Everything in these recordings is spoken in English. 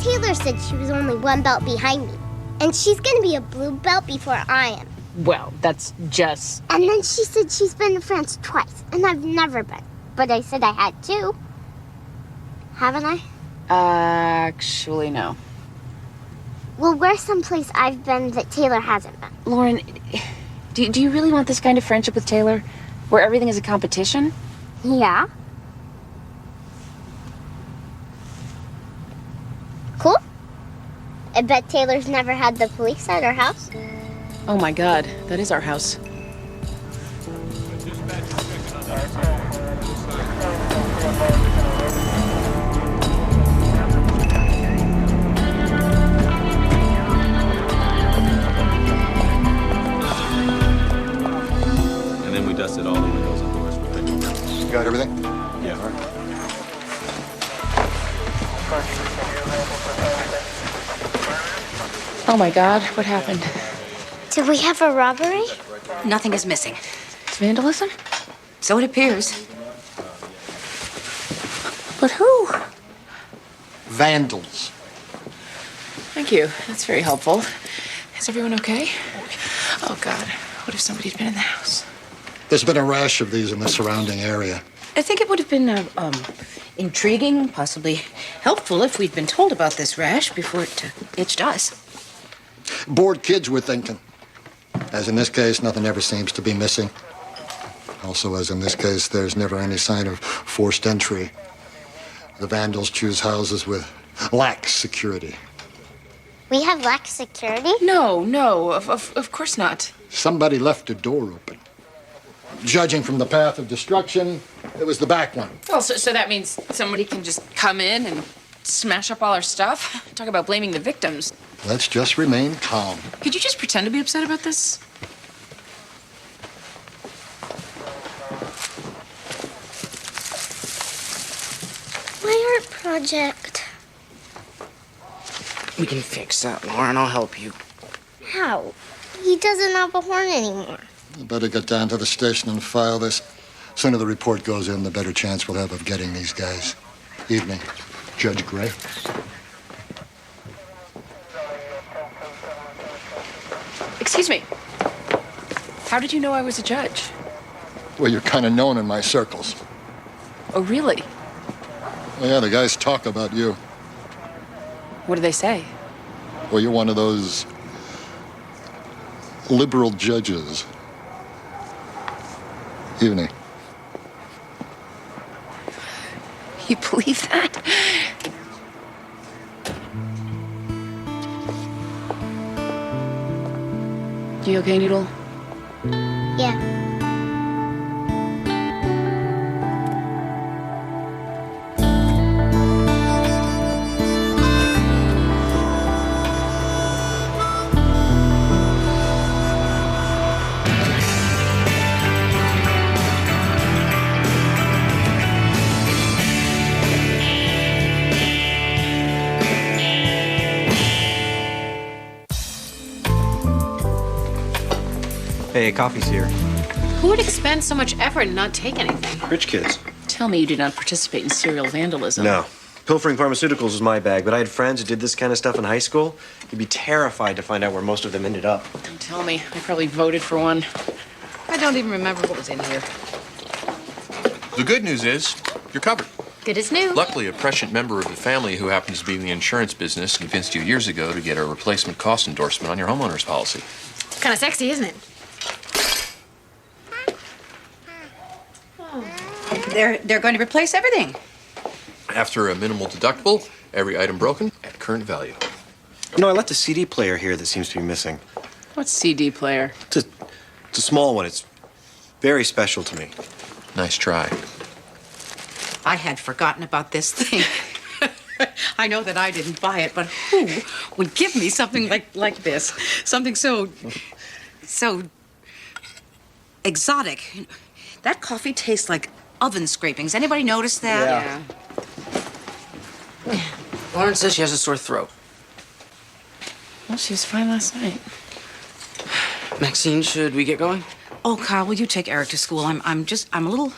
Taylor said she was only one belt behind me. And she's gonna be a blue belt before I am. Well, that's just... And then she said she's been to France twice, and I've never been. But I said I had to. Haven't I? Actually, no. Well, where's someplace I've been that Taylor hasn't been? Lauren, do you really want this kind of friendship with Taylor? Where everything is a competition? Yeah. Cool. I bet Taylor's never had the police at her house. Oh my God, that is our house. And then we dusted all the windows and doors with paint. You got everything? Yeah. Oh my God, what happened? Did we have a robbery? Nothing is missing. It's vandalism? So it appears. But who? Vandals. Thank you, that's very helpful. Is everyone okay? Oh God, what if somebody'd been in the house? There's been a rash of these in the surrounding area. I think it would have been intriguing, possibly helpful if we'd been told about this rash before it itched us. Bored kids, we're thinking. As in this case, nothing ever seems to be missing. Also, as in this case, there's never any sign of forced entry. The vandals choose houses with lax security. We have lax security? No, of course not. Somebody left a door open. Judging from the path of destruction, it was the back one. Well, so that means somebody can just come in and smash up all our stuff? Talk about blaming the victims. Let's just remain calm. Could you just pretend to be upset about this? My art project. We can fix that, Lauren. I'll help you. How? He doesn't have a horn anymore. You better get down to the station and file this. Sooner the report goes in, the better chance we'll have of getting these guys. Evening. Judge Gray. Excuse me. How did you know I was a judge? Well, you're kind of known in my circles. Oh, really? Well, yeah, the guys talk about you. What do they say? Well, you're one of those liberal judges. Evening. You believe that? You okay, Noodle? Yeah. Hey, coffee's here. Who would expend so much effort and not take anything? Rich kids. Tell me you did not participate in serial vandalism. No. Pilfering pharmaceuticals was my bag, but I had friends who did this kind of stuff in high school. You'd be terrified to find out where most of them ended up. Don't tell me. I probably voted for one. I don't even remember what was in here. The good news is you're covered. Good as new. Luckily, a prescient member of the family who happens to be in the insurance business convinced you years ago to get a replacement cost endorsement on your homeowner's policy. Kind of sexy, isn't it? They're going to replace everything. After a minimal deductible, every item broken at current value. No, I left a CD player here that seems to be missing. What's CD player? It's a small one. It's very special to me. Nice try. I had forgotten about this thing. I know that I didn't buy it, but who would give me something like this? Something so exotic. That coffee tastes like oven scrapings. Anybody notice that? Yeah. Lauren says she has a sore throat. Well, she was fine last night. Maxine, should we get going? Oh, Kyle, will you take Eric to school? I'm a little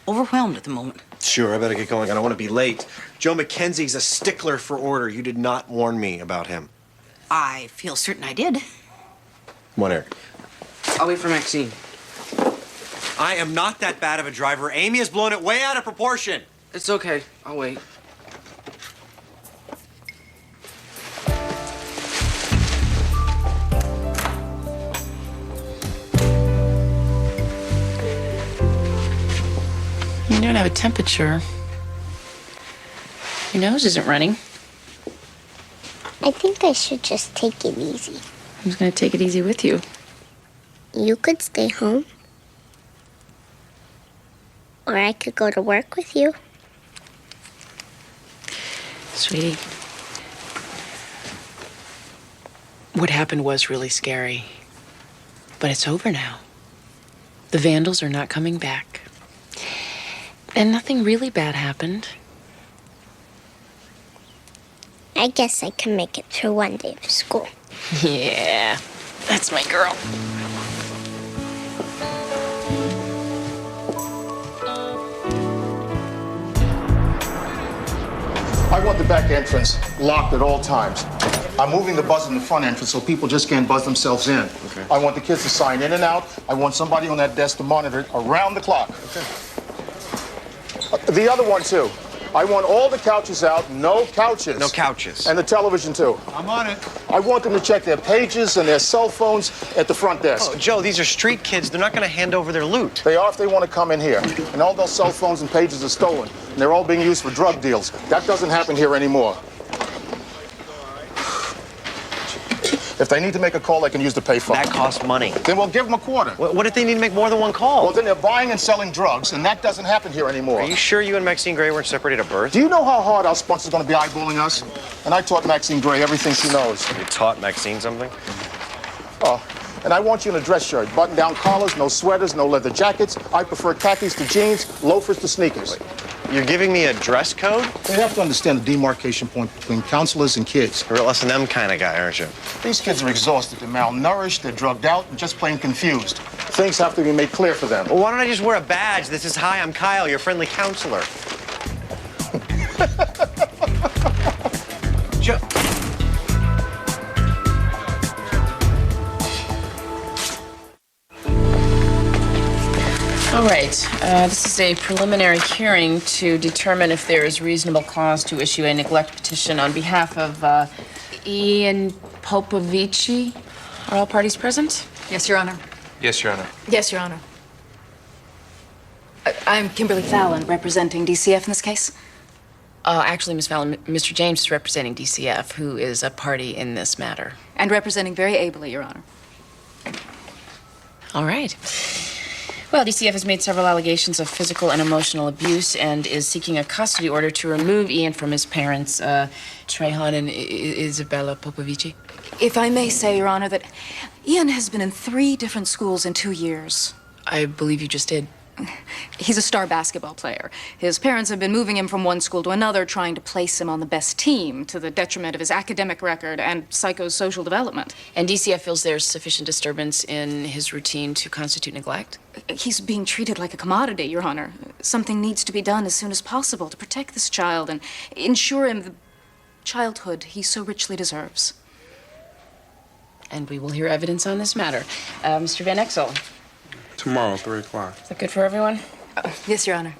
overwhelmed at the moment. Sure, I better get going. I don't want to be late. Joe McKenzie's a stickler for order. You did not warn me about him. I feel certain I did. Come on, Eric. I'll wait for Maxine. I am not that bad of a driver. Amy has blown it way out of proportion. It's okay. I'll wait. You don't have a temperature. Your nose isn't running. I think I should just take it easy. Who's going to take it easy with you? You could stay home. Or I could go to work with you. Sweetie, what happened was really scary. But it's over now. The vandals are not coming back. And nothing really bad happened. I guess I can make it through one day of school. Yeah, that's my girl. I want the back entrance locked at all times. I'm moving the buzz in the front entrance so people just can't buzz themselves in. Okay. I want the kids to sign in and out. I want somebody on that desk to monitor it around the clock. Okay. The other one, too. I want all the couches out, no couches. No couches. And the television, too. I'm on it. I want them to check their pages and their cell phones at the front desk. Oh, Joe, these are street kids. They're not going to hand over their loot. They are if they want to come in here. And all those cell phones and pages are stolen. And they're all being used for drug deals. That doesn't happen here anymore. If they need to make a call, they can use the payphone. That costs money. Then we'll give them a quarter. What if they need to make more than one call? Well, then they're buying and selling drugs, and that doesn't happen here anymore. Are you sure you and Maxine Gray weren't separated at birth? Do you know how hard our sponsor's going to be eyeballing us? And I taught Maxine Gray everything she knows. You taught Maxine something? Oh, and I want you in a dress shirt. Button-down collars, no sweaters, no leather jackets. I prefer khakis to jeans, loafers to sneakers. You're giving me a dress code? They have to understand the demarcation point between counselors and kids. You're a real S&M kind of guy, aren't you? These kids are exhausted, they're malnourished, they're drugged out, and just plain confused. Things have to be made clear for them. Well, why don't I just wear a badge that says, "Hi, I'm Kyle, your friendly counselor"? Joe. All right, this is a preliminary hearing to determine if there is reasonable cause to issue a neglect petition on behalf of Ian Popovici. Are all parties present? Yes, Your Honor. Yes, Your Honor. Yes, Your Honor. I'm Kimberly Fallon, representing DCF in this case. Actually, Ms. Fallon, Mr. James is representing DCF, who is a party in this matter. And representing very ably, Your Honor. All right. Well, DCF has made several allegations of physical and emotional abuse and is seeking a custody order to remove Ian from his parents, Trehan and Isabella Popovici. If I may say, Your Honor, that Ian has been in 3 different schools in 2 years. I believe you just did. He's a star basketball player. His parents have been moving him from one school to another, trying to place him on the best team to the detriment of his academic record and psychosocial development. And DCF feels there's sufficient disturbance in his routine to constitute neglect? He's being treated like a commodity, Your Honor. Something needs to be done as soon as possible to protect this child and ensure him the childhood he so richly deserves. And we will hear evidence on this matter. Mr. Van Exel. Tomorrow, 3 o'clock. Is that good for everyone? Yes, Your Honor.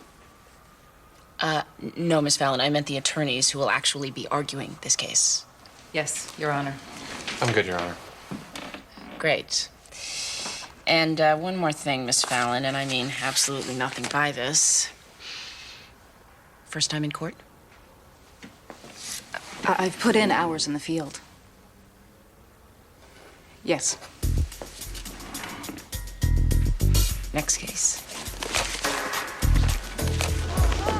No, Ms. Fallon. I meant the attorneys who will actually be arguing this case. Yes, Your Honor. I'm good, Your Honor. Great. And one more thing, Miss Fallon, and I mean absolutely nothing by this. First time in court? I've put in hours in the field. Yes. Next case.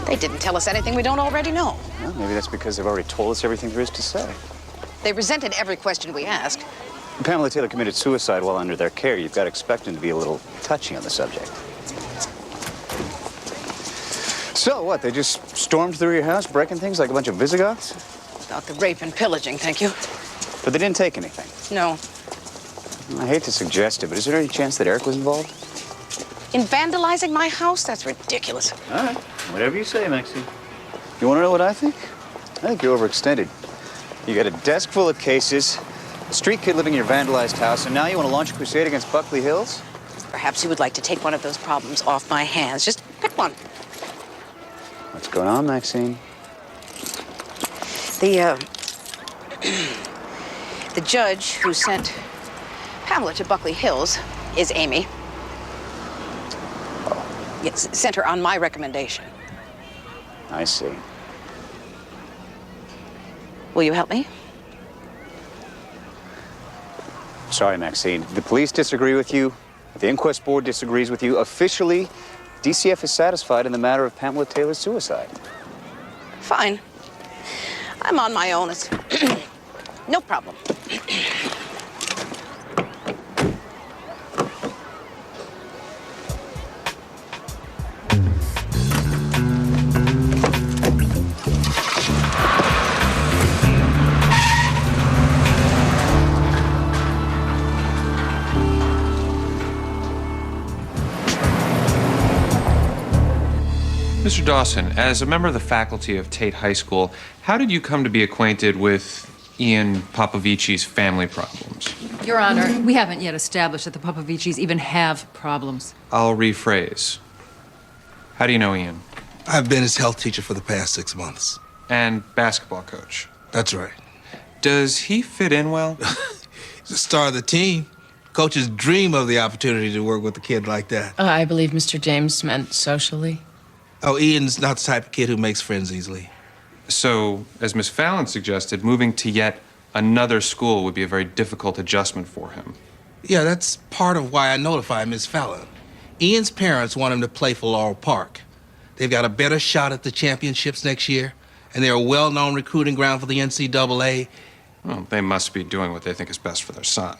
They didn't tell us anything we don't already know. Well, maybe that's because they've already told us everything there is to say. They resented every question we asked. Pamela Taylor committed suicide while under their care. You've got to expect them to be a little touchy on the subject. So what, they just stormed through your house, breaking things like a bunch of Visigoths? About the rape and pillaging, thank you. But they didn't take anything. No. I hate to suggest it, but is there any chance that Eric was involved? In vandalizing my house? That's ridiculous. All right, whatever you say, Maxine. You want to know what I think? I think you're overextended. You got a desk full of cases, a street kid living in your vandalized house, and now you want to launch a crusade against Buckley Hills? Perhaps you would like to take one of those problems off my hands. Just pick one. What's going on, Maxine? The judge who sent Pamela to Buckley Hills is Amy. Oh. Yes, sent her on my recommendation. I see. Will you help me? Sorry, Maxine. The police disagree with you. The inquest board disagrees with you. Officially, DCF is satisfied in the matter of Pamela Taylor's suicide. Fine. I'm on my own. It's no problem. Mr. Dawson, as a member of the faculty of Tate High School, how did you come to be acquainted with Ian Popovici's family problems? Your Honor, we haven't yet established that the Popovicis even have problems. I'll rephrase. How do you know Ian? I've been his health teacher for the past 6 months. And basketball coach? That's right. Does he fit in well? He's the star of the team. Coaches dream of the opportunity to work with a kid like that. I believe Mr. James meant socially. Oh, Ian's not the type of kid who makes friends easily. So, as Miss Fallon suggested, moving to yet another school would be a very difficult adjustment for him. Yeah, that's part of why I notified Miss Fallon. Ian's parents want him to play for Laurel Park. They've got a better shot at the championships next year, and they're a well-known recruiting ground for the NCAA. Well, they must be doing what they think is best for their son.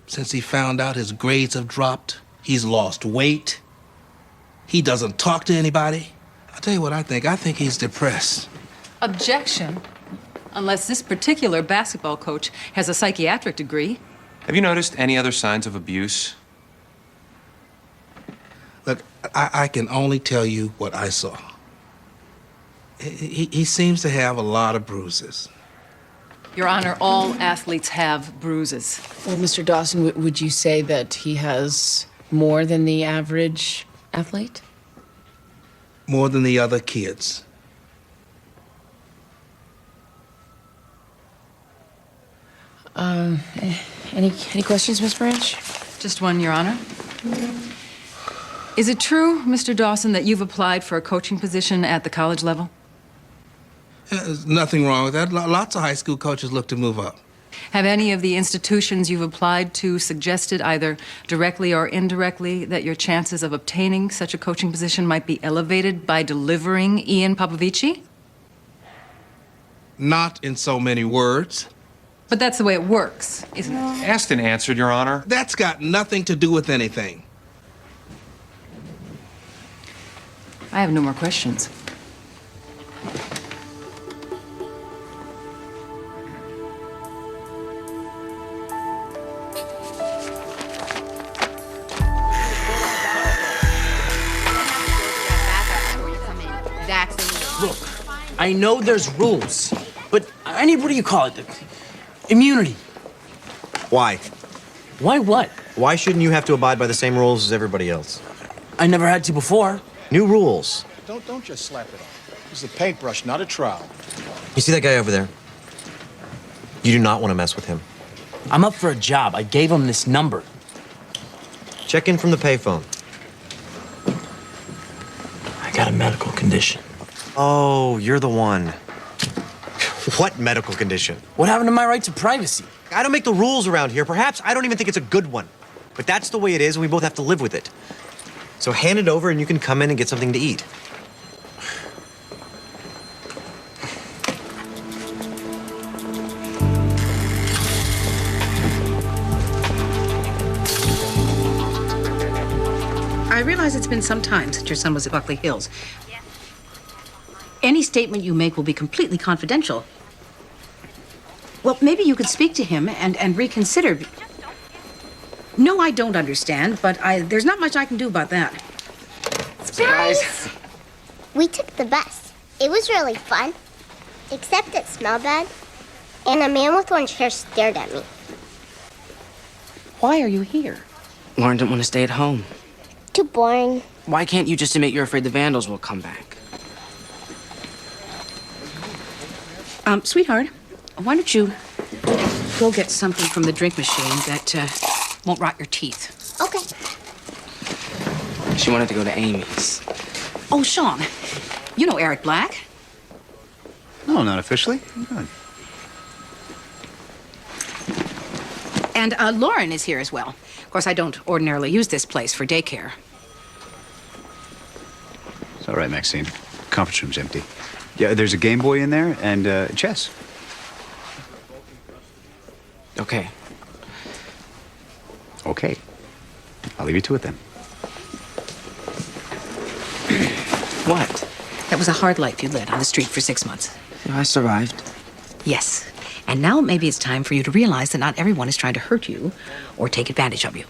Since he found out his grades have dropped, he's lost weight. He doesn't talk to anybody. I'll tell you what I think. I think he's depressed. Objection. Unless this particular basketball coach has a psychiatric degree. Have you noticed any other signs of abuse? Look, I can only tell you what I saw. He seems to have a lot of bruises. Your Honor, all athletes have bruises. Well, Mr. Dawson, would you say that he has more than the average athlete? More than the other kids. Any questions, Miss Branch? Just one, Your Honor. Is it true, Mr. Dawson, that you've applied for a coaching position at the college level? There's nothing wrong with that. Lots of high school coaches look to move up. Have any of the institutions you've applied to suggested, either directly or indirectly, that your chances of obtaining such a coaching position might be elevated by delivering Ian Popovici? Not in so many words. But that's the way it works, isn't it? Asked and answered, Your Honor. That's got nothing to do with anything. I have no more questions. Look, I know there's rules, but I need, what do you call it? Immunity. Why? Why what? Why shouldn't you have to abide by the same rules as everybody else? I never had to before. New rules. Don't just slap it off. It's a paintbrush, not a trowel. You see that guy over there? You do not want to mess with him. I'm up for a job. I gave him this number. Check in from the payphone. I got a medical condition. Oh, you're the one. What medical condition? What happened to my right to privacy? I don't make the rules around here. Perhaps I don't even think it's a good one. But that's the way it is, and we both have to live with it. So hand it over, and you can come in and get something to eat. I realize it's been some time since your son was at Buckley Hills. Any statement you make will be completely confidential. Well, maybe you could speak to him and reconsider. No, I don't understand, but there's not much I can do about that. Surprise! We took the bus. It was really fun, except it smelled bad, and a man with orange hair stared at me. Why are you here? Lauren didn't want to stay at home. Too boring. Why can't you just admit you're afraid the vandals will come back? Sweetheart, why don't you go get something from the drink machine that won't rot your teeth? Okay. She wanted to go to Amy's. Oh, Sean, you know Eric Black? No, not officially. Good. And Lauren is here as well. Of course, I don't ordinarily use this place for daycare. It's all right, Maxine. Conference room's empty. Yeah, there's a Game Boy in there and chess. Okay. Okay. I'll leave you to it then. What? That was a hard life you led on the street for 6 months. I survived. Yes. And now maybe it's time for you to realize that not everyone is trying to hurt you or take advantage of you.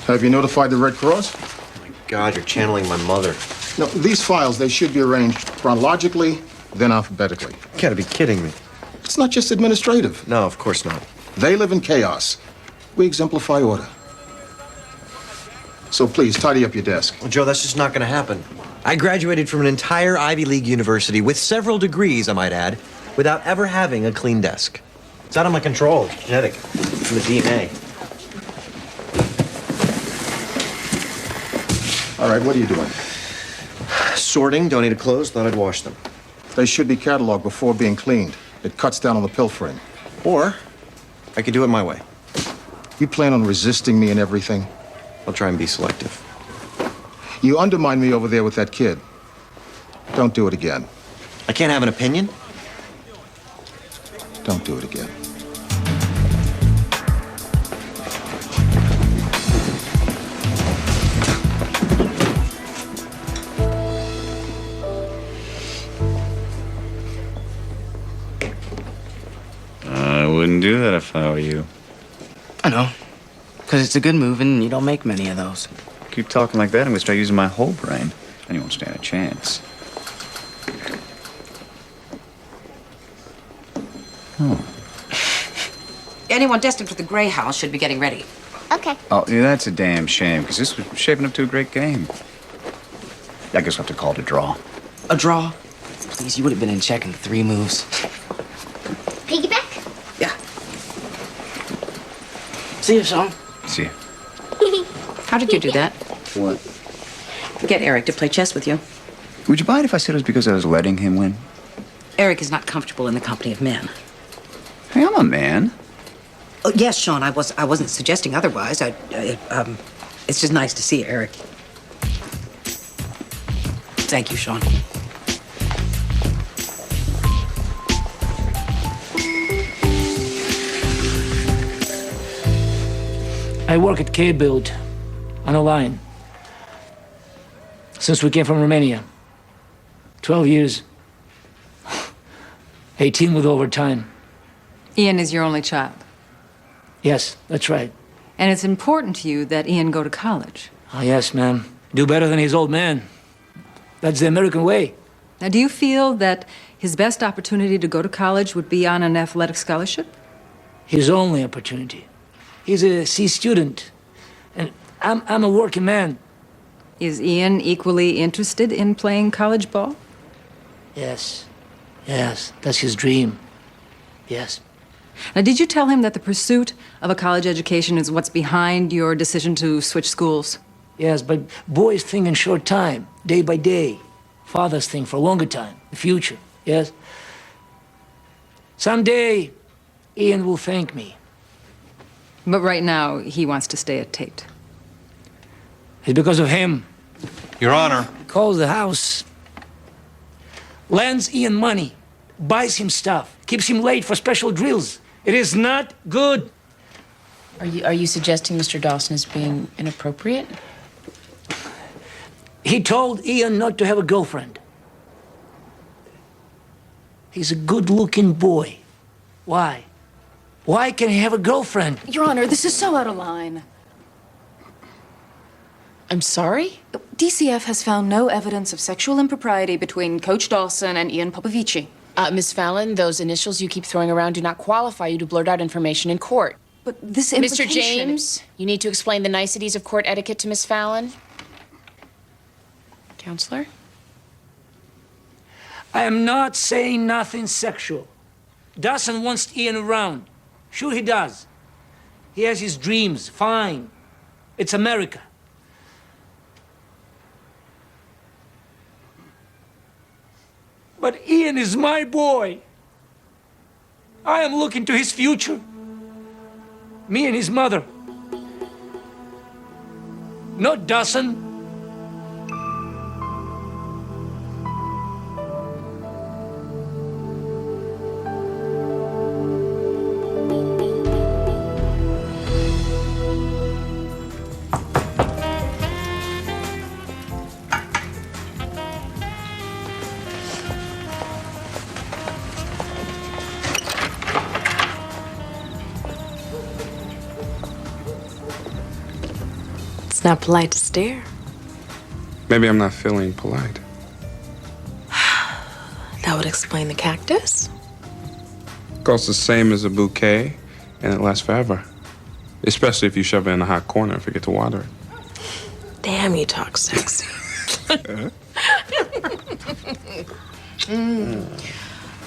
Have you notified the Red Cross? Oh my God, you're channeling my mother. No, these files, they should be arranged chronologically, then alphabetically. You gotta be kidding me. It's not just administrative. No, of course not. They live in chaos. We exemplify order. So please, tidy up your desk. Well, Joe, that's just not gonna happen. I graduated from an entire Ivy League university with several degrees, I might add, without ever having a clean desk. It's out of my control. It's genetic. From the DNA. All right, what are you doing? Sorting donated clothes, thought I'd wash them. They should be cataloged before being cleaned. It cuts down on the pilfering. Or I could do it my way. You plan on resisting me and everything? I'll try and be selective. You undermined me over there with that kid. Don't do it again. I can't have an opinion? Don't do it again. I wouldn't do that if I were you. I know. Because it's a good move and you don't make many of those. Keep talking like that, I'm gonna start using my whole brain. And you won't stand a chance. Anyone destined for the Gray House should be getting ready. Okay. Oh, yeah, that's a damn shame, because this was shaping up to a great game. I guess we'll have to call it a draw. A draw? Please, you would have been in check in 3 moves. Piggyback? Yeah. See you, Sean. See ya. How did you do that? What? Get Eric to play chess with you. Would you mind if I said it was because I was letting him win? Eric is not comfortable in the company of men. Hey, I'm a man. Oh, yes, Sean, I wasn't suggesting otherwise. It's just nice to see Eric. Thank you, Sean. I work at K-Build on a line. Since we came from Romania. 12 years. 18 with overtime. Ian is your only child. Yes, that's right. And it's important to you that Ian go to college. Oh, yes, ma'am. Do better than his old man. That's the American way. Now, do you feel that his best opportunity to go to college would be on an athletic scholarship? His only opportunity. He's a C student. And I'm a working man. Is Ian equally interested in playing college ball? Yes. Yes, that's his dream. Yes. Now, did you tell him that the pursuit of a college education is what's behind your decision to switch schools? Yes, but boys think in short time, day by day. Fathers think for a longer time, the future, yes? Someday, Ian will thank me. But right now, he wants to stay at Tate. It's because of him. Your Honor. Calls the house. Lends Ian money. Buys him stuff. Keeps him late for special drills. It is not good. Are you suggesting Mr. Dawson is being inappropriate? He told Ian not to have a girlfriend. He's a good-looking boy. Why? Why can't he have a girlfriend? Your Honor, this is so out of line. I'm sorry? DCF has found no evidence of sexual impropriety between Coach Dawson and Ian Popovici. Miss Fallon, those initials you keep throwing around do not qualify you to blurt out information in court. But this Mr. implication... James, you need to explain the niceties of court etiquette to Miss Fallon. Counselor? I am not saying nothing sexual. Dawson wants Ian around. Sure he does. He has his dreams, fine. It's America. But Ian is my boy. I am looking to his future. Me and his mother. Not Dawson. It's not polite to stare. Maybe I'm not feeling polite. That would explain the cactus. Costs the same as a bouquet, and it lasts forever. Especially if you shove it in a hot corner and forget to water it. Damn, you talk sexy.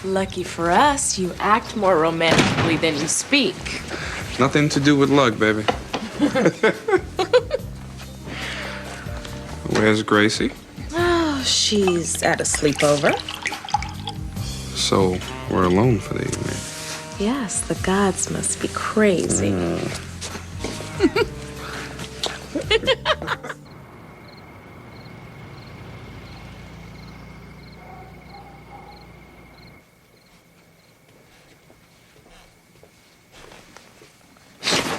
Lucky for us, you act more romantically than you speak. Nothing to do with luck, baby. Where's Gracie? Oh, she's at a sleepover. So we're alone for the evening. Yes, the gods must be crazy.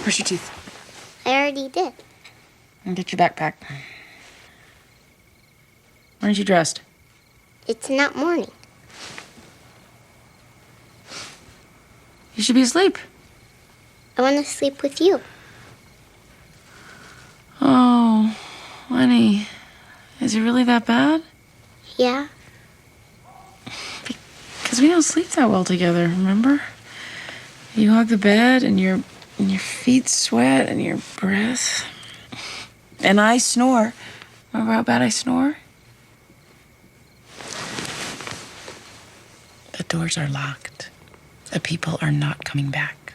Brush your teeth. I already did. And get your backpack. Aren't you dressed? It's not morning. You should be asleep. I want to sleep with you. Oh, honey. Is it really that bad? Yeah? Because we don't sleep that well together, remember? You hug the bed and your feet sweat and your breath. And I snore. Remember how bad I snore? The doors are locked. The people are not coming back.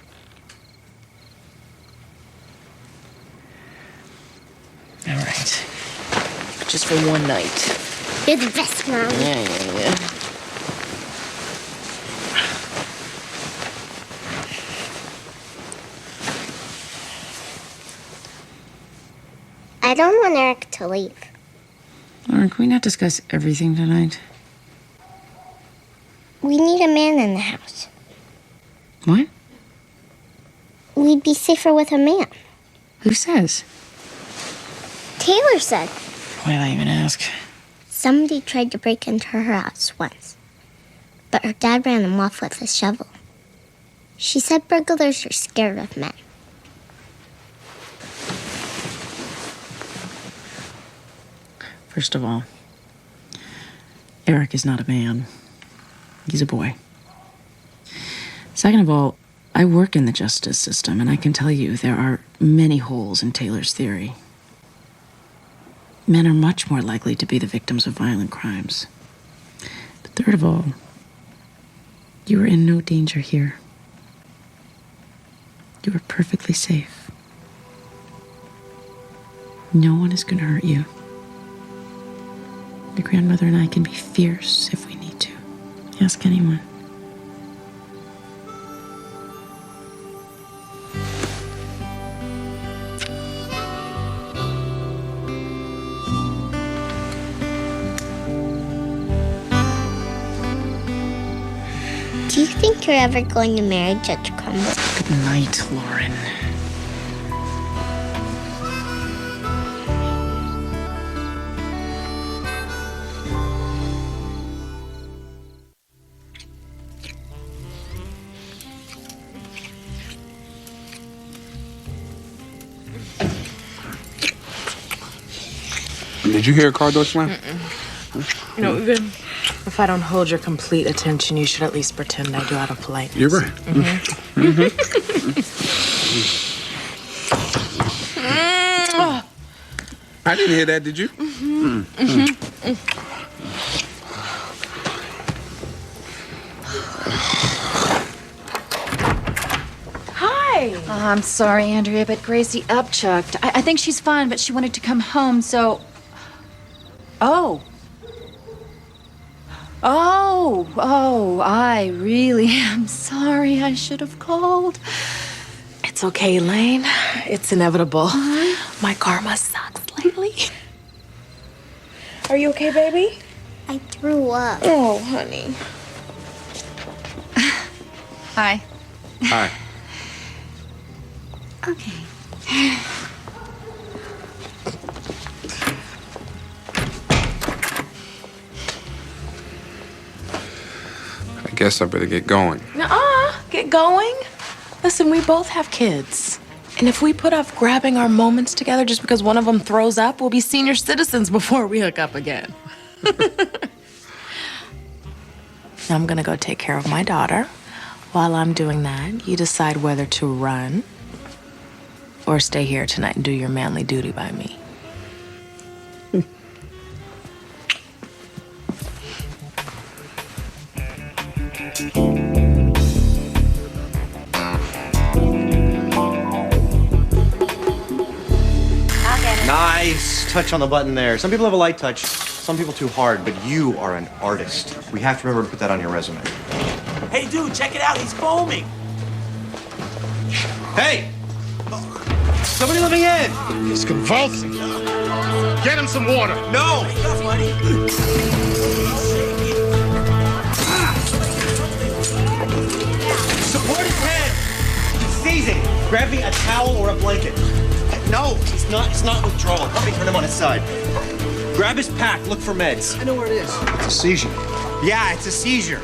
All right. Just for one night. You're the best, Mom. Yeah. I don't want Eric to leave. Lauren, can we not discuss everything tonight? We need a man in the house. What? We'd be safer with a man. Who says? Taylor said. Why did I even ask? Somebody tried to break into her house once, but her dad ran him off with a shovel. She said burglars are scared of men. First of all, Eric is not a man. He's a boy. Second of all, I work in the justice system, and I can tell you there are many holes in Taylor's theory. Men are much more likely to be the victims of violent crimes. But third of all, you are in no danger here. You are perfectly safe. No one is going to hurt you. Your grandmother and I can be fierce if we need to. Ask anyone. Do you think you're ever going to marry Judge Crumble? Good night, Lauren. Did you hear a car door slam? You know, even if I don't hold your complete attention, you should at least pretend I do out of politeness. You're right. I didn't hear that, did you? Hi. I'm sorry, Andrea, but Gracie upchucked. I think she's fine, but she wanted to come home, so... Oh, I really am sorry. I should have called. It's okay, Elaine. It's inevitable. My karma sucks lately. Are you okay, baby? I threw up. Oh, honey. Hi. Hi. Okay. I guess I better get going. Nuh-uh. Get going. Listen, we both have kids. And if we put off grabbing our moments together just because one of them throws up, we'll be senior citizens before we hook up again. Now I'm gonna go take care of my daughter. While I'm doing that, you decide whether to run or stay here tonight and do your manly duty by me. Nice touch on the button there. Some people have a light touch, some people too hard, but you are an artist. We have to remember to put that on your resume. Hey, dude, check it out. He's foaming. Hey! Somebody let me in! He's convulsing. Get him some water. No! Support his head! He's seizing. Grab me a towel or a blanket. No, it's not withdrawal. Help me turn him on his side. Grab his pack, look for meds. I know where it is. It's a seizure. Yeah, it's a seizure.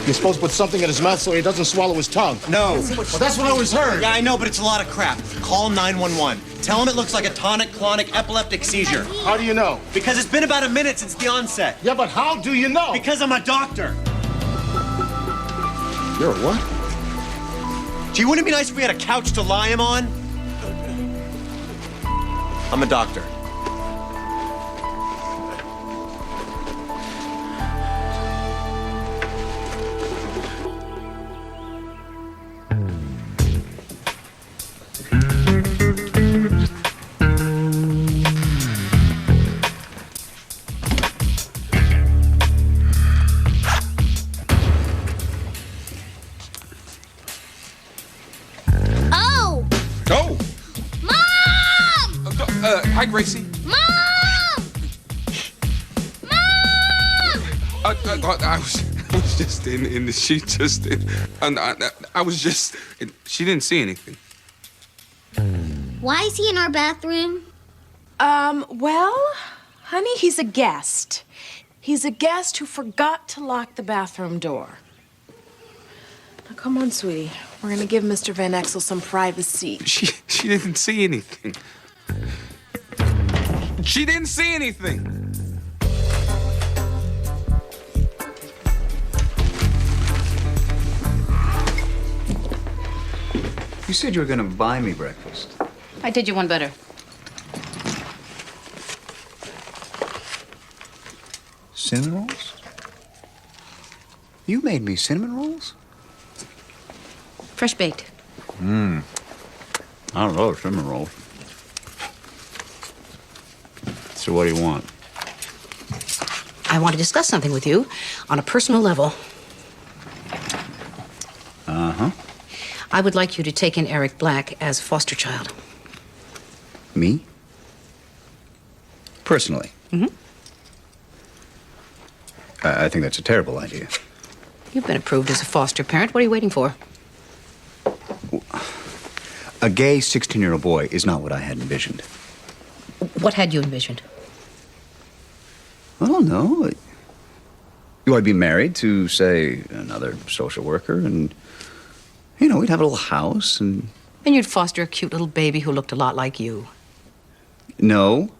You're supposed to put something in his mouth so he doesn't swallow his tongue. No. Well, that's what I always heard. Yeah, I know, but it's a lot of crap. Call 911. Tell him it looks like a tonic-clonic epileptic seizure. How do you know? Because it's been about a minute since the onset. Yeah, but how do you know? Because I'm a doctor. You're a what? Gee, wouldn't it be nice if we had a couch to lie him on? I'm a doctor. Oh! Oh! Mom! Hi, Gracie. Mom! Mom! I was just in the sheet just. I was just. She didn't see anything. Why is he in our bathroom? Well, honey, he's a guest. He's a guest who forgot to lock the bathroom door. Now, come on, sweetie. We're gonna give Mr. Van Exel some privacy. She didn't see anything. She didn't see anything. You said you were going to buy me breakfast. I did you one better. Cinnamon rolls? You made me cinnamon rolls? Fresh baked. I don't know, cinnamon rolls. So what do you want? I want to discuss something with you on a personal level. Uh-huh. I would like you to take in Eric Black as foster child. Me? Personally? Mm-hmm. I think that's a terrible idea. You've been approved as a foster parent. What are you waiting for? A gay 16-year-old boy is not what I had envisioned. What had you envisioned? I don't know. You I'd be married to, say, another social worker, and, you know, we'd have a little house, and... And you'd foster a cute little baby who looked a lot like you. No.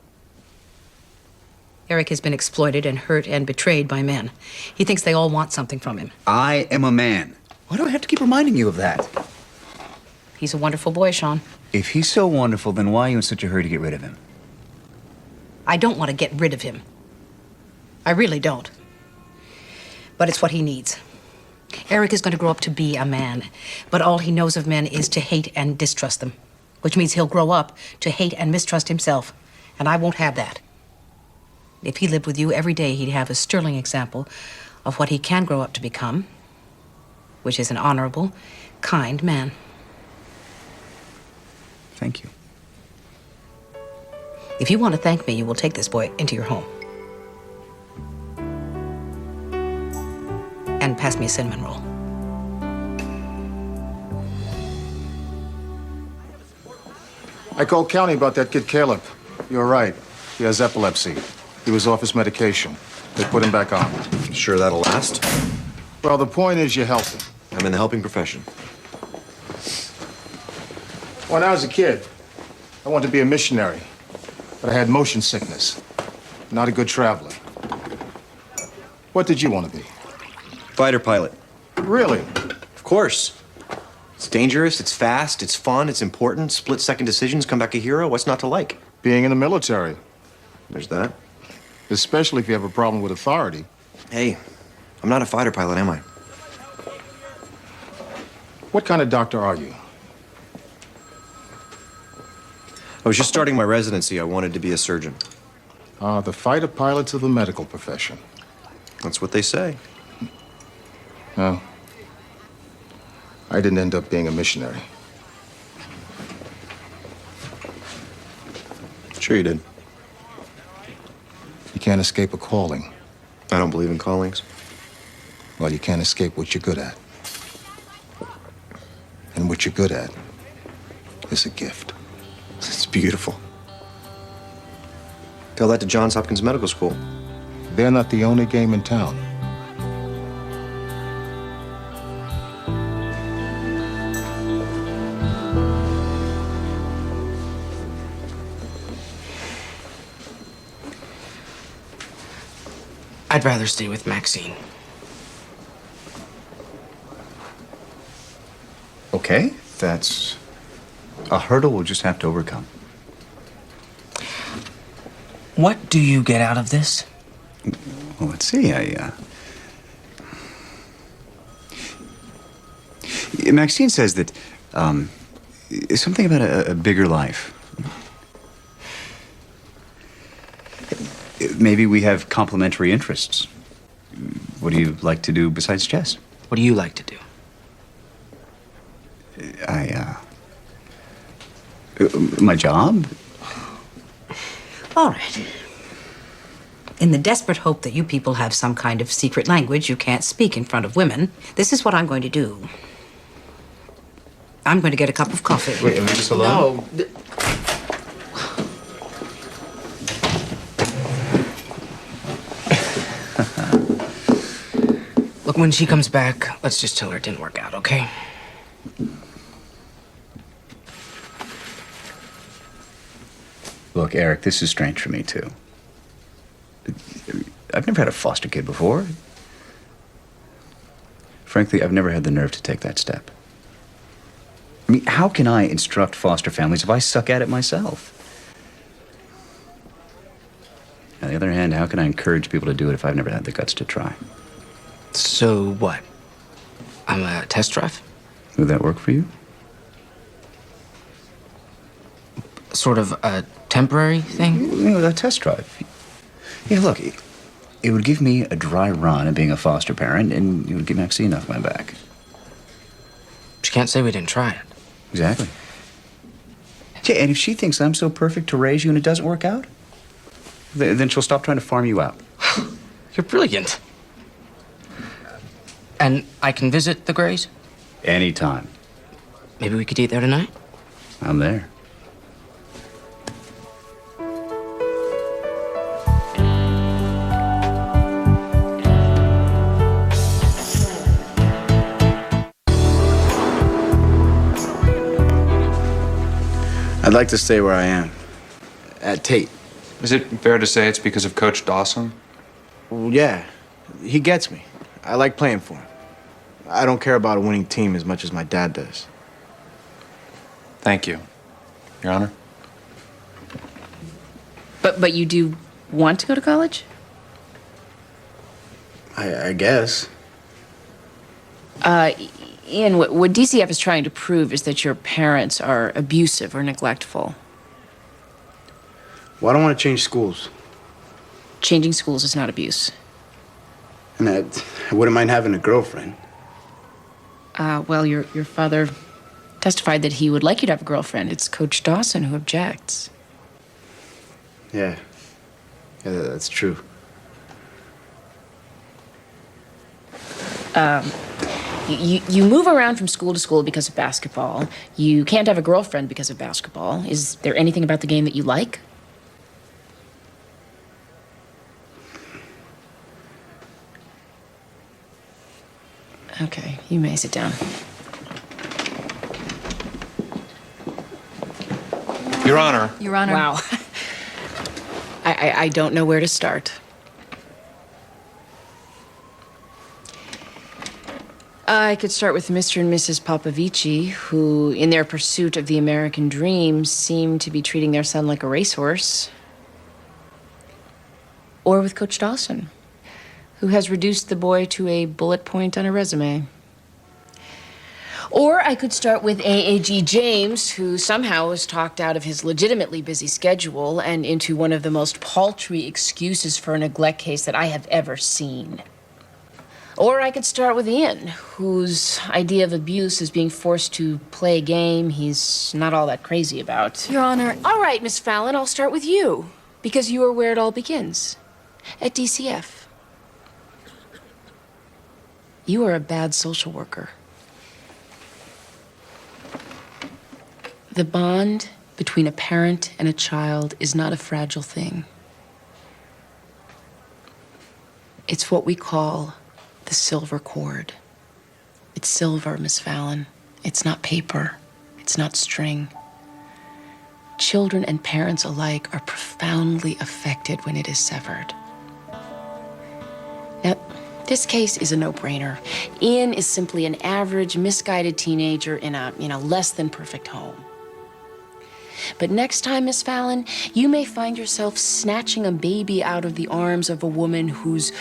Eric has been exploited and hurt and betrayed by men. He thinks they all want something from him. I am a man. Why do I have to keep reminding you of that? He's a wonderful boy, Sean. If he's so wonderful, then why are you in such a hurry to get rid of him? I don't want to get rid of him. I really don't. But it's what he needs. Eric is going to grow up to be a man, but all he knows of men is to hate and distrust them, which means he'll grow up to hate and mistrust himself, and I won't have that. If he lived with you every day, he'd have a sterling example of what he can grow up to become, which is an honorable, kind man. Thank you. If you want to thank me, you will take this boy into your home. And pass me a cinnamon roll. I called county about that kid Caleb. You're right. He has epilepsy. He was off his medication. They put him back on. Sure that'll last? Well, the point is you help him. I'm in the helping profession. When I was a kid, I wanted to be a missionary, but I had motion sickness. Not a good traveler. What did you want to be? Fighter pilot. Really? Of course. It's dangerous, it's fast, it's fun, it's important. Split-second decisions, come back a hero. What's not to like? Being in the military. There's that. Especially if you have a problem with authority. Hey, I'm not a fighter pilot, am I? What kind of doctor are you? I was just starting my residency. I wanted to be a surgeon. The fighter pilots of the medical profession. That's what they say. No. I didn't end up being a missionary. Sure you did. You can't escape a calling. I don't believe in callings. Well, you can't escape what you're good at. And what you're good at is a gift. It's beautiful. Tell that to Johns Hopkins Medical School. They're not the only game in town. I'd rather stay with Maxine. Okay, that's a hurdle we'll just have to overcome. What do you get out of this? Well, let's see. Maxine says that something about a bigger life. Maybe we have complementary interests. What do you like to do besides chess? What do you like to do? My job? All right. In the desperate hope that you people have some kind of secret language you can't speak in front of women, this is what I'm going to do. I'm going to get a cup of coffee. Wait, am I just alone? No. Look, when she comes back, let's just tell her it didn't work out, okay? Look, Eric, this is strange for me, too. I've never had a foster kid before. Frankly, I've never had the nerve to take that step. I mean, how can I instruct foster families if I suck at it myself? On the other hand, how can I encourage people to do it if I've never had the guts to try? So what? I'm a test drive? Would that work for you? Sort of a temporary thing? You know, a test drive. Yeah, look, it would give me a dry run at being a foster parent, and it would get Maxine off my back. But you can't say we didn't try it. Exactly. Yeah, and if she thinks I'm so perfect to raise you and it doesn't work out, then she'll stop trying to farm you out. You're brilliant. And I can visit the Grays? Anytime. Maybe we could eat there tonight? I'm there. I'd like to stay where I am. At Tate. Is it fair to say it's because of Coach Dawson? Well, yeah. He gets me. I like playing for him. I don't care about a winning team as much as my dad does. Thank you, Your Honor. But you do want to go to college? I guess. Ian, what DCF is trying to prove is that your parents are abusive or neglectful. Well, I don't want to change schools. Changing schools is not abuse. And I wouldn't mind having a girlfriend. Well, your father testified that he would like you to have a girlfriend. It's Coach Dawson who objects. Yeah. Yeah, that's true. You move around from school to school because of basketball. You can't have a girlfriend because of basketball. Is there anything about the game that you like? Okay, you may sit down. Your Honor. Your Honor. Wow. I don't know where to start. I could start with Mr. and Mrs. Popovici, who, in their pursuit of the American dream, seem to be treating their son like a racehorse. Or with Coach Dawson, who has reduced the boy to a bullet point on a resume. Or I could start with AAG James, who somehow was talked out of his legitimately busy schedule and into one of the most paltry excuses for a neglect case that I have ever seen. Or I could start with Ian, whose idea of abuse is being forced to play a game he's not all that crazy about. Your Honor. All right, Miss Fallon, I'll start with you, because you are where it all begins, at DCF. You are a bad social worker. The bond between a parent and a child is not a fragile thing. It's what we call the silver cord. It's silver, Miss Fallon. It's not paper. It's not string. Children and parents alike are profoundly affected when it is severed. Now, this case is a no-brainer. Ian is simply an average, misguided teenager in a less than perfect home. But next time, Miss Fallon, you may find yourself snatching a baby out of the arms of a woman whose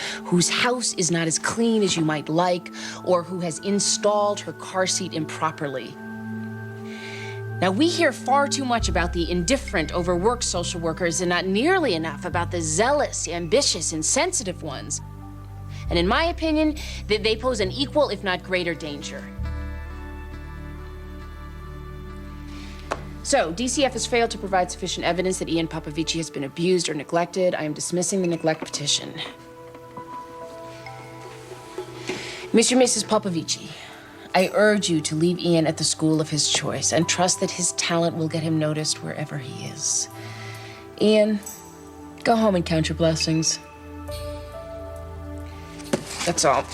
house is not as clean as you might like, or who has installed her car seat improperly. Now, we hear far too much about the indifferent, overworked social workers and not nearly enough about the zealous, ambitious, and sensitive ones. And in my opinion, they pose an equal, if not greater, danger. So, DCF has failed to provide sufficient evidence that Ian Popovici has been abused or neglected. I am dismissing the neglect petition. Mr. and Mrs. Popovici, I urge you to leave Ian at the school of his choice and trust that his talent will get him noticed wherever he is. Ian, go home and count your blessings. That's all.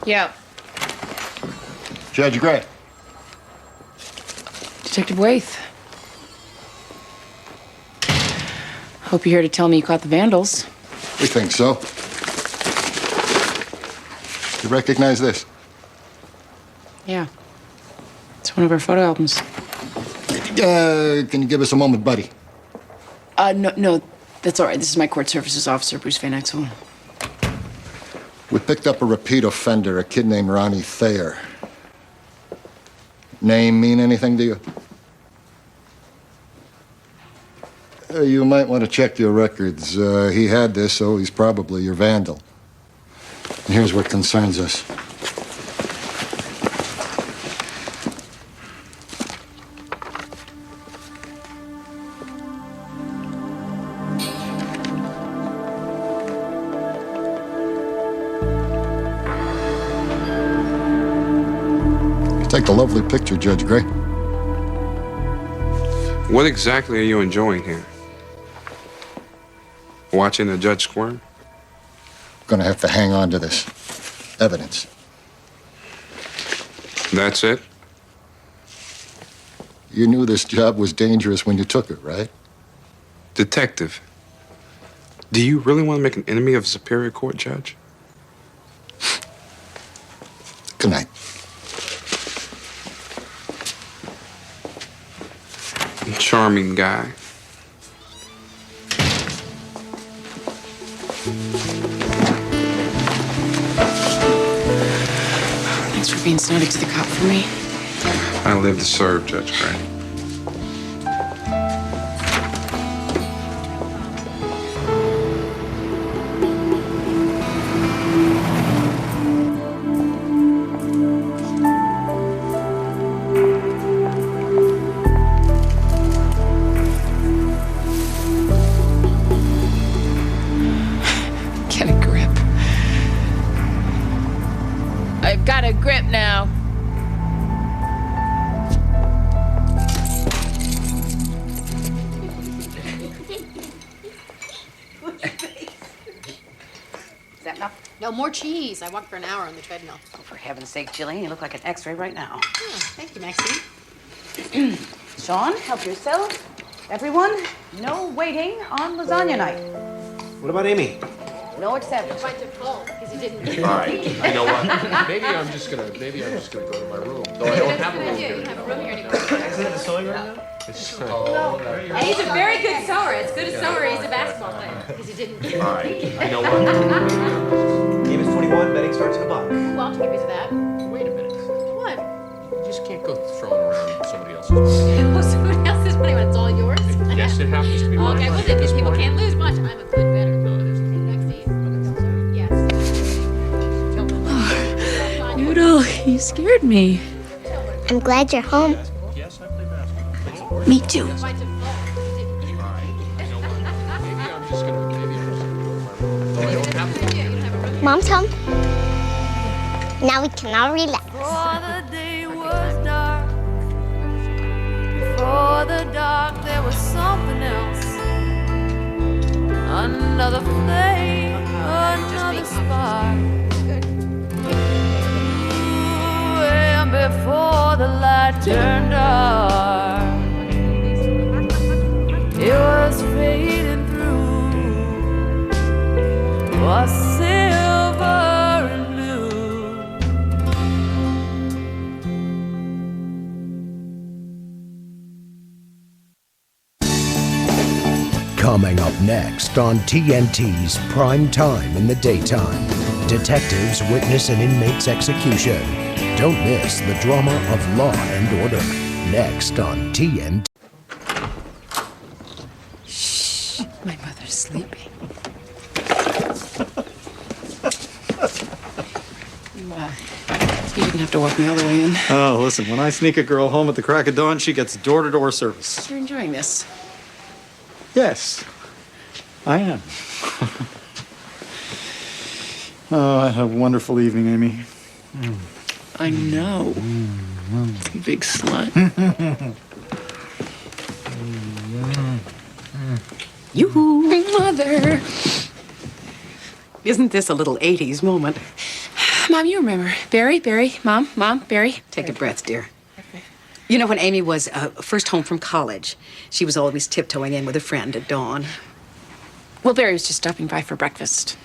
Yeah. Judge Gray. Detective Waith. Hope you're here to tell me you caught the vandals. We think so. You recognize this? Yeah. It's one of our photo albums. Can you give us a moment, buddy? No, that's all right. This is my court services officer, Bruce Van Exel. We picked up a repeat offender, a kid named Ronnie Thayer. Name mean anything to you? You might want to check your records. He had this, so he's probably your vandal. And here's what concerns us. Take a lovely picture, Judge Gray. What exactly are you enjoying here? Watching the judge squirm? Gonna have to hang on to this evidence. That's it? You knew this job was dangerous when you took it, right? Detective, do you really want to make an enemy of a Superior Court judge? Good night. Charming guy. Thanks for being so next to the cop for me. I live to serve, Judge Gray. Get a grip. I've got a grip now. Is that enough? No, more cheese. I walked for an hour on the treadmill. Oh, for heaven's sake, Jillian, you look like an x-ray right now. Oh, thank you, Maxine. Sean, help yourself. Everyone, no waiting on lasagna night. What about Amy? No exceptions. Quite to full, because he didn't. All right, I know what? Maybe I'm just gonna go to my room. Though I don't have a room here. You don't have a room here anymore. Isn't it the sewing room now? And he's a very good sewer. As good as sewer, he's a basketball player. Because he didn't. All right, I know what? Game is 21, betting starts in a buck. Who else give you to that? Wait a minute. What? You just can't go throwing around somebody else's money. Well, somebody else's money when it's all yours? Yes, it happens to be mine. Okay, well, then these people can't lose much. I'm a good bettor. Noodle, you scared me. I'm glad you're home. Me too. Mom's home. Now we can all relax. For the day was dark. For the dark, there was something else. Another flame, another spark. Ooh, and before the light turned dark, it was fading through, was silver and blue. Coming up next on TNT's Prime Time in the Daytime, detectives witness an inmate's execution. Don't miss the drama of Law and Order. Next on TNT. Shh, my mother's sleeping. You didn't have to walk me all the way in. Oh, listen, when I sneak a girl home at the crack of dawn, she gets door-to-door service. You're enjoying this. Yes, I am. Oh, I had a wonderful evening, Amy. I know. You big slut. Yoo-hoo. Mother. Isn't this a little 80s moment? Mom, you remember. Barry, Mom, Barry. Take a breath, dear. You know, when Amy was first home from college, she was always tiptoeing in with a friend at dawn. Well, Barry was just stopping by for breakfast.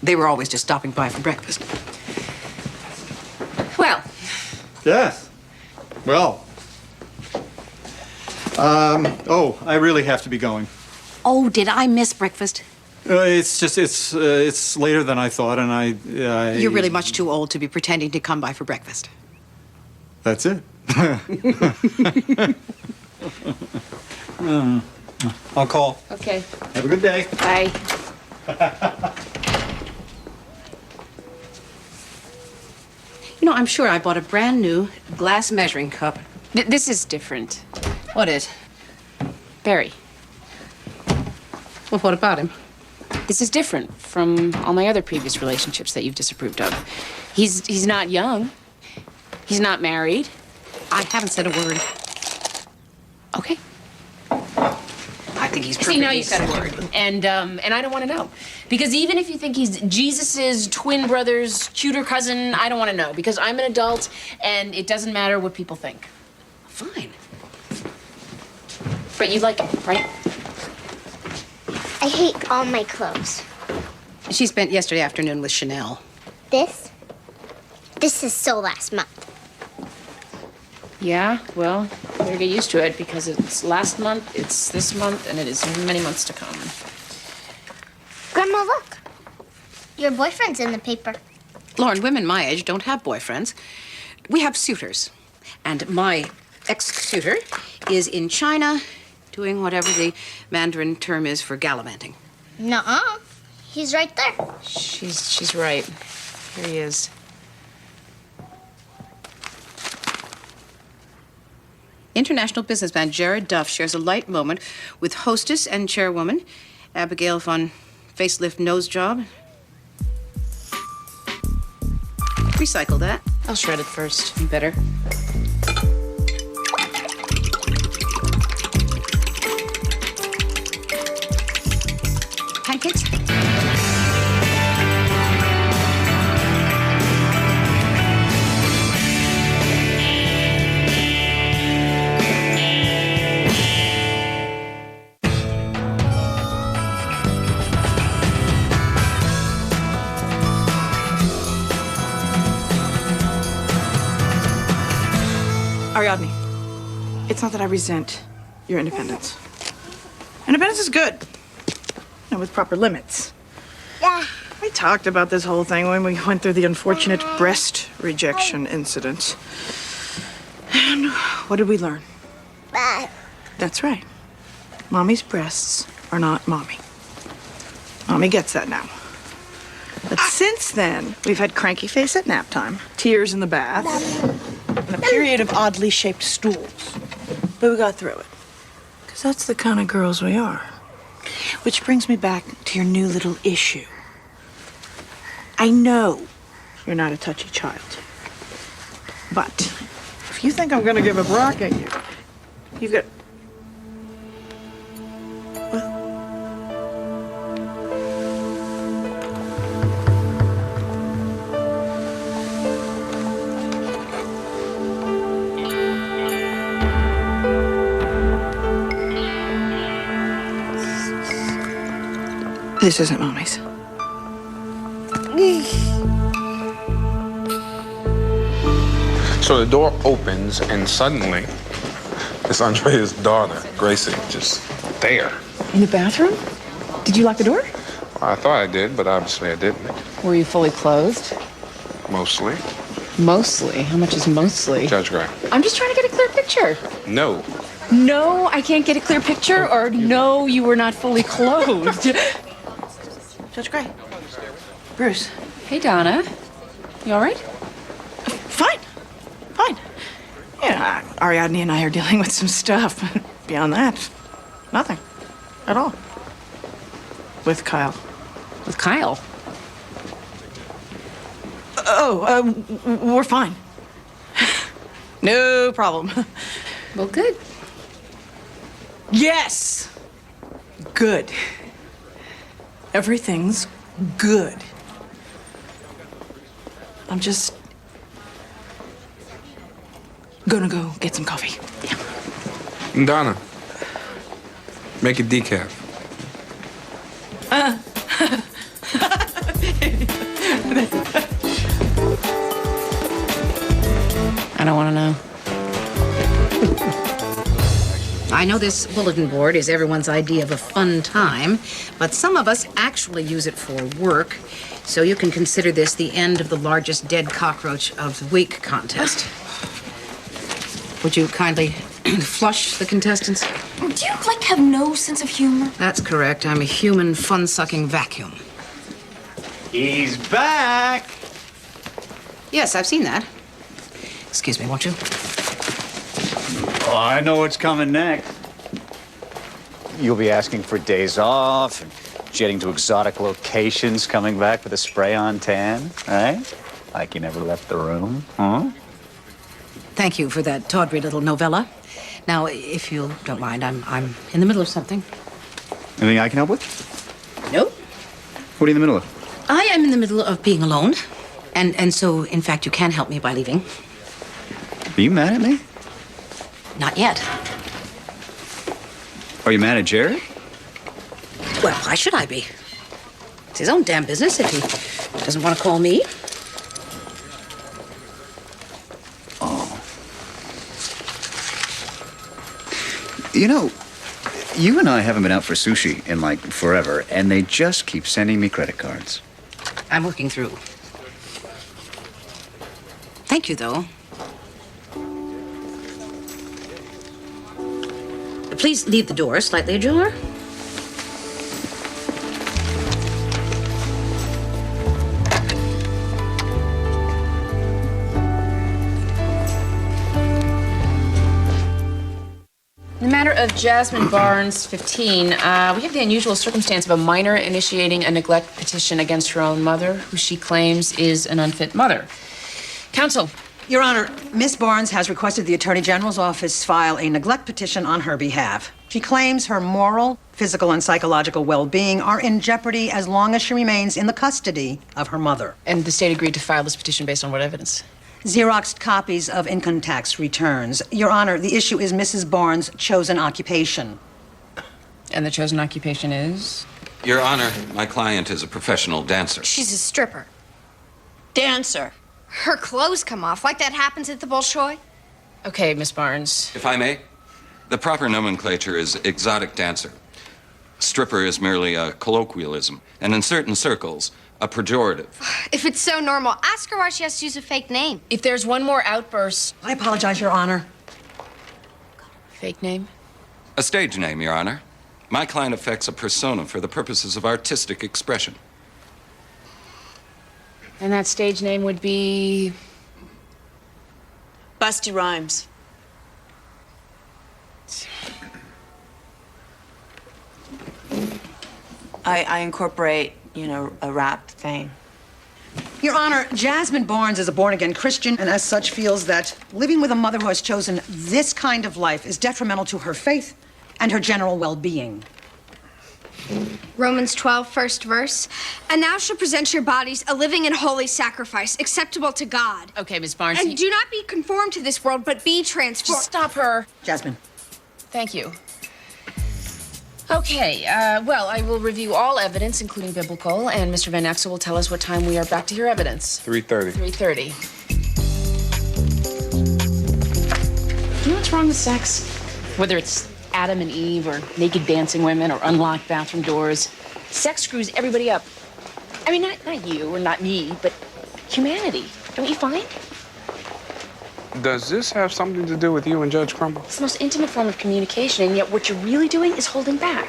They were always just stopping by for breakfast. Well. Yes. Well. Oh, I really have to be going. Oh, did I miss breakfast? It's later than I thought, and I... You're really much too old to be pretending to come by for breakfast. That's it. I'll call. Okay. Have a good day. Bye. You know, I'm sure I bought a brand new glass measuring cup. This is different. What is? Barry. Well, what about him? This is different from all my other previous relationships that you've disapproved of. He's not young. He's not married. I haven't said a word. Okay. I think he's See, now you said a word, and I don't want to know, because even if you think he's Jesus's twin brother's cuter cousin, I don't want to know, because I'm an adult, and it doesn't matter what people think. Fine. But you like him, right? I hate all my clothes. She spent yesterday afternoon with Chanel. This is so last month. Yeah, well, you better get used to it, because it's last month, it's this month, and it is many months to come. Grandma, look. Your boyfriend's in the paper. Lauren, women my age don't have boyfriends. We have suitors. And my ex-suitor is in China doing whatever the Mandarin term is for gallivanting. Nuh-uh. He's right there. She's right. Here he is. International businessman Jared Duff shares a light moment with hostess and chairwoman Abigail von Facelift Nosejob. Recycle that. I'll shred it first. You better. Pancakes? Ariadne, it's not that I resent your independence. Independence is good, and with proper limits. Yeah. We talked about this whole thing when we went through the unfortunate breast rejection incident. And what did we learn? That's right. Mommy's breasts are not mommy. Mommy gets that now. But since then, we've had cranky face at nap time, tears in the bath, and a period of oddly shaped stools. But we got through it. Because that's the kind of girls we are. Which brings me back to your new little issue. I know you're not a touchy child. But if you think I'm gonna give up rocking you, you've got... This isn't Mommy's. So the door opens, and suddenly, it's Andrea's daughter, Gracie, just there. In the bathroom? Did you lock the door? I thought I did, but obviously I didn't. Were you fully clothed? Mostly. Mostly? How much is mostly? Judge Gray. I'm just trying to get a clear picture. No. No, I can't get a clear picture, or no, you were not fully clothed. Judge Gray. Bruce. Hey, Donna. You all right? Fine. Fine. Yeah, Ariadne and I are dealing with some stuff. Beyond that, nothing. At all. With Kyle. With Kyle? We're fine. No problem. Well, good. Yes! Good. Everything's good. I'm just gonna go get some coffee. Yeah. Donna, make it decaf. I don't want to know. I know this bulletin board is everyone's idea of a fun time, but some of us actually use it for work, so you can consider this the end of the largest dead cockroach of the week contest. Would you kindly flush the contestants? Do you, have no sense of humor? That's correct. I'm a human fun-sucking vacuum. He's back! Yes, I've seen that. Excuse me, won't you? Oh, I know what's coming next. You'll be asking for days off and jetting to exotic locations, coming back with a spray-on tan, right? Like you never left the room, huh? Thank you for that tawdry little novella. Now, if you don't mind, I'm in the middle of something. Anything I can help with? Nope. What are you in the middle of? I am in the middle of being alone. And so, in fact, you can help me by leaving. Are you mad at me? Not yet. Are you mad at Jared? Well, why should I be? It's his own damn business if he doesn't want to call me. You know, you and I haven't been out for sushi in like forever, and they just keep sending me credit cards. I'm working through. Thank you, though. Please leave the door slightly ajar. In the matter of Jasmine Barnes, 15, we have the unusual circumstance of a minor initiating a neglect petition against her own mother, who she claims is an unfit mother. Counsel. Your Honor, Miss Barnes has requested the Attorney General's office file a neglect petition on her behalf. She claims her moral, physical, and psychological well-being are in jeopardy as long as she remains in the custody of her mother. And the state agreed to file this petition based on what evidence? Xeroxed copies of income tax returns. Your Honor, the issue is Mrs. Barnes' chosen occupation. And the chosen occupation is? Your Honor, my client is a professional dancer. She's a stripper. Dancer. Her clothes come off like that happens at the Bolshoi. Okay, Miss Barnes. If I may, the proper nomenclature is exotic dancer. Stripper is merely a colloquialism, and in certain circles, a pejorative. If it's so normal, ask her why she has to use a fake name. If there's one more outburst... I apologize, Your Honor. Fake name? A stage name, Your Honor. My client affects a persona for the purposes of artistic expression. And that stage name would be... Busty Rhymes. I incorporate, a rap thing. Your Honor, Jasmine Barnes is a born-again Christian and as such feels that living with a mother who has chosen this kind of life is detrimental to her faith and her general well-being. Romans 12, first verse. And thou shalt present your bodies a living and holy sacrifice, acceptable to God. Okay, Miss Barnes. And do not be conformed to this world, but be transformed. Just stop her. Jasmine. Thank you. Okay, well, I will review all evidence, including biblical, and Mr. Van Axel will tell us what time we are back to hear evidence. 3:30. 3:30. Do you know what's wrong with sex? Whether it's Adam and Eve, or naked dancing women, or unlocked bathroom doors, sex screws everybody up. I mean, not you, or not me, but humanity. Don't you find? Does this have something to do with you and Judge Crumble? It's the most intimate form of communication, and yet what you're really doing is holding back.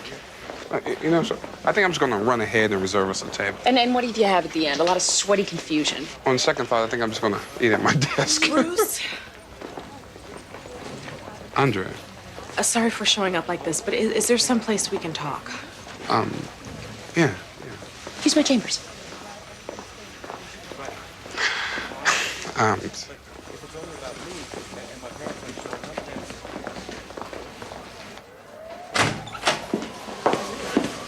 Sir, I think I'm just going to run ahead and reserve us a table. And what do you have at the end? A lot of sweaty confusion. On second thought, I think I'm just going to eat at my desk. Bruce? Andrea. Sorry for showing up like this, but is there some place we can talk? Yeah. Use my chambers.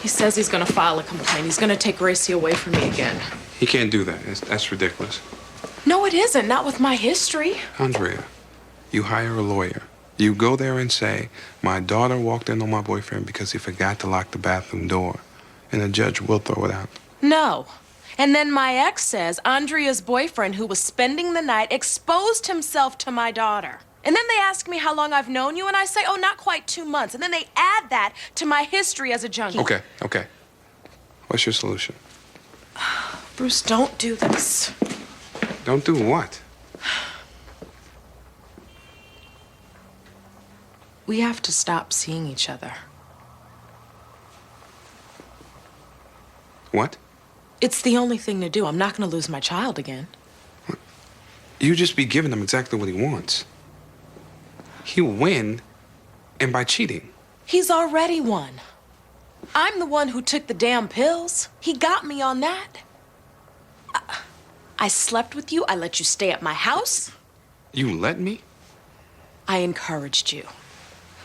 He says he's gonna file a complaint. He's gonna take Gracie away from me again. He can't do that. That's ridiculous. No, it isn't. Not with my history. Andrea, you hire a lawyer. You go there and say, my daughter walked in on my boyfriend because he forgot to lock the bathroom door. And the judge will throw it out. No. And then my ex says Andrea's boyfriend, who was spending the night, exposed himself to my daughter. And then they ask me how long I've known you, and I say, oh, not quite 2 months. And then they add that to my history as a junkie. Okay. What's your solution? Bruce, don't do this. Don't do what? We have to stop seeing each other. What? It's the only thing to do. I'm not going to lose my child again. You just be giving him exactly what he wants. He'll win, and by cheating. He's already won. I'm the one who took the damn pills. He got me on that. I slept with you. I let you stay at my house. You let me? I encouraged you.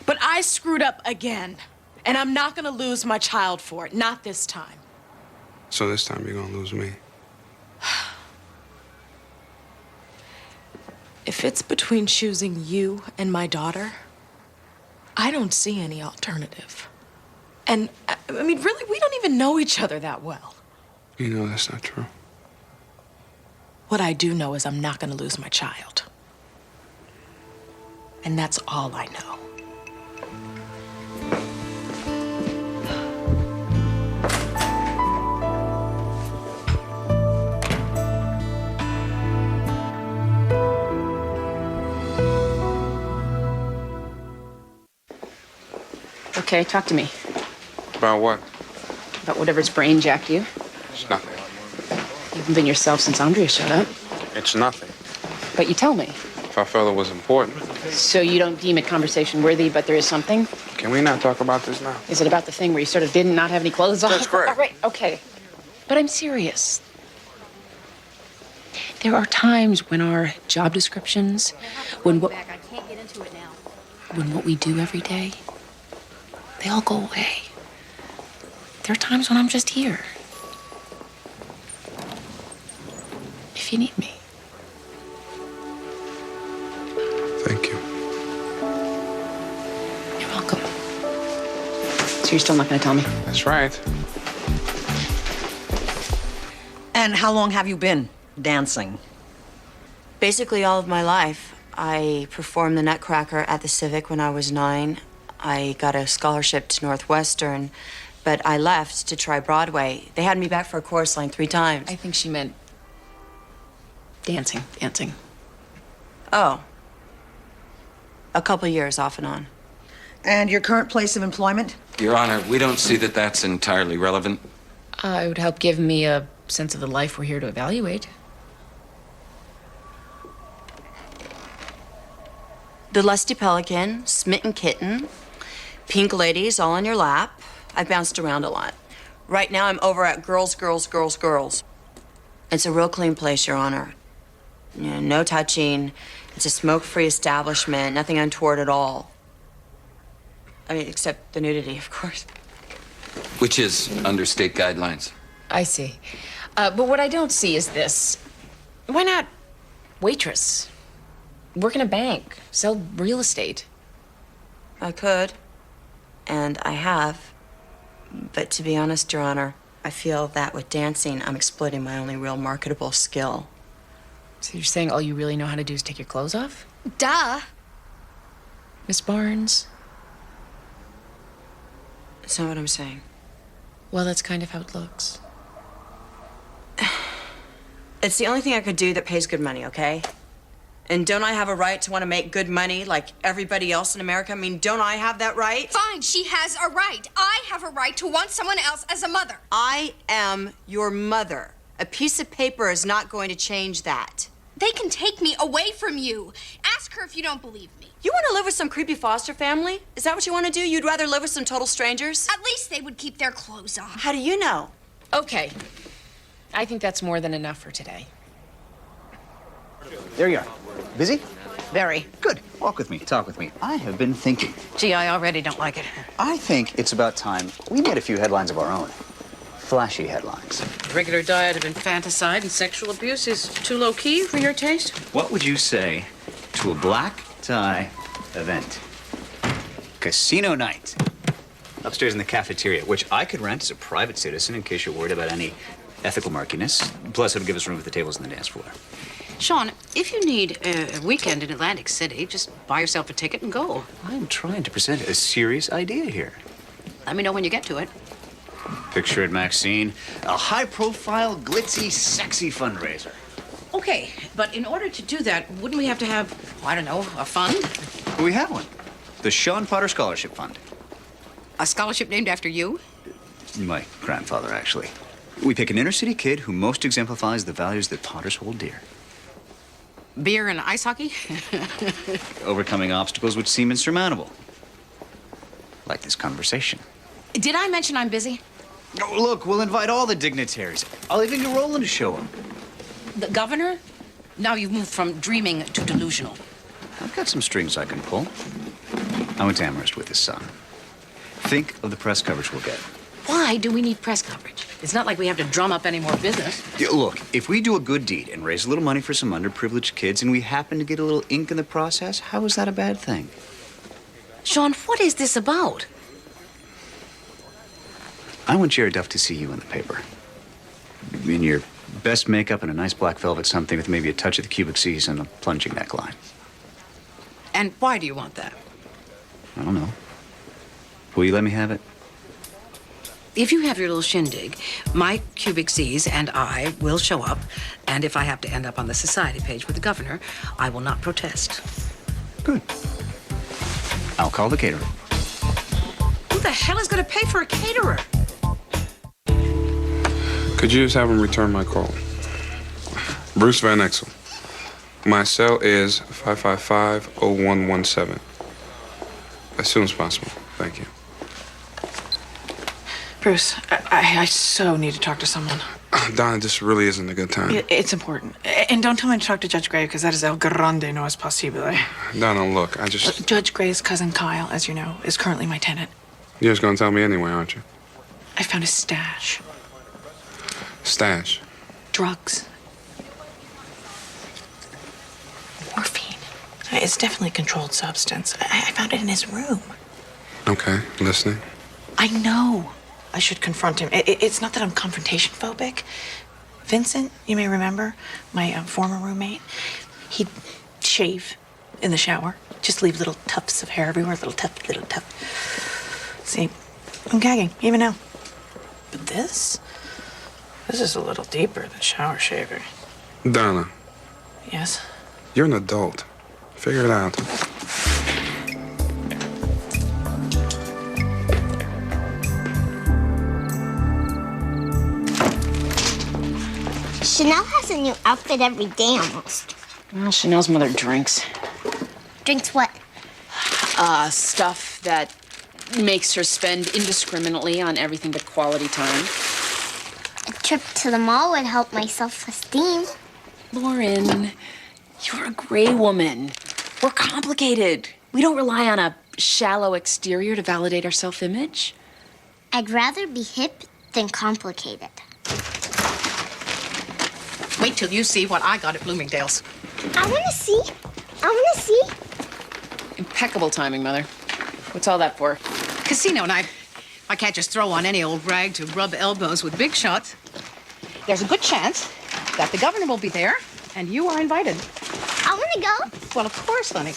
But I screwed up again. And I'm not gonna lose my child for it. Not this time. So this time you're gonna lose me. If it's between choosing you and my daughter, I don't see any alternative. And, I mean, really, we don't even know each other that well. You know that's not true. What I do know is I'm not gonna lose my child. And that's all I know. Okay, talk to me. About what? About whatever's brain jacked you. It's nothing. You haven't been yourself since Andrea showed up. It's nothing. But you tell me. If I felt it was important. So you don't deem it conversation worthy, but there is something? Can we not talk about this now? Is it about the thing where you sort of did not have any clothes on? That's correct. All right, okay. But I'm serious. There are times when our job descriptions, when what we do every day, they all go away. There are times when I'm just here. If you need me. Thank you. You're welcome. So you're still not gonna tell me? That's right. And how long have you been dancing? Basically all of my life. I performed the Nutcracker at the Civic when I was 9. I got a scholarship to Northwestern, but I left to try Broadway. They had me back for a chorus line 3 times. I think she meant dancing. Oh. A couple years off and on. And your current place of employment? Your Honor, we don't see that that's entirely relevant. It would help give me a sense of the life we're here to evaluate. The Lusty Pelican, Smitten Kitten, Pink Ladies, all on your lap. I've bounced around a lot. Right now I'm over at Girls, Girls, Girls, Girls. It's a real clean place, Your Honor. You know, no touching. It's a smoke-free establishment, nothing untoward at all. I mean, except the nudity, of course. Which is under state guidelines. I see. But what I don't see is this. Why not waitress? Work in a bank, sell real estate. I could, and I have. But to be honest, Your Honor, I feel that with dancing, I'm exploiting my only real marketable skill. So you're saying all you really know how to do is take your clothes off? Duh! Miss Barnes? That's not what I'm saying. Well, that's kind of how it looks. It's the only thing I could do that pays good money, okay? And don't I have a right to want to make good money like everybody else in America? I mean, don't I have that right? Fine, she has a right. I have a right to want someone else as a mother. I am your mother. A piece of paper is not going to change that. They can take me away from you. Ask her if you don't believe me. You want to live with some creepy foster family? Is that what you want to do? You'd rather live with some total strangers? At least they would keep their clothes on. How do you know? Okay. I think that's more than enough for today. There you are. Busy? Very. Good. Walk with me. Talk with me. I have been thinking. Gee, I already don't like it. I think it's about time we made a few headlines of our own. Flashy headlines. Regular diet of infanticide and sexual abuse is too low-key for your taste? What would you say to a black tie event? Casino night. Upstairs in the cafeteria, which I could rent as a private citizen in case you're worried about any ethical murkiness. Plus, it'll give us room for the tables and the dance floor. Sean, if you need a weekend in Atlantic City, just buy yourself a ticket and go. I'm trying to present a serious idea here. Let me know when you get to it. Picture it, Maxine. A high-profile, glitzy, sexy fundraiser. Okay, but in order to do that, wouldn't we have to have, I don't know, a fund? Well, we have one. The Sean Potter Scholarship Fund. A scholarship named after you? My grandfather, actually. We pick an inner-city kid who most exemplifies the values that Potters hold dear. Beer and ice hockey? Overcoming obstacles which seem insurmountable. Like this conversation. Did I mention I'm busy? Oh, look, we'll invite all the dignitaries. I'll even get Roland to show up. The governor? Now you've moved from dreaming to delusional. I've got some strings I can pull. I went to Amherst with his son. Think of the press coverage we'll get. Why do we need press coverage? It's not like we have to drum up any more business. Yeah, look, if we do a good deed and raise a little money for some underprivileged kids and we happen to get a little ink in the process, how is that a bad thing? Sean, what is this about? I want Jerry Duff to see you in the paper. In your best makeup and a nice black velvet something with maybe a touch of the cubic C's and a plunging neckline. And why do you want that? I don't know. Will you let me have it? If you have your little shindig, my cubic C's and I will show up, and if I have to end up on the society page with the governor, I will not protest. Good. I'll call the caterer. Who the hell is going to pay for a caterer? Could you just have him return my call? Bruce Van Exel. My cell is 555-0117. As soon as possible. Thank you. Bruce, I so need to talk to someone. Donna, this really isn't a good time. It's important. And don't tell me to talk to Judge Gray, because that is el grande no es posible. Donna, look, I just... Judge Gray's cousin Kyle, as you know, is currently my tenant. You're just gonna tell me anyway, aren't you? I found a stash. Stash? Drugs. Morphine. It's definitely a controlled substance. I found it in his room. Okay, listening. I know I should confront him. It's not that I'm confrontation phobic. Vincent, you may remember, my former roommate, he'd shave in the shower. Just leave little tufts of hair everywhere, little tuft. See, I'm gagging, even now. But this is a little deeper than shower shaving. Donna. Yes? You're an adult. Figure it out. Chanel has a new outfit every day almost. Well, Chanel's mother drinks. Drinks what? Stuff that makes her spend indiscriminately on everything but quality time. A trip to the mall would help my self-esteem. Lauren, you're a gray woman. We're complicated. We don't rely on a shallow exterior to validate our self-image. I'd rather be hip than complicated. Wait till you see what I got at Bloomingdale's. I want to see. Impeccable timing, Mother. What's all that for? Casino night. I can't just throw on any old rag to rub elbows with big shots. There's a good chance that the governor will be there, and you are invited. I want to go. Well, of course, honey.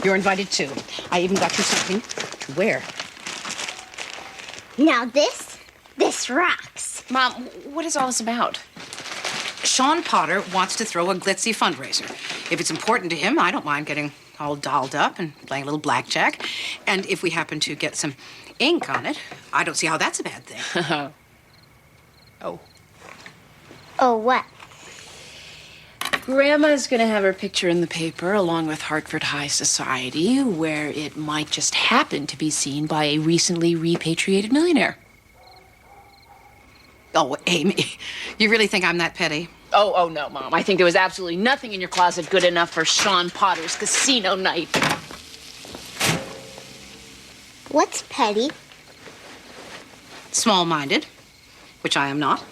You're invited, too. I even got you something to wear. Now this rocks. Mom, what is all this about? Sean Potter wants to throw a glitzy fundraiser. If it's important to him, I don't mind getting all dolled up and playing a little blackjack. And if we happen to get some ink on it, I don't see how that's a bad thing. Oh. Oh, what? Grandma's gonna have her picture in the paper along with Hartford High Society, where it might just happen to be seen by a recently repatriated millionaire. Oh, Amy, you really think I'm that petty? Oh, no, Mom. I think there was absolutely nothing in your closet good enough for Sean Potter's casino night. What's petty? Small-minded, which I am not.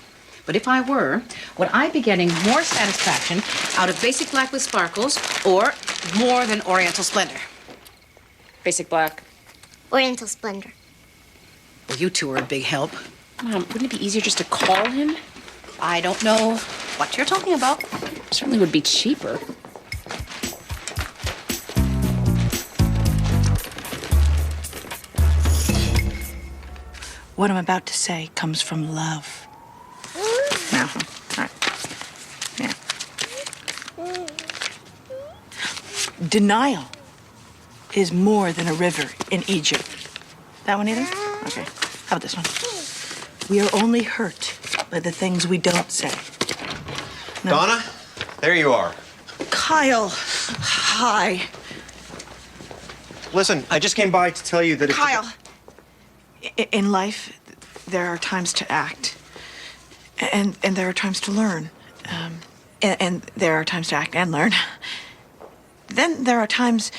But if I were, would I be getting more satisfaction out of basic black with sparkles or more than Oriental Splendor? Basic black. Oriental Splendor. Well, you two are a big help. Mom, wouldn't it be easier just to call him? I don't know what you're talking about. Certainly would be cheaper. What I'm about to say comes from love. Now, all right. Yeah. Denial is more than a river in Egypt. That one either? Okay. How about this one? We are only hurt by the things we don't say. No. Donna, there you are. Kyle, hi. Listen, I just came by to tell you that if... Kyle, in life, there are times to act, and there are times to learn, and there are times to act and learn. Then there are times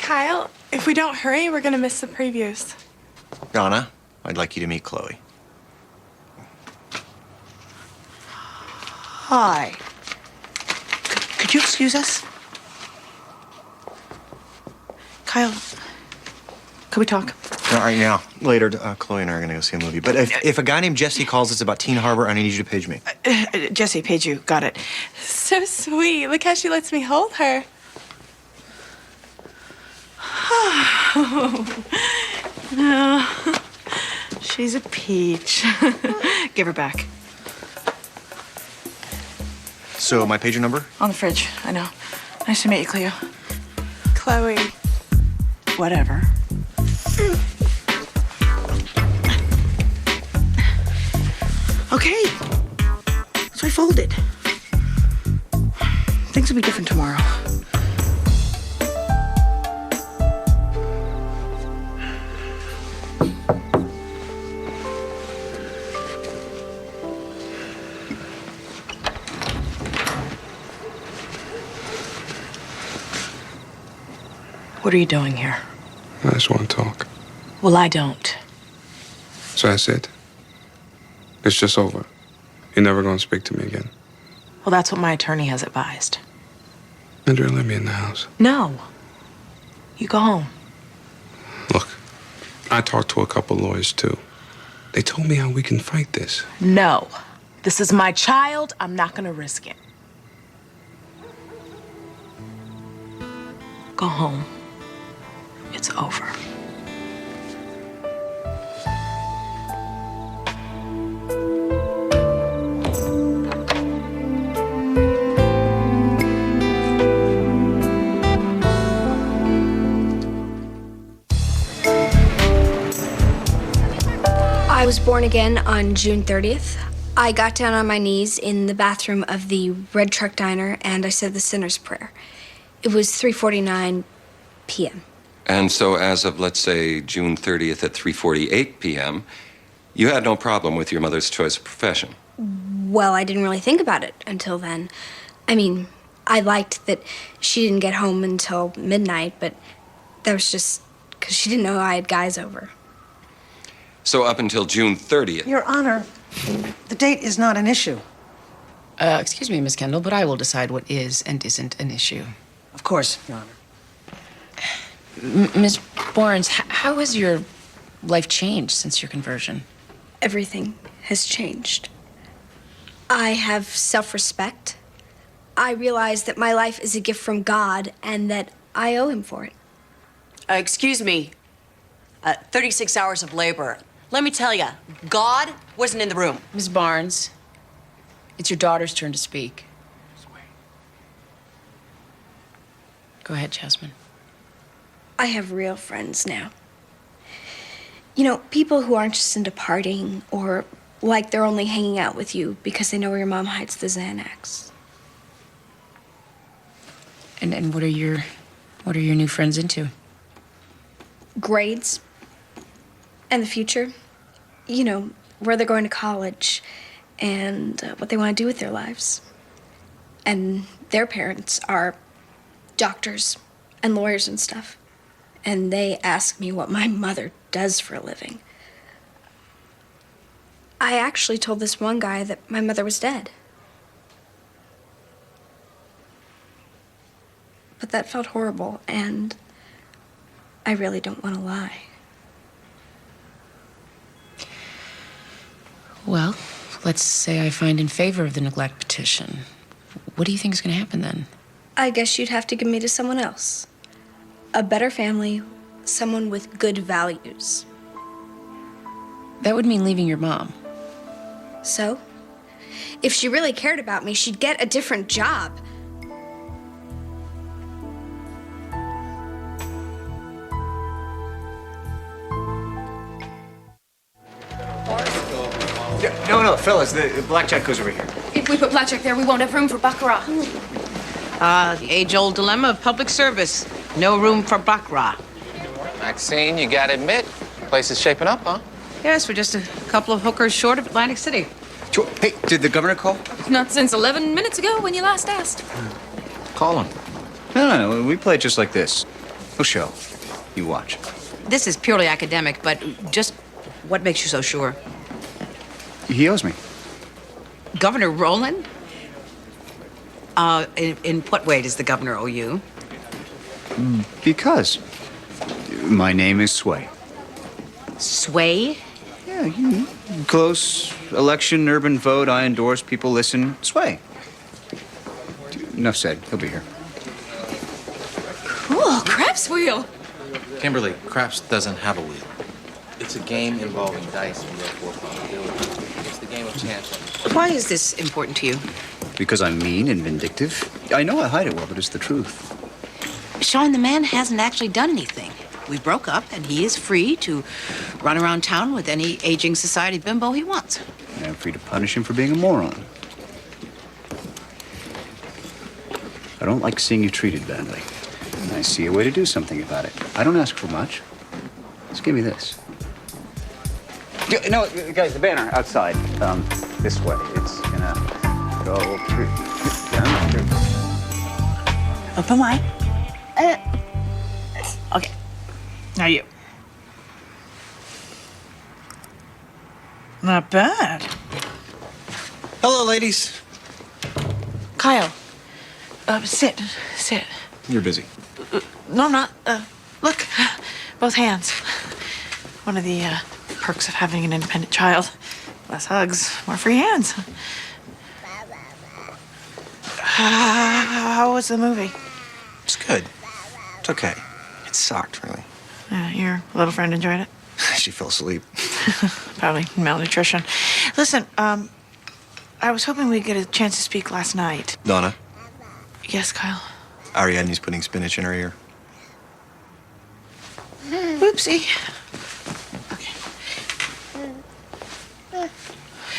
Kyle, if we don't hurry, we're gonna miss the previews. Donna, I'd like you to meet Chloe. Hi. Could you excuse us? Kyle, could we talk? All right, now. Later, Chloe and I are going to go see a movie. But if a guy named Jesse calls us about Teen Harbor, I need you to page me. Jesse, page you. Got it. So sweet. Look how she lets me hold her. Oh, she's a peach. Give her back. So, my pager number? On the fridge. I know. Nice to meet you, Cleo. Chloe. Whatever. Okay. So I folded. Things will be different tomorrow. What are you doing here? I just want to talk. Well, I don't. So that's it? It's just over. You're never going to speak to me again. Well, that's what my attorney has advised. Andrea, let me in the house. No. You go home. Look, I talked to a couple lawyers, too. They told me how we can fight this. No. This is my child. I'm not going to risk it. Go home. It's over. I was born again on June 30th. I got down on my knees in the bathroom of the Red Truck Diner and I said the sinner's prayer. It was 3:49 p.m. And so as of, let's say, June 30th at 3:48 p.m., you had no problem with your mother's choice of profession? Well, I didn't really think about it until then. I mean, I liked that she didn't get home until midnight, but that was just because she didn't know I had guys over. So up until June 30th. Your Honor, the date is not an issue. Excuse me, Miss Kendall, but I will decide what is and isn't an issue. Of course, Your Honor. Ms. Barnes, how has your life changed since your conversion? Everything has changed. I have self-respect. I realize that my life is a gift from God and that I owe him for it. Excuse me. 36 hours of labor. Let me tell you, God wasn't in the room. Ms. Barnes, it's your daughter's turn to speak. Go ahead, Jasmine. I have real friends now. You know, people who aren't just into partying or like they're only hanging out with you because they know where your mom hides the Xanax. And what are your new friends into? Grades and the future. You know, where they're going to college and what they want to do with their lives. And their parents are doctors and lawyers and stuff. And they ask me what my mother does for a living. I actually told this one guy that my mother was dead. But that felt horrible, and I really don't want to lie. Well, let's say I find in favor of the neglect petition. What do you think is going to happen then? I guess you'd have to give me to someone else. A better family, someone with good values. That would mean leaving your mom. So? If she really cared about me, she'd get a different job. No, fellas, the blackjack goes over here. If we put blackjack there, we won't have room for baccarat. The age-old dilemma of public service. No room for baccarat. Maxine, you gotta admit, the place is shaping up, huh? Yes, we're just a couple of hookers short of Atlantic City. Hey, did the governor call? Not since 11 minutes ago when you last asked. Call him. No, we play it just like this. He'll show. You watch. This is purely academic, but just what makes you so sure? He owes me. Governor Rowland? In what way does the governor owe you? Because my name is Sway. Sway? Yeah, close election, urban vote. I endorse. People listen. Sway. Enough said. He'll be here. Cool, craps wheel. Kimberly, craps doesn't have a wheel. It's a game involving dice and therefore probability. It's the game of chance. Why is this important to you? Because I'm mean and vindictive. I know I hide it well, but it's the truth. Sean, the man hasn't actually done anything. We broke up, and he is free to run around town with any aging society bimbo he wants. And I'm free to punish him for being a moron. I don't like seeing you treated badly. And I see a way to do something about it. I don't ask for much. Just give me this. No, guys, the banner outside. This way. It's gonna go through. Down through. Open wide. Okay. Now you. Not bad. Hello, ladies. Kyle. Sit. You're busy. No, not. Look. Both hands. One of the perks of having an independent child. Less hugs, more free hands. How was the movie? It's good. It's okay. It sucked, really. Your little friend enjoyed it? She fell asleep. Probably malnutrition. Listen, I was hoping we'd get a chance to speak last night. Donna, Yes, Kyle. Ariadne's putting spinach in her ear. Whoopsie.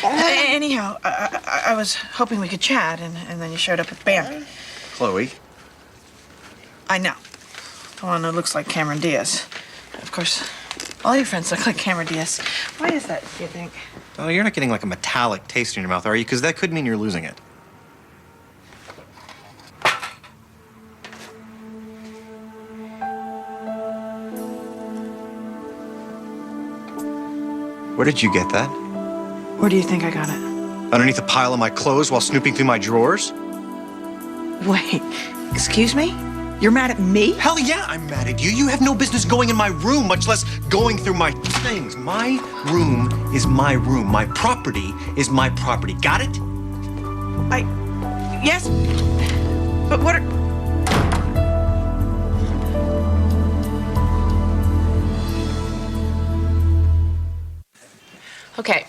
Anyhow, I was hoping we could chat, and then you showed up at band. Chloe. I know. The one who looks like Cameron Diaz. Of course, all your friends look like Cameron Diaz. Why is that, do you think? Oh, you're not getting like a metallic taste in your mouth, are you? Because that could mean you're losing it. Where did you get that? Where do you think I got it? Underneath a pile of my clothes while snooping through my drawers? Wait, excuse me? You're mad at me? Hell yeah, I'm mad at you. You have no business going in my room, much less going through my things. My room is my room. My property is my property. Got it? Yes, but what are... Okay.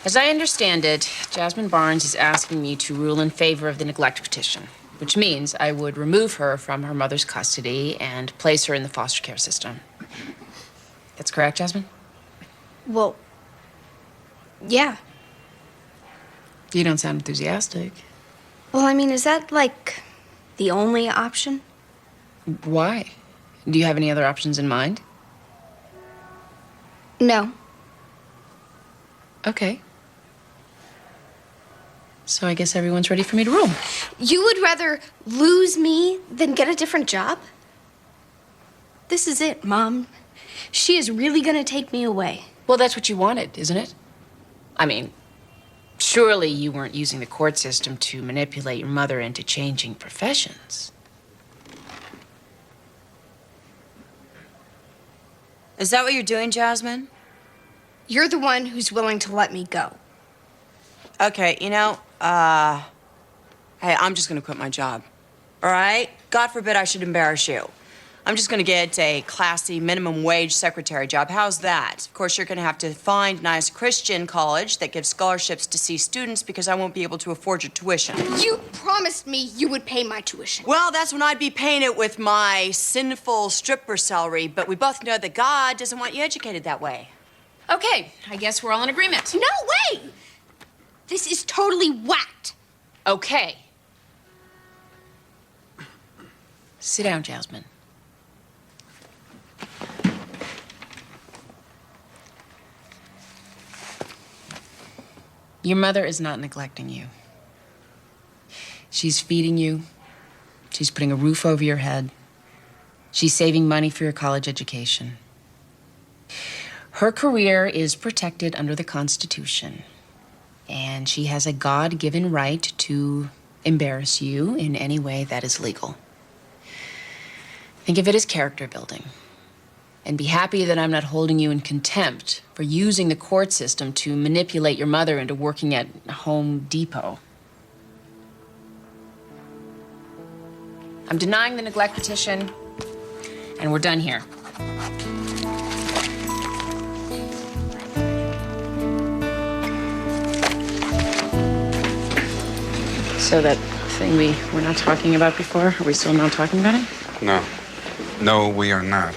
As I understand it, Jasmine Barnes is asking me to rule in favor of the neglect petition, which means I would remove her from her mother's custody and place her in the foster care system. That's correct, Jasmine? Well, yeah. You don't sound enthusiastic. Well, I mean, is that, like, the only option? Why? Do you have any other options in mind? No. Okay. So I guess everyone's ready for me to rule. You would rather lose me than get a different job? This is it, Mom. She is really gonna take me away. Well, that's what you wanted, isn't it? I mean, surely you weren't using the court system to manipulate your mother into changing professions. Is that what you're doing, Jasmine? You're the one who's willing to let me go. Okay, you know, hey, I'm just gonna quit my job. All right? God forbid I should embarrass you. I'm just gonna get a classy minimum wage secretary job. How's that? Of course, you're gonna have to find a nice Christian college that gives scholarships to C students because I won't be able to afford your tuition. You promised me you would pay my tuition. Well, that's when I'd be paying it with my sinful stripper salary, but we both know that God doesn't want you educated that way. Okay, I guess we're all in agreement. No way! This is totally whacked. Okay. Sit down, Jasmine. Your mother is not neglecting you. She's feeding you. She's putting a roof over your head. She's saving money for your college education. Her career is protected under the Constitution, and she has a God-given right to embarrass you in any way that is legal. Think of it as character building, and be happy that I'm not holding you in contempt for using the court system to manipulate your mother into working at Home Depot. I'm denying the neglect petition, and we're done here. So that thing we were not talking about before, are we still not talking about it? No. No, we are not.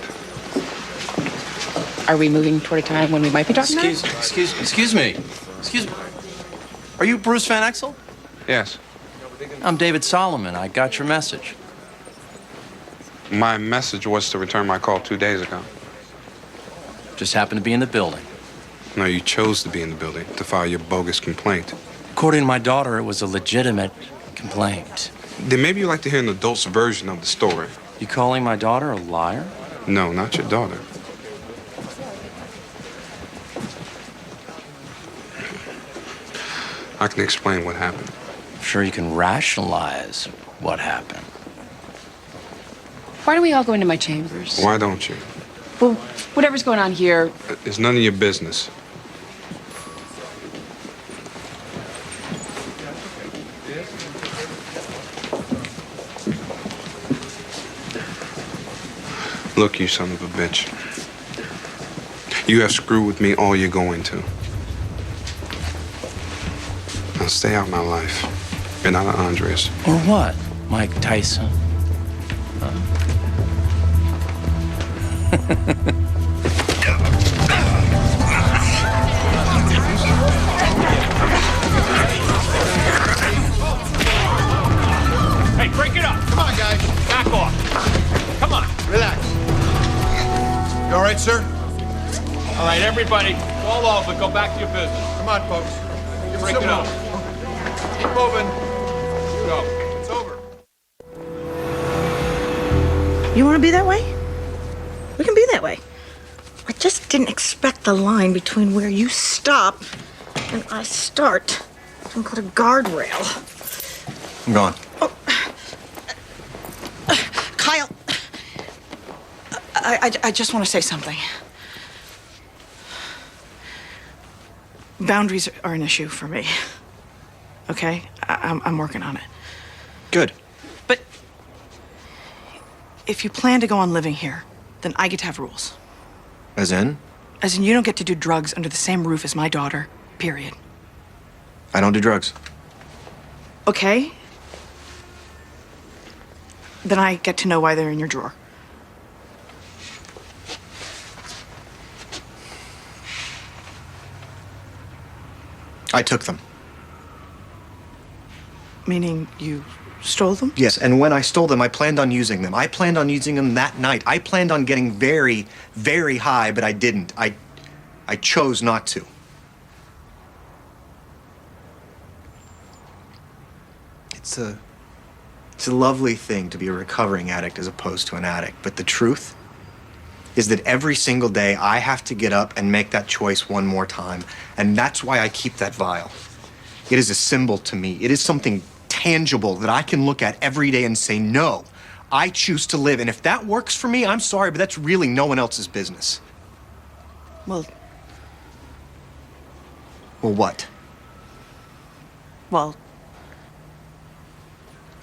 Are we moving toward a time when we might be talking about it? Excuse me. Excuse me. Are you Bruce Van Exel? Yes. I'm David Solomon. I got your message. My message was to return my call 2 days ago. Just happened to be in the building. No, you chose to be in the building to file your bogus complaint. According to my daughter, it was a legitimate complaint. Then maybe you'd like to hear an adult's version of the story. You calling my daughter a liar? No, not your daughter. I can explain what happened. I'm sure you can rationalize what happened. Why don't we all go into my chambers? Why don't you? Well, whatever's going on here. It's none of your business. Look, you son of a bitch. You have screwed with me all you're going to. Now stay out of my life. And out of Andrea's. Or what, Mike Tyson? Hey, break it up. Come on, guys. Back off. Come on. Relax. You all right, sir? All right, everybody, fall over. Go back to your business. Come on, folks. Break it up. Keep moving. Go. It's over. You want to be that way? We can be that way. I just didn't expect the line between where you stop and I start to include a guardrail. I'm gone. Kyle, I just want to say something. Boundaries are an issue for me. Okay? I'm working on it. Good. But if you plan to go on living here, then I get to have rules. As in? As in, you don't get to do drugs under the same roof as my daughter, period. I don't do drugs. Okay? Then I get to know why they're in your drawer. I took them. Meaning you stole them? Yes, and when I stole them, I planned on using them. I planned on using them that night. I planned on getting very, very high, but I didn't. I chose not to. It's a lovely thing to be a recovering addict as opposed to an addict, but the truth is that every single day I have to get up and make that choice one more time, and that's why I keep that vial. It is a symbol to me. It is something tangible that I can look at every day and say, no, I choose to live. And if that works for me, I'm sorry, but that's really no one else's business. Well, what? Well,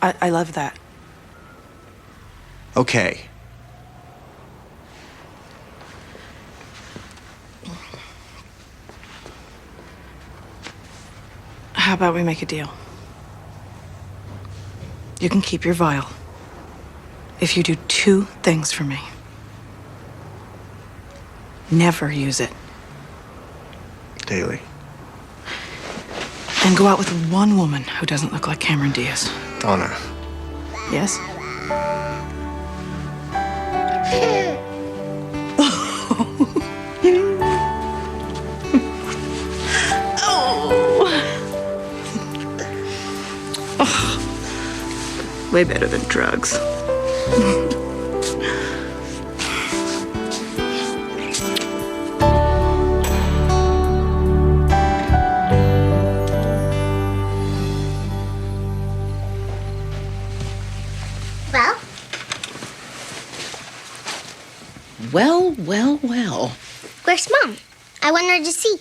I love that. Okay. How about we make a deal? You can keep your vial if you do two things for me. Never use it. Daily. And go out with one woman who doesn't look like Cameron Diaz. Donna. Yes? Way better than drugs. Where's Mom? I want her to see.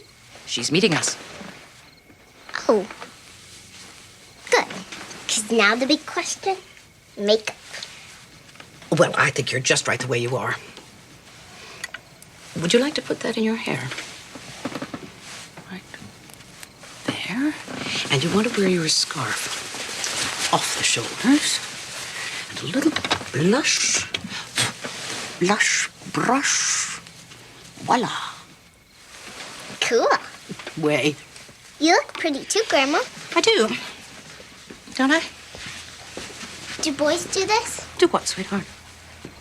She's meeting us. Oh. Good. Because now the big question, makeup. Well, I think you're just right the way you are. Would you like to put that in your hair? Right there. And you want to wear your scarf off the shoulders. And a little blush. Blush brush. Voila. Cool. Way. You look pretty too, Grandma. I do. Don't I? Do boys do this? Do what, sweetheart?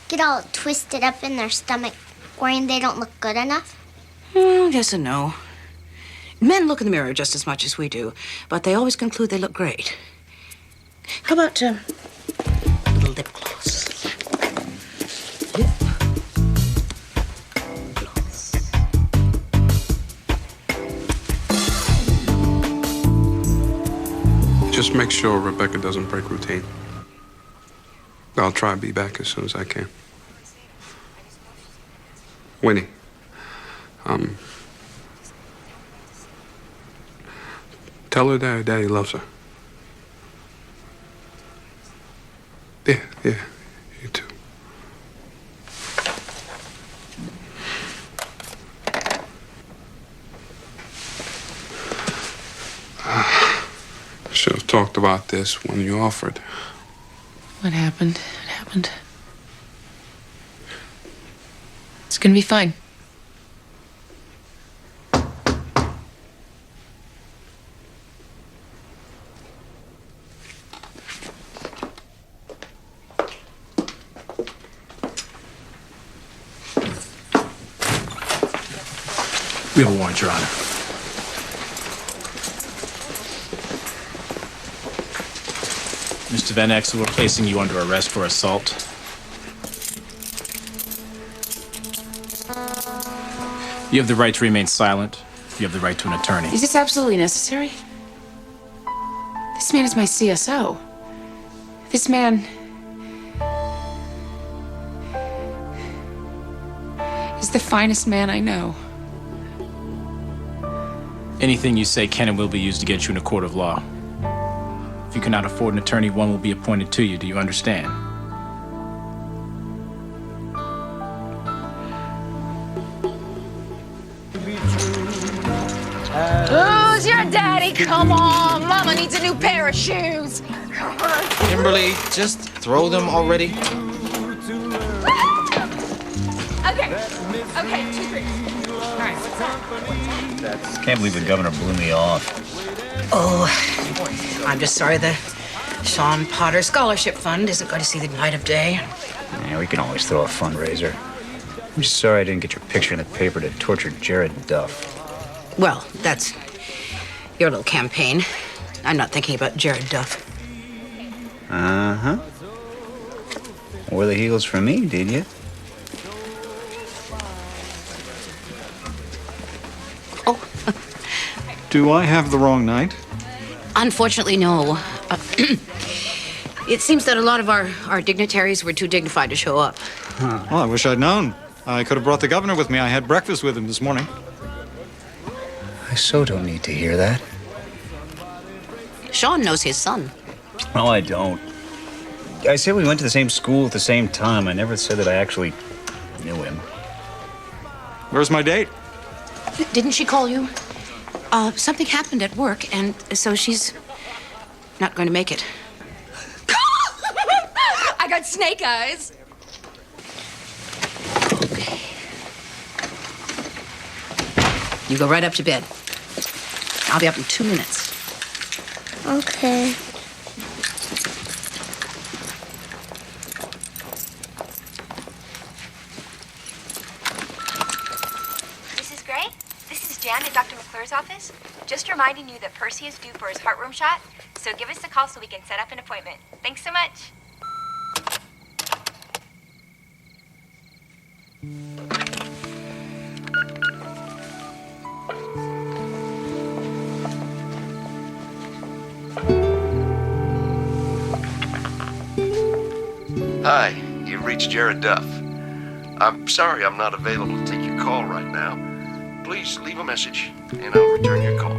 Get all twisted up in their stomach, worrying they don't look good enough? Yes and no. Men look in the mirror just as much as we do, but they always conclude they look great. How about a little lip gloss? Lip gloss. Just make sure Rebecca doesn't break routine. I'll try and be back as soon as I can. Winnie, tell her that her daddy loves her. Yeah, you too. Should have talked about this when you offered. What happened? It happened. It's gonna be fine. We have a warrant, Your Honor. Mr. Van Exel, we're placing you under arrest for assault. You have the right to remain silent. You have the right to an attorney. Is this absolutely necessary? This man is my CSO. This man is the finest man I know. Anything you say can and will be used against you in a court of law. If you cannot afford an attorney, one will be appointed to you. Do you understand? Who's your daddy? Come on, Mama needs a new pair of shoes. Kimberly, just throw them already. Okay, 2, 3. All right, what's that? Can't believe the governor blew me off. Oh, I'm just sorry the Sean Potter Scholarship Fund isn't going to see the light of day. Yeah, we can always throw a fundraiser. I'm just sorry I didn't get your picture in the paper to torture Jared Duff. Well, that's your little campaign. I'm not thinking about Jared Duff. Uh-huh. Wore the heels for me, did you? Do I have the wrong night? Unfortunately, no. It seems that a lot of our dignitaries were too dignified to show up. Well, I wish I'd known. I could have brought the governor with me. I had breakfast with him this morning. I so don't need to hear that. Sean knows his son. No, I don't. I said we went to the same school at the same time. I never said that I actually knew him. Where's my date? Didn't she call you? Something happened at work, and so she's not going to make it. I got snake eyes. Okay. You go right up to bed. I'll be up in 2 minutes. Okay. Mrs. Gray, this is Jan at Dr. McClure's office. Just reminding you that Percy is due for his heart rhythm shot, so give us a call so we can set up an appointment. Thanks so much. Hi, you've reached Jared Duff. I'm sorry I'm not available to take your call right now. please leave a message, and I'll return your call.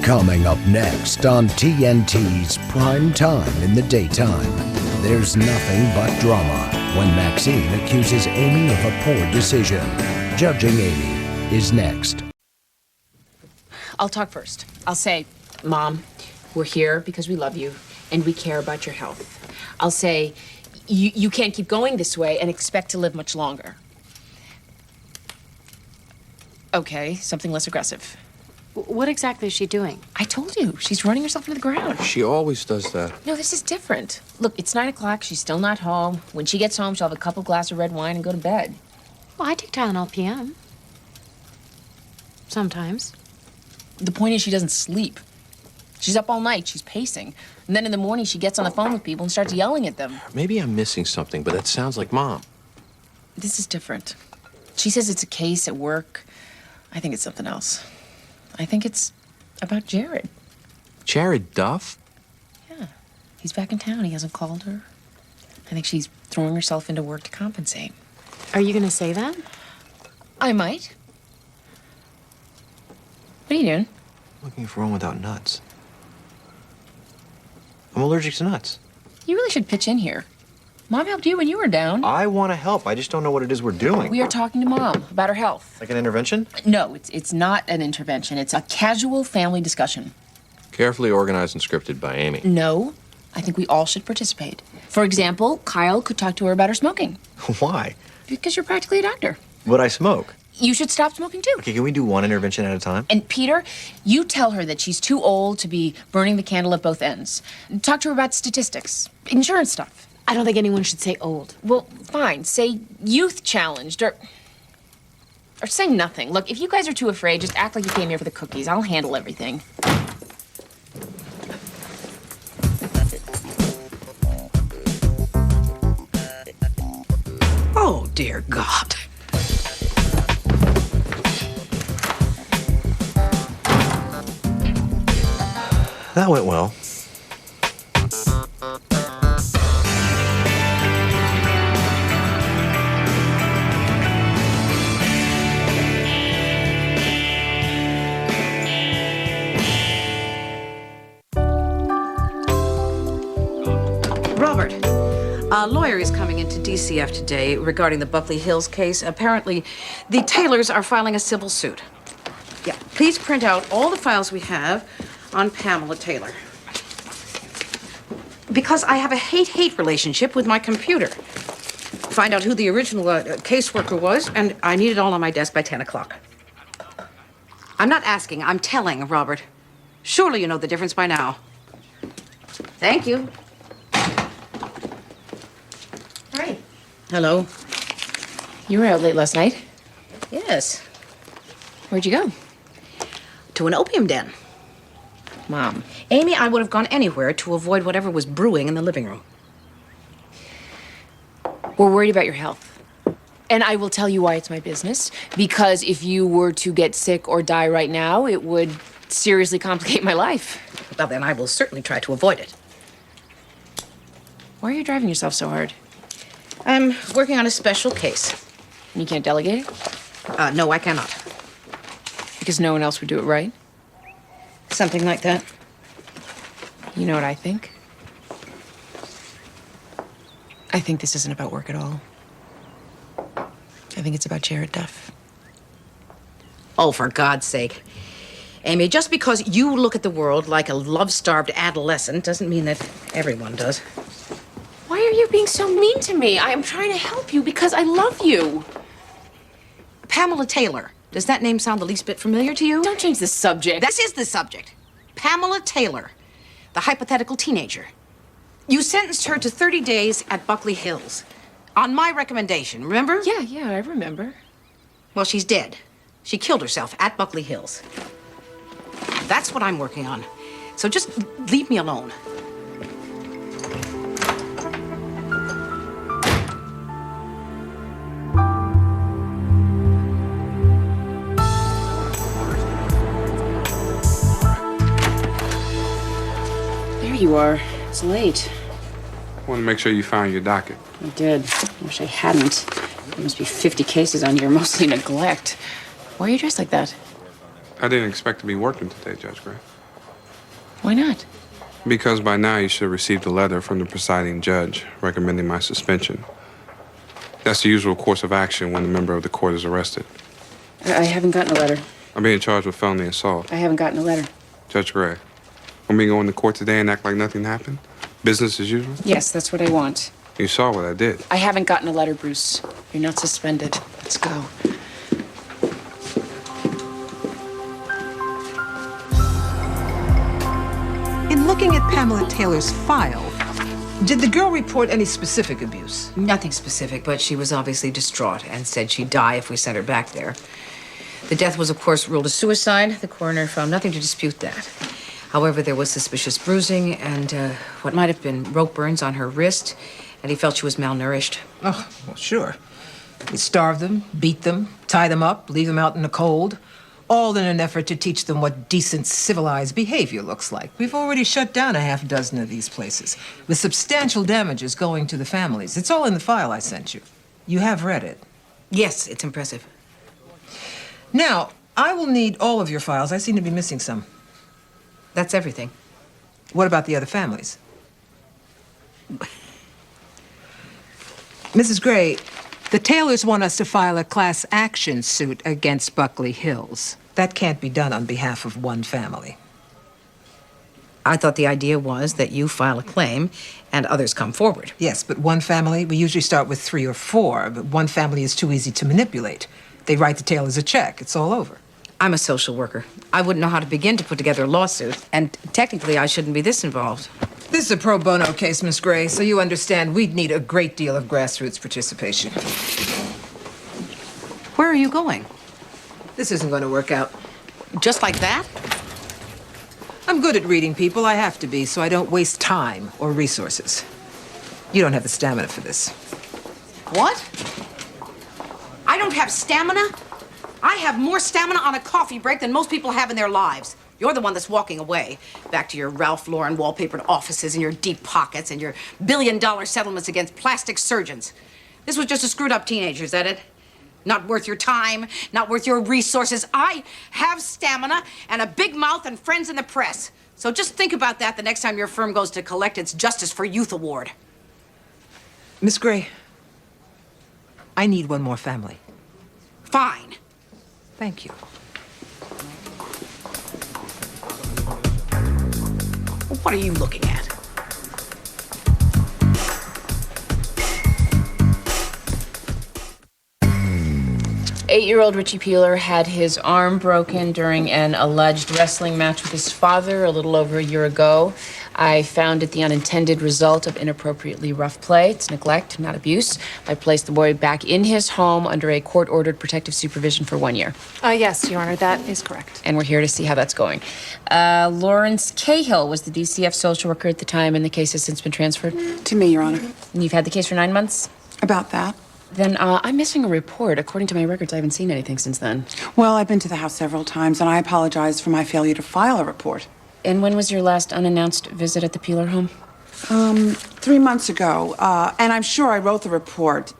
Coming up next on TNT's Prime Time in the Daytime, there's nothing but drama when Maxine accuses Amy of a poor decision. Judging Amy is next. I'll talk first. I'll say, Mom, we're here because we love you and we care about your health. I'll say, you can't keep going this way and expect to live much longer. Okay, something less aggressive. What exactly is she doing? I told you, she's running herself into the ground. She always does that. No, this is different. Look, it's 9 o'clock, she's still not home. When she gets home, she'll have a couple glasses of red wine and go to bed. Well, I take Tylenol PM. Sometimes. The point is she doesn't sleep. She's up all night, she's pacing. And then in the morning, she gets on the phone with people and starts yelling at them. Maybe I'm missing something, but that sounds like Mom. This is different. She says it's a case at work. I think it's something else. I think it's about Jared. Jared Duff? Yeah. He's back in town. He hasn't called her. I think she's throwing herself into work to compensate. Are you going to say that? I might. What are you doing? Looking for one without nuts. I'm allergic to nuts. You really should pitch in here. Mom helped you when you were down. I want to help. I just don't know what it is we're doing. We are talking to Mom about her health. Like an intervention? No, it's not an intervention. It's a casual family discussion. Carefully organized and scripted by Amy. No, I think we all should participate. For example, Kyle could talk to her about her smoking. Why? Because you're practically a doctor. But I smoke. You should stop smoking too. Okay, can we do one intervention at a time? And Peter, you tell her that she's too old to be burning the candle at both ends. Talk to her about statistics, insurance stuff. I don't think anyone should say old. Well, fine. Say youth challenged or say nothing. Look, if you guys are too afraid, just act like you came here for the cookies. I'll handle everything. Oh, dear God. That went well. Robert, a lawyer is coming into DCF today regarding the Buckley Hills case. Apparently, the Taylors are filing a civil suit. Yeah, please print out all the files we have on Pamela Taylor. Because I have a hate-hate relationship with my computer. Find out who the original caseworker was, and I need it all on my desk by 10 o'clock. I'm not asking, I'm telling, Robert. Surely you know the difference by now. Thank you. Hi. Hello. You were out late last night. Yes. Where'd you go? To an opium den. Mom. Amy, I would have gone anywhere to avoid whatever was brewing in the living room. We're worried about your health. And I will tell you why it's my business. Because if you were to get sick or die right now, it would seriously complicate my life. Well, then I will certainly try to avoid it. Why are you driving yourself so hard? I'm working on a special case. And you can't delegate it? No, I cannot. Because no one else would do it right? Something like that. You know what I think? I think this isn't about work at all. I think it's about Jared Duff. Oh, for God's sake. Amy, just because you look at the world like a love-starved adolescent doesn't mean that everyone does. Why are you being so mean to me? I am trying to help you because I love you. Pamela Taylor. Does that name sound the least bit familiar to you? Don't change the subject. This is the subject. Pamela Taylor, the hypothetical teenager. You sentenced her to 30 days at Buckley Hills. On my recommendation, remember? Yeah, I remember. Well, she's dead. She killed herself at Buckley Hills. That's what I'm working on. So just leave me alone. you are. It's late. I want to make sure you found your docket. I did. Wish I hadn't. There must be 50 cases on here, mostly neglect. Why are you dressed like that? I didn't expect to be working today, Judge Gray. Why not? Because by now you should have received a letter from the presiding judge recommending my suspension. That's the usual course of action when a member of the court is arrested. I haven't gotten a letter. I'm being charged with felony assault. I haven't gotten a letter. Judge Gray, want me to go into court today and act like nothing happened? Business as usual? Yes, that's what I want. You saw what I did. I haven't gotten a letter, Bruce. You're not suspended. Let's go. In looking at Pamela Taylor's file, did the girl report any specific abuse? Nothing specific, but she was obviously distraught and said she'd die if we sent her back there. The death was, of course, ruled a suicide. The coroner found nothing to dispute that. However, there was suspicious bruising and what might have been rope burns on her wrist, and he felt she was malnourished. Oh, well, sure. You starve them, beat them, tie them up, leave them out in the cold, all in an effort to teach them what decent, civilized behavior looks like. We've already shut down a half dozen of these places, with substantial damages going to the families. It's all in the file I sent you. You have read it. Yes, it's impressive. Now, I will need all of your files. I seem to be missing some. That's everything. What about the other families? Mrs. Gray, the Taylors want us to file a class action suit against Buckley Hills. That can't be done on behalf of one family. I thought the idea was that you file a claim and others come forward. Yes, but one family, we usually start with 3 or 4, but one family is too easy to manipulate. They write the Taylors a check. It's all over. I'm a social worker. I wouldn't know how to begin to put together a lawsuit, and technically I shouldn't be this involved. This is a pro bono case, Miss Gray, so you understand we'd need a great deal of grassroots participation. Where are you going? This isn't going to work out. Just like that? I'm good at reading people. I have to be, so I don't waste time or resources. You don't have the stamina for this. What? I don't have stamina? I have more stamina on a coffee break than most people have in their lives. You're the one that's walking away. Back to your Ralph Lauren wallpapered offices and your deep pockets and your billion-dollar settlements against plastic surgeons. This was just a screwed-up teenager, is that it? Not worth your time, not worth your resources. I have stamina and a big mouth and friends in the press. So just think about that the next time your firm goes to collect its Justice for Youth Award. Miss Gray, I need one more family. Fine. Thank you. What are you looking at? Eight-year-old Richie Peeler had his arm broken during an alleged wrestling match with his father a little over a year ago. I found it the unintended result of inappropriately rough play. It's neglect, not abuse. I placed the boy back in his home under a court-ordered protective supervision for 1 year. Yes, Your Honor, that is correct. And we're here to see how that's going. Lawrence Cahill was the DCF social worker at the time, and the case has since been transferred. To me, Your Honor. And you've had the case for 9 months? About that. Then I'm missing a report. According to my records, I haven't seen anything since then. Well, I've been to the house several times, and I apologize for my failure to file a report. And when was your last unannounced visit at the Peeler home? 3 months ago, and I'm sure I wrote the report,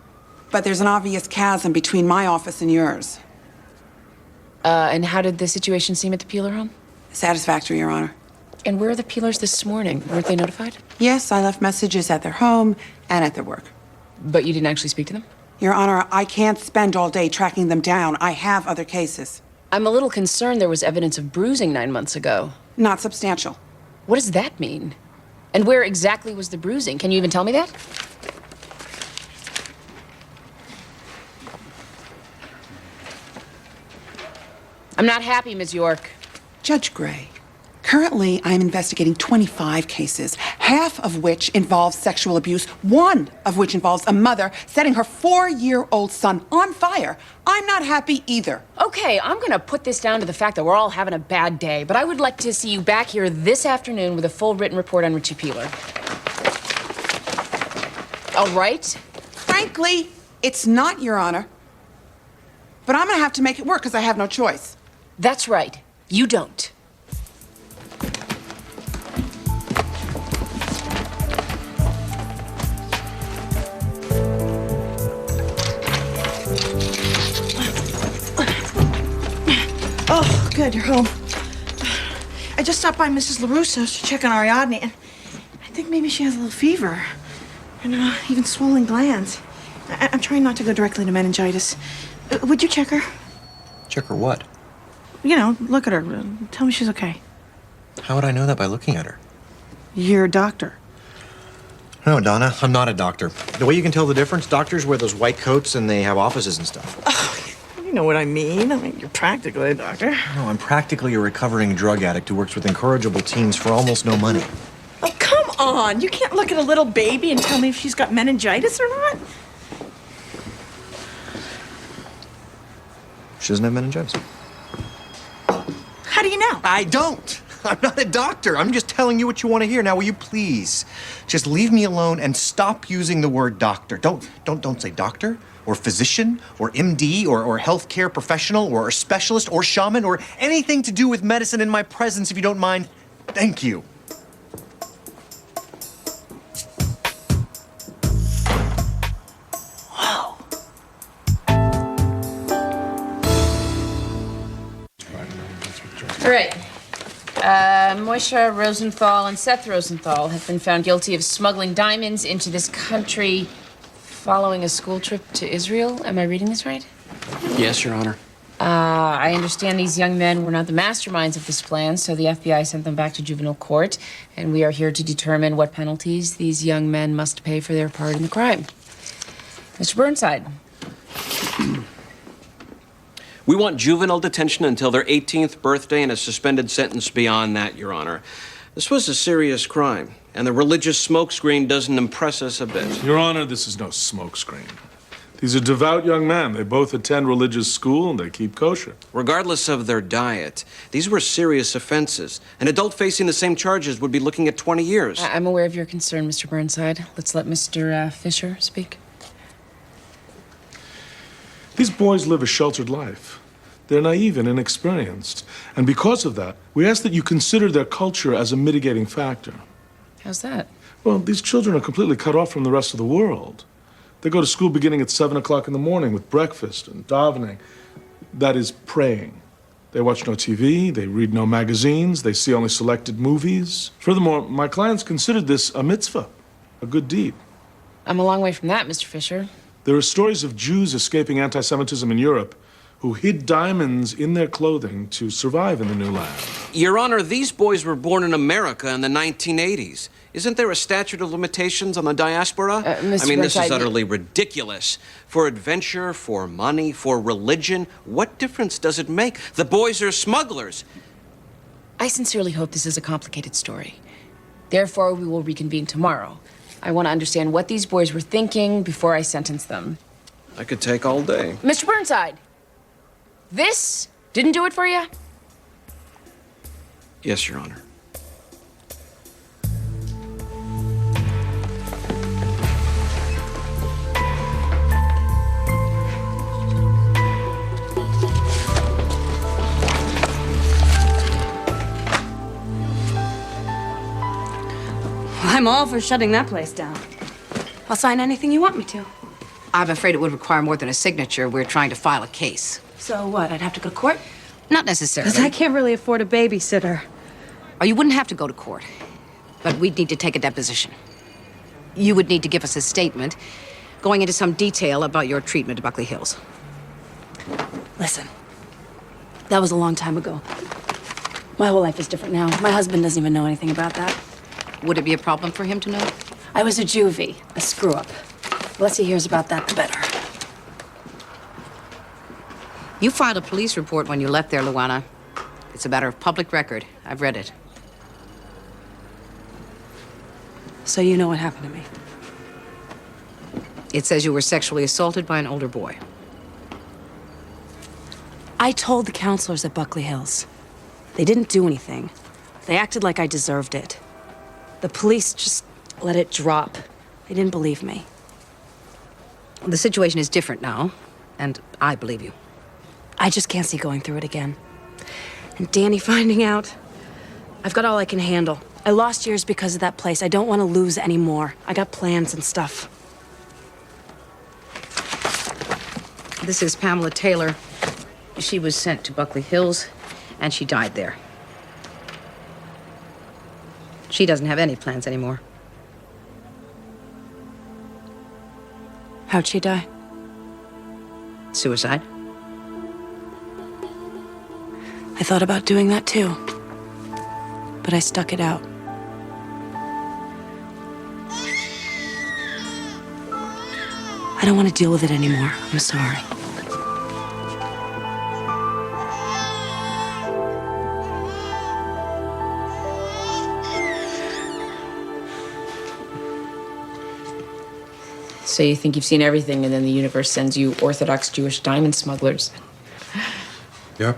but there's an obvious chasm between my office and yours. And how did the situation seem at the Peeler home? Satisfactory, Your Honor. And where are the Peelers this morning? Weren't they notified? Yes, I left messages at their home and at their work. But you didn't actually speak to them? Your Honor, I can't spend all day tracking them down. I have other cases. I'm a little concerned there was evidence of bruising 9 months ago. Not substantial. What does that mean? And where exactly was the bruising? Can you even tell me that? I'm not happy, Ms. York. Judge Gray, currently I'm investigating 25 cases, half of which involves sexual abuse, one of which involves a mother setting her 4-year-old son on fire. I'm not happy either. Okay, I'm gonna put this down to the fact that we're all having a bad day, but I would like to see you back here this afternoon with a full written report on Richie Peeler. All right? Frankly, it's not, Your Honor. But I'm gonna have to make it work because I have no choice. That's right. You don't. good, you're home. I just stopped by Mrs. LaRusso's to check on Ariadne, and I think maybe she has a little fever. And even swollen glands. I'm trying not to go directly to meningitis. Would you check her? Check her what? You know, look at her. Tell me she's okay. How would I know that by looking at her? You're a doctor. No, Donna, I'm not a doctor. The way you can tell the difference, doctors wear those white coats and they have offices and stuff. You know what I mean. I mean, you're practically a doctor. No, I'm practically a recovering drug addict who works with incorrigible teens for almost no money. Oh, come on. You can't look at a little baby and tell me if she's got meningitis or not. She doesn't have meningitis. How do you know? I don't. I'm not a doctor. I'm just telling you what you want to hear. Now, will you please just leave me alone and stop using the word doctor? Don't say doctor or physician or MD or healthcare professional or specialist or shaman or anything to do with medicine in my presence, if you don't mind. Thank you. All right. Moisha Rosenthal and Seth Rosenthal have been found guilty of smuggling diamonds into this country following a school trip to Israel. Am I reading this right? Yes, Your Honor. I understand these young men were not the masterminds of this plan, so the FBI sent them back to juvenile court, and we are here to determine what penalties these young men must pay for their part in the crime. Mr. Burnside. We want juvenile detention until their 18th birthday and a suspended sentence beyond that, Your Honor. This was a serious crime, and the religious smokescreen doesn't impress us a bit. Your Honor, this is no smokescreen. These are devout young men. They both attend religious school and they keep kosher. Regardless of their diet, these were serious offenses. An adult facing the same charges would be looking at 20 years. I'm aware of your concern, Mr. Burnside. Let's let Mr. Fisher speak. These boys live a sheltered life. They're naive and inexperienced. And because of that, we ask that you consider their culture as a mitigating factor. How's that? Well, these children are completely cut off from the rest of the world. They go to school beginning at 7 o'clock in the morning with breakfast and davening. That is praying. They watch no TV, they read no magazines, they see only selected movies. Furthermore, my clients considered this a mitzvah, a good deed. I'm a long way from that, Mr. Fisher. There are stories of Jews escaping anti-Semitism in Europe who hid diamonds in their clothing to survive in the new land. Your Honor, these boys were born in America in the 1980s. Isn't there a statute of limitations on the diaspora? I mean, this is utterly ridiculous. For adventure, for money, for religion, what difference does it make? The boys are smugglers. I sincerely hope this is a complicated story. Therefore, we will reconvene tomorrow. I want to understand what these boys were thinking before I sentence them. I could take all day. Mr. Burnside, this didn't do it for you? Yes, Your Honor. I'm all for shutting that place down. I'll sign anything you want me to. I'm afraid it would require more than a signature. We're trying to file a case. So what, I'd have to go to court? Not necessarily. Because I can't really afford a babysitter. Or you wouldn't have to go to court. But we'd need to take a deposition. You would need to give us a statement going into some detail about your treatment at Buckley Hills. Listen, that was a long time ago. My whole life is different now. My husband doesn't even know anything about that. Would it be a problem for him to know? I was a juvie, a screw-up. The less he hears about that, the better. You filed a police report when you left there, Luana. It's a matter of public record. I've read it. So you know what happened to me? It says you were sexually assaulted by an older boy. I told the counselors at Buckley Hills. They didn't do anything. They acted like I deserved it. The police just let it drop. They didn't believe me. The situation is different now, and I believe you. I just can't see going through it again. And Danny finding out. I've got all I can handle. I lost years because of that place. I don't want to lose any more. I got plans and stuff. This is Pamela Taylor. She was sent to Buckley Hills and she died there. She doesn't have any plans anymore. How'd she die? Suicide. I thought about doing that too, but I stuck it out. I don't want to deal with it anymore. I'm sorry. So you think you've seen everything, and then the universe sends you Orthodox Jewish diamond smugglers. Yep.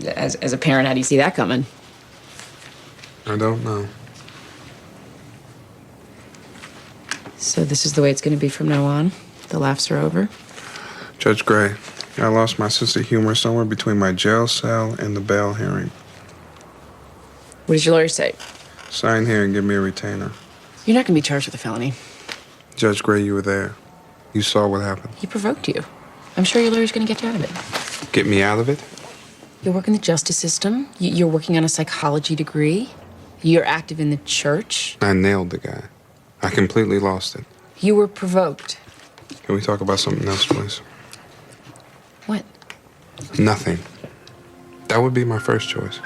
As a parent, how do you see that coming? I don't know. So this is the way it's going to be from now on? The laughs are over? Judge Gray, I lost my sense of humor somewhere between my jail cell and the bail hearing. What does your lawyer say? Sign here and give me a retainer. You're not going to be charged with a felony. Judge Gray, you were there. You saw what happened. He provoked you. I'm sure your lawyer's going to get you out of it. Get me out of it? You work in the justice system. You're working on a psychology degree. You're active in the church. I nailed the guy. I completely lost it. You were provoked. Can we talk about something else, please? What? Nothing. That would be my first choice.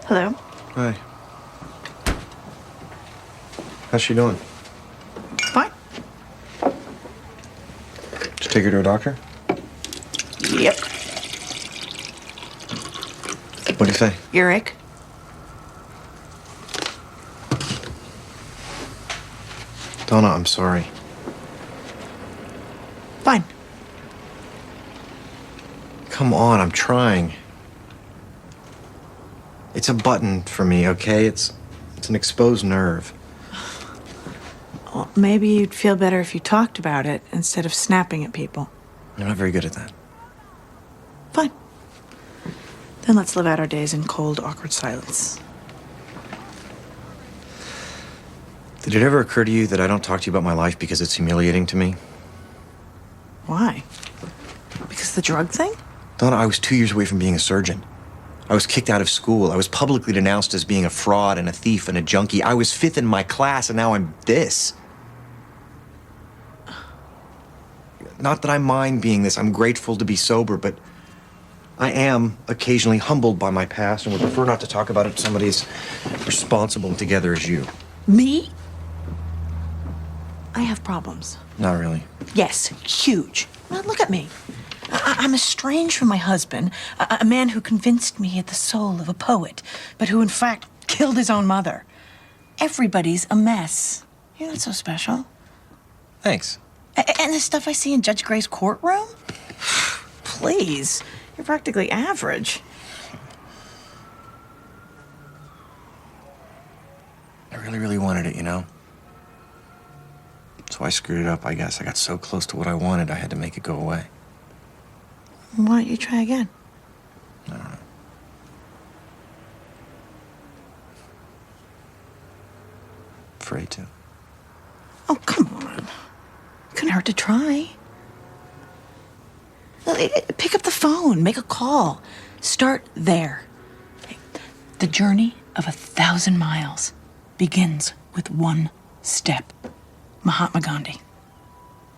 Hello? Hi. How's she doing? Fine. Did you take her to a doctor? Yep. What do you say? Eric? Donna, I'm sorry. Fine. Come on, I'm trying. It's a button for me, okay? It's an exposed nerve. Well, maybe you'd feel better if you talked about it instead of snapping at people. I'm not very good at that. Fine. Then let's live out our days in cold, awkward silence. Did it ever occur to you that I don't talk to you about my life because it's humiliating to me? Why? Because of the drug thing? Donna, I was 2 years away from being a surgeon. I was kicked out of school. I was publicly denounced as being a fraud and a thief and a junkie. I was 5th in my class, and now I'm this. Not that I mind being this. I'm grateful to be sober, but I am occasionally humbled by my past and would prefer not to talk about it to somebody as responsible and together as you. Me? I have problems. Not really. Yes, huge. Now look at me. I'm estranged from my husband, a man who convinced me he had the soul of a poet, but who in fact killed his own mother. Everybody's a mess. You're not so special. Thanks. And the stuff I see in Judge Gray's courtroom? Please, you're practically average. I really, really wanted it, you know? So I screwed it up, I guess. I got so close to what I wanted, I had to make it go away. Why don't you try again? I don't know. Afraid to. Oh, come on. Couldn't hurt to try. Pick up the phone, make a call. Start there. The journey of 1,000 miles begins with one step. Mahatma Gandhi.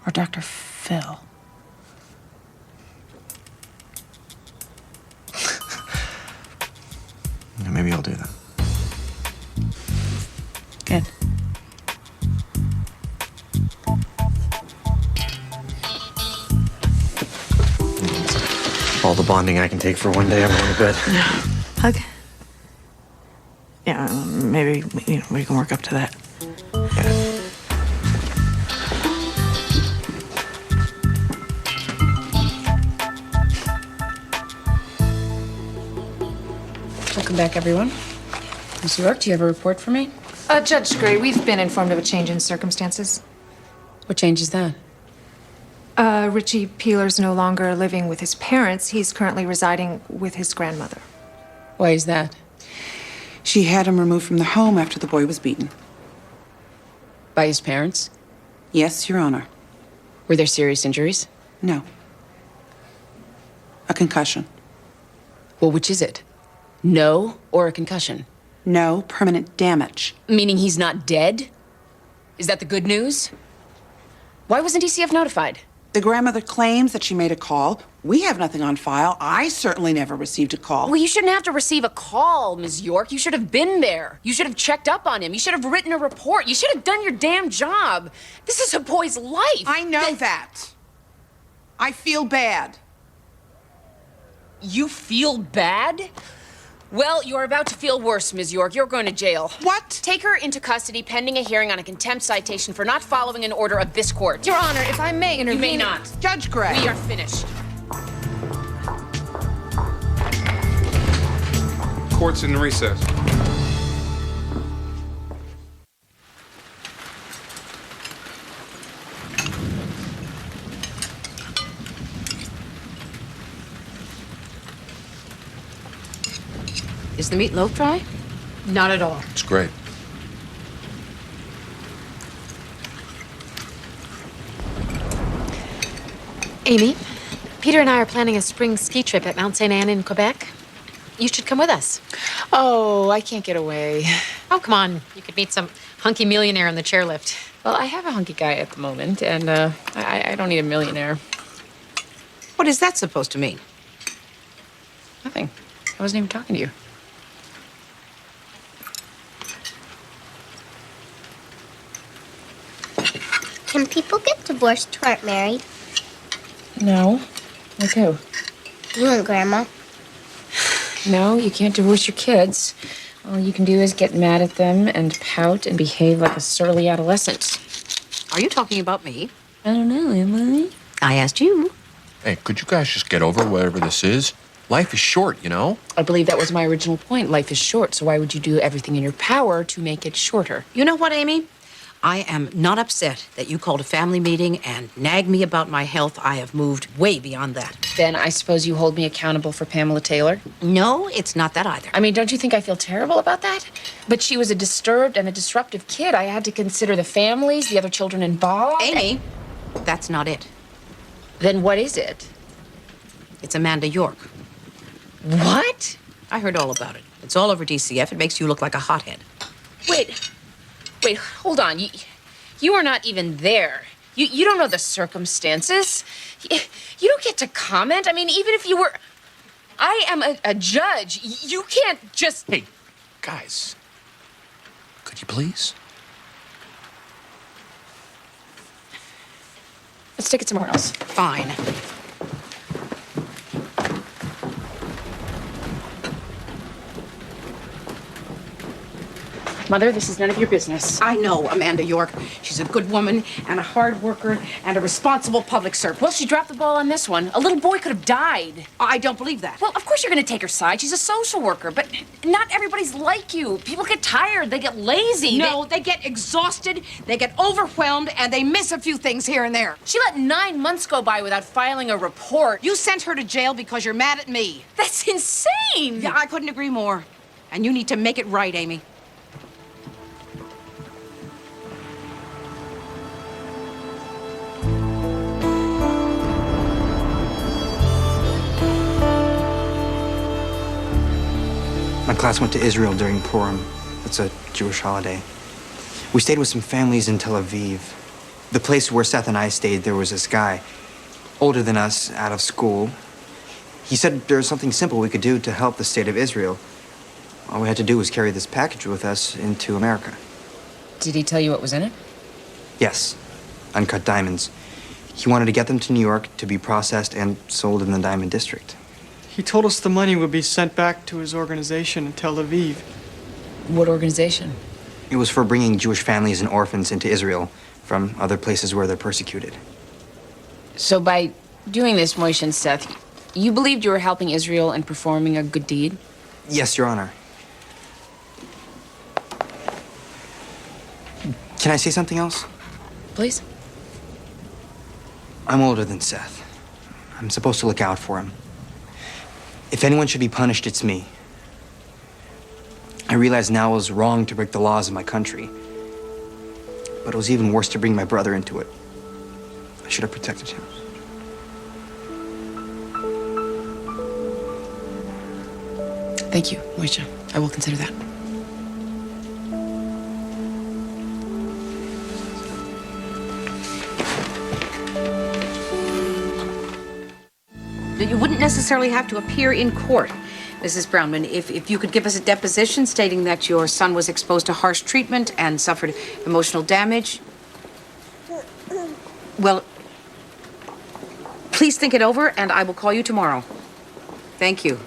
Or Dr. Phil. Yeah, maybe I'll do that. Good. All the bonding I can take for one day, I'm going to bed. Hug? Yeah, maybe we can work up to that. Welcome back, everyone. Ms. York, do you have a report for me? Judge Gray, we've been informed of a change in circumstances. What change is that? Richie Peeler's no longer living with his parents. He's currently residing with his grandmother. Why is that? She had him removed from the home after the boy was beaten. By his parents? Yes, Your Honor. Were there serious injuries? No. A concussion. Well, which is it? No or a concussion? No permanent damage. Meaning he's not dead? Is that the good news? Why wasn't DCF notified? The grandmother claims that she made a call. We have nothing on file. I certainly never received a call. Well, you shouldn't have to receive a call, Ms. York. You should have been there. You should have checked up on him. You should have written a report. You should have done your damn job. This is a boy's life. I know that. I feel bad. You feel bad? Well, you're about to feel worse, Ms. York. You're going to jail. What? Take her into custody pending a hearing on a contempt citation for not following an order of this court. Your Honor, if I may intervene... You may not. Judge Gray. We are finished. Court's in recess. Is the meatloaf dry? Not at all. It's great. Amy, Peter and I are planning a spring ski trip at Mount St. Anne in Quebec. You should come with us. Oh, I can't get away. Oh, come on. You could meet some hunky millionaire in the chairlift. Well, I have a hunky guy at the moment, and I don't need a millionaire. What is that supposed to mean? Nothing. I wasn't even talking to you. Can people get divorced who aren't married? No. Like who? You and Grandma. No, you can't divorce your kids. All you can do is get mad at them and pout and behave like a surly adolescent. Are you talking about me? I don't know, am I? I asked you. Hey, could you guys just get over whatever this is? Life is short, you know? I believe that was my original point. Life is short, so why would you do everything in your power to make it shorter? You know what, Amy? I am not upset that you called a family meeting and nagged me about my health. I have moved way beyond that. Then I suppose you hold me accountable for Pamela Taylor? No, it's not that either. I mean, don't you think I feel terrible about that? But she was a disturbed and a disruptive kid. I had to consider the families, the other children involved. Amy, that's not it. Then what is it? It's Amanda York. What? I heard all about it. It's all over DCF. It makes you look like a hothead. Wait, hold on. You are not even there. You don't know the circumstances. You don't get to comment. I mean, even if you were... I am a judge. You can't just... Hey, guys. Could you please? Let's take it somewhere else. Fine. Mother, this is none of your business. I know Amanda York. She's a good woman and a hard worker and a responsible public servant. Well, she dropped the ball on this one. A little boy could have died. I don't believe that. Well, of course you're going to take her side. She's a social worker, but not everybody's like you. People get tired. They get lazy. No, they get exhausted, they get overwhelmed, and they miss a few things here and there. She let 9 months go by without filing a report. You sent her to jail because you're mad at me. That's insane. Yeah, I couldn't agree more. And you need to make it right, Amy. My class went to Israel during Purim. It's a Jewish holiday. We stayed with some families in Tel Aviv. The place where Seth and I stayed, there was this guy, older than us, out of school. He said there was something simple we could do to help the state of Israel. All we had to do was carry this package with us into America. Did he tell you what was in it? Yes, uncut diamonds. He wanted to get them to New York to be processed and sold in the Diamond District. He told us the money would be sent back to his organization in Tel Aviv. What organization? It was for bringing Jewish families and orphans into Israel from other places where they're persecuted. So by doing this, Moshe and Seth, you believed you were helping Israel and performing a good deed? Yes, Your Honor. Can I say something else? Please. I'm older than Seth. I'm supposed to look out for him. If anyone should be punished, it's me. I realize now it was wrong to break the laws of my country. But it was even worse to bring my brother into it. I should have protected him. Thank you, Moisha. I will consider that. You wouldn't necessarily have to appear in court, Mrs. Brownman, if you could give us a deposition stating that your son was exposed to harsh treatment and suffered emotional damage. Well, please think it over, and I will call you tomorrow. Thank you.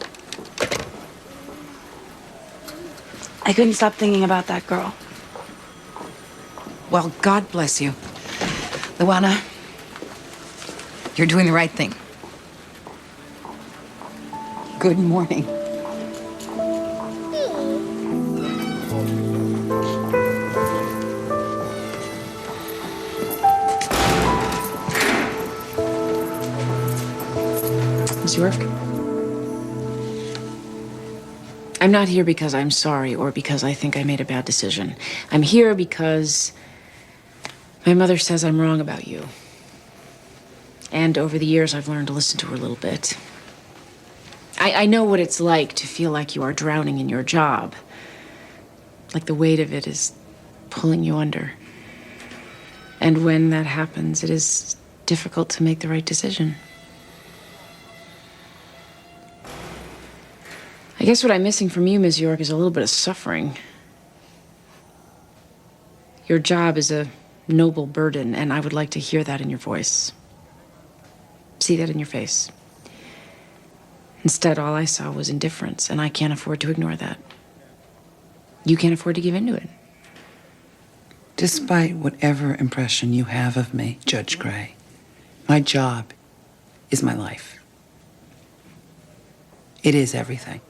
I couldn't stop thinking about that girl. Well, God bless you. Luana, you're doing the right thing. Good morning. Miss York? I'm not here because I'm sorry or because I think I made a bad decision. I'm here because my mother says I'm wrong about you. And over the years, I've learned to listen to her a little bit. I know what it's like to feel like you are drowning in your job. Like the weight of it is pulling you under. And when that happens, it is difficult to make the right decision. I guess what I'm missing from you, Ms. York, is a little bit of suffering. Your job is a noble burden, and I would like to hear that in your voice. See that in your face. Instead, all I saw was indifference, and I can't afford to ignore that. You can't afford to give in to it. Despite whatever impression you have of me, Judge Gray, my job is my life. It is everything.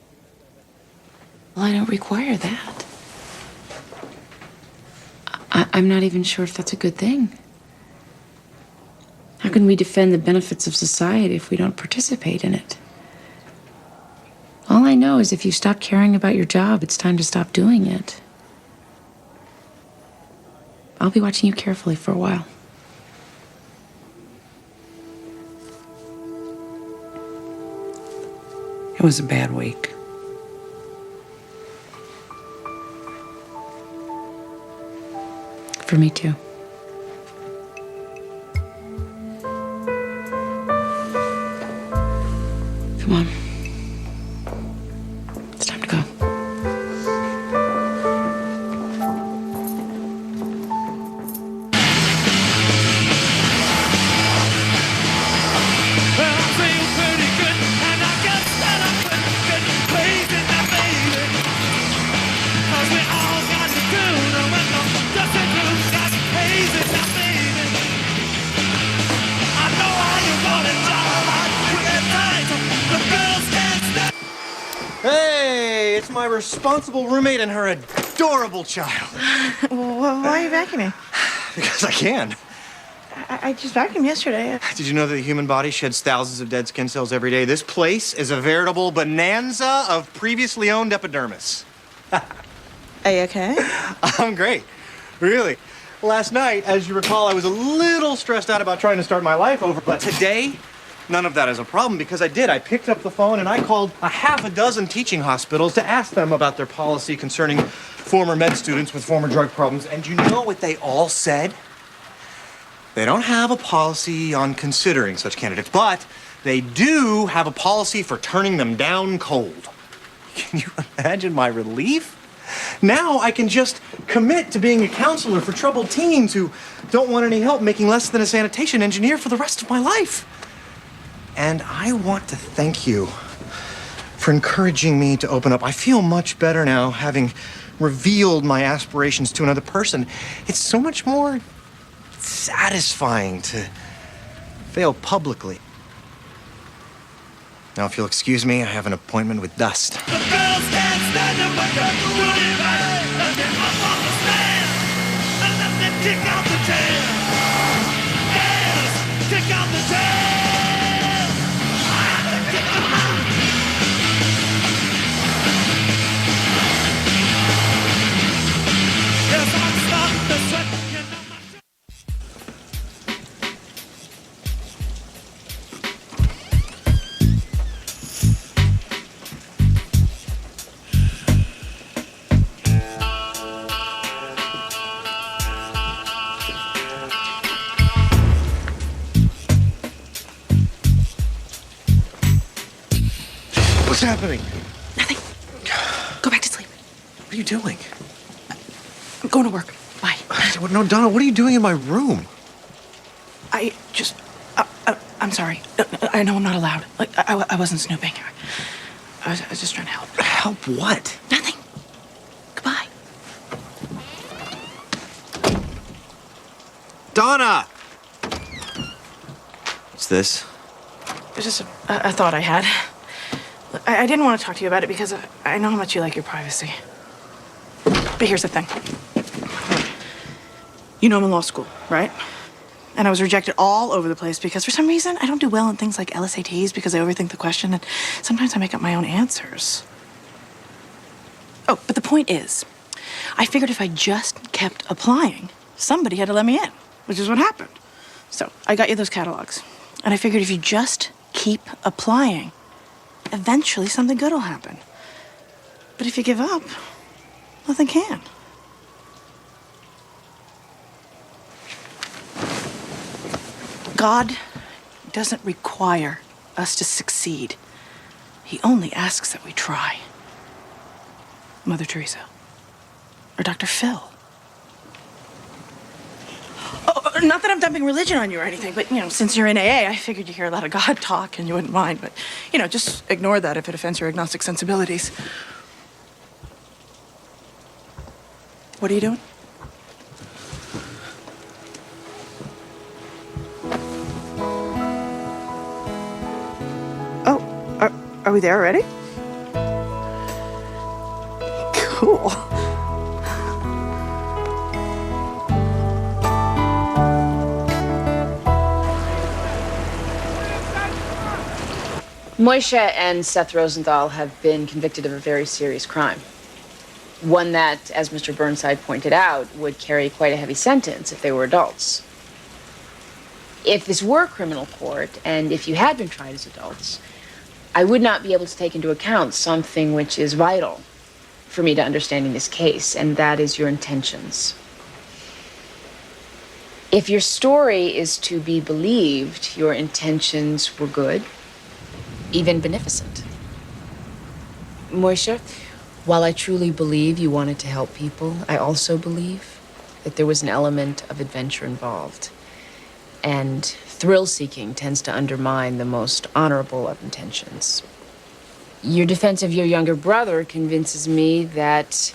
Well, I don't require that. I'm not even sure if that's a good thing. How can we defend the benefits of society if we don't participate in it? All I know is if you stop caring about your job, it's time to stop doing it. I'll be watching you carefully for a while. It was a bad week. For me, too. Come on. It's time to go. Hey, it's my responsible roommate and her adorable child. Well, why are you vacuuming? Because I can. I just vacuumed yesterday. Did you know that the human body sheds thousands of dead skin cells every day? This place is a veritable bonanza of previously owned epidermis. Are you okay? I'm great. Really. Last night, as you recall, I was a little stressed out about trying to start my life over, but today, none of that is a problem because I did. I picked up the phone and I called a half a dozen teaching hospitals to ask them about their policy concerning former med students with former drug problems. And you know what they all said? They don't have a policy on considering such candidates, but they do have a policy for turning them down cold. Can you imagine my relief? Now I can just commit to being a counselor for troubled teens who don't want any help making less than a sanitation engineer for the rest of my life. And I want to thank you for encouraging me to open up. I feel much better now, having revealed my aspirations to another person. It's so much more satisfying to fail publicly. Now, if you'll excuse me, I have an appointment with Dust. Kick out the What's happening? Go back to sleep. What are you doing? I'm going to work. Bye. No, Donna, what are you doing in my room? I'm sorry. I know I'm not allowed. I wasn't snooping. I was just trying to help. Help what? Nothing. Goodbye. Donna! What's this? It was just a thought I had. I didn't want to talk to you about it because I know how much you like your privacy. But here's the thing. You know I'm in law school, right? And I was rejected all over the place because for some reason I don't do well in things like LSATs because I overthink the question and sometimes I make up my own answers. Oh, but the point is, I figured if I just kept applying, somebody had to let me in, which is what happened. So I got you those catalogs. And I figured if you just keep applying, eventually something good will happen. But if you give up, nothing can. God doesn't require us to succeed. He only asks that we try. Mother Teresa. Or Dr. Phil. Oh, not that I'm dumping religion on you or anything, but, since you're in AA, I figured you hear a lot of God talk and you wouldn't mind. But, just ignore that if it offends your agnostic sensibilities. What are you doing? Are we there already? Cool. Moisha and Seth Rosenthal have been convicted of a very serious crime. One that, as Mr. Burnside pointed out, would carry quite a heavy sentence if they were adults. If this were criminal court, and if you had been tried as adults, I would not be able to take into account something which is vital for me to understanding this case, and that is your intentions. If your story is to be believed, your intentions were good, even beneficent. Moisha, while I truly believe you wanted to help people, I also believe that there was an element of adventure involved. And thrill-seeking tends to undermine the most honorable of intentions. Your defense of your younger brother convinces me that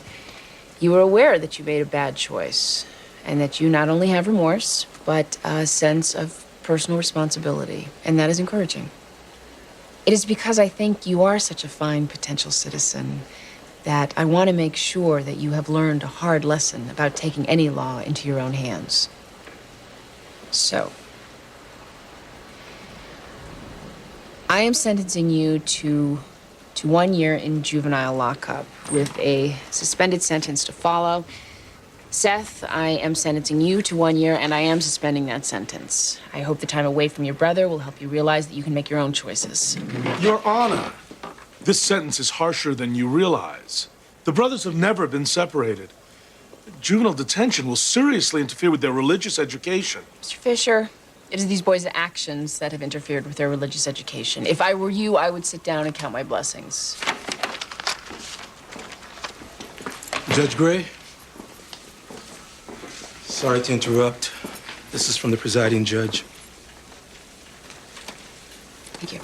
you were aware that you made a bad choice, and that you not only have remorse, but a sense of personal responsibility, and that is encouraging. It is because I think you are such a fine potential citizen that I want to make sure that you have learned a hard lesson about taking any law into your own hands. So, I am sentencing you to 1 year in juvenile lockup with a suspended sentence to follow. Seth, I am sentencing you to 1 year, and I am suspending that sentence. I hope the time away from your brother will help you realize that you can make your own choices. Your Honor, this sentence is harsher than you realize. The brothers have never been separated. Juvenile detention will seriously interfere with their religious education. Mr. Fisher, it is these boys' actions that have interfered with their religious education. If I were you, I would sit down and count my blessings. Judge Gray? Sorry to interrupt. This is from the presiding judge. Thank you.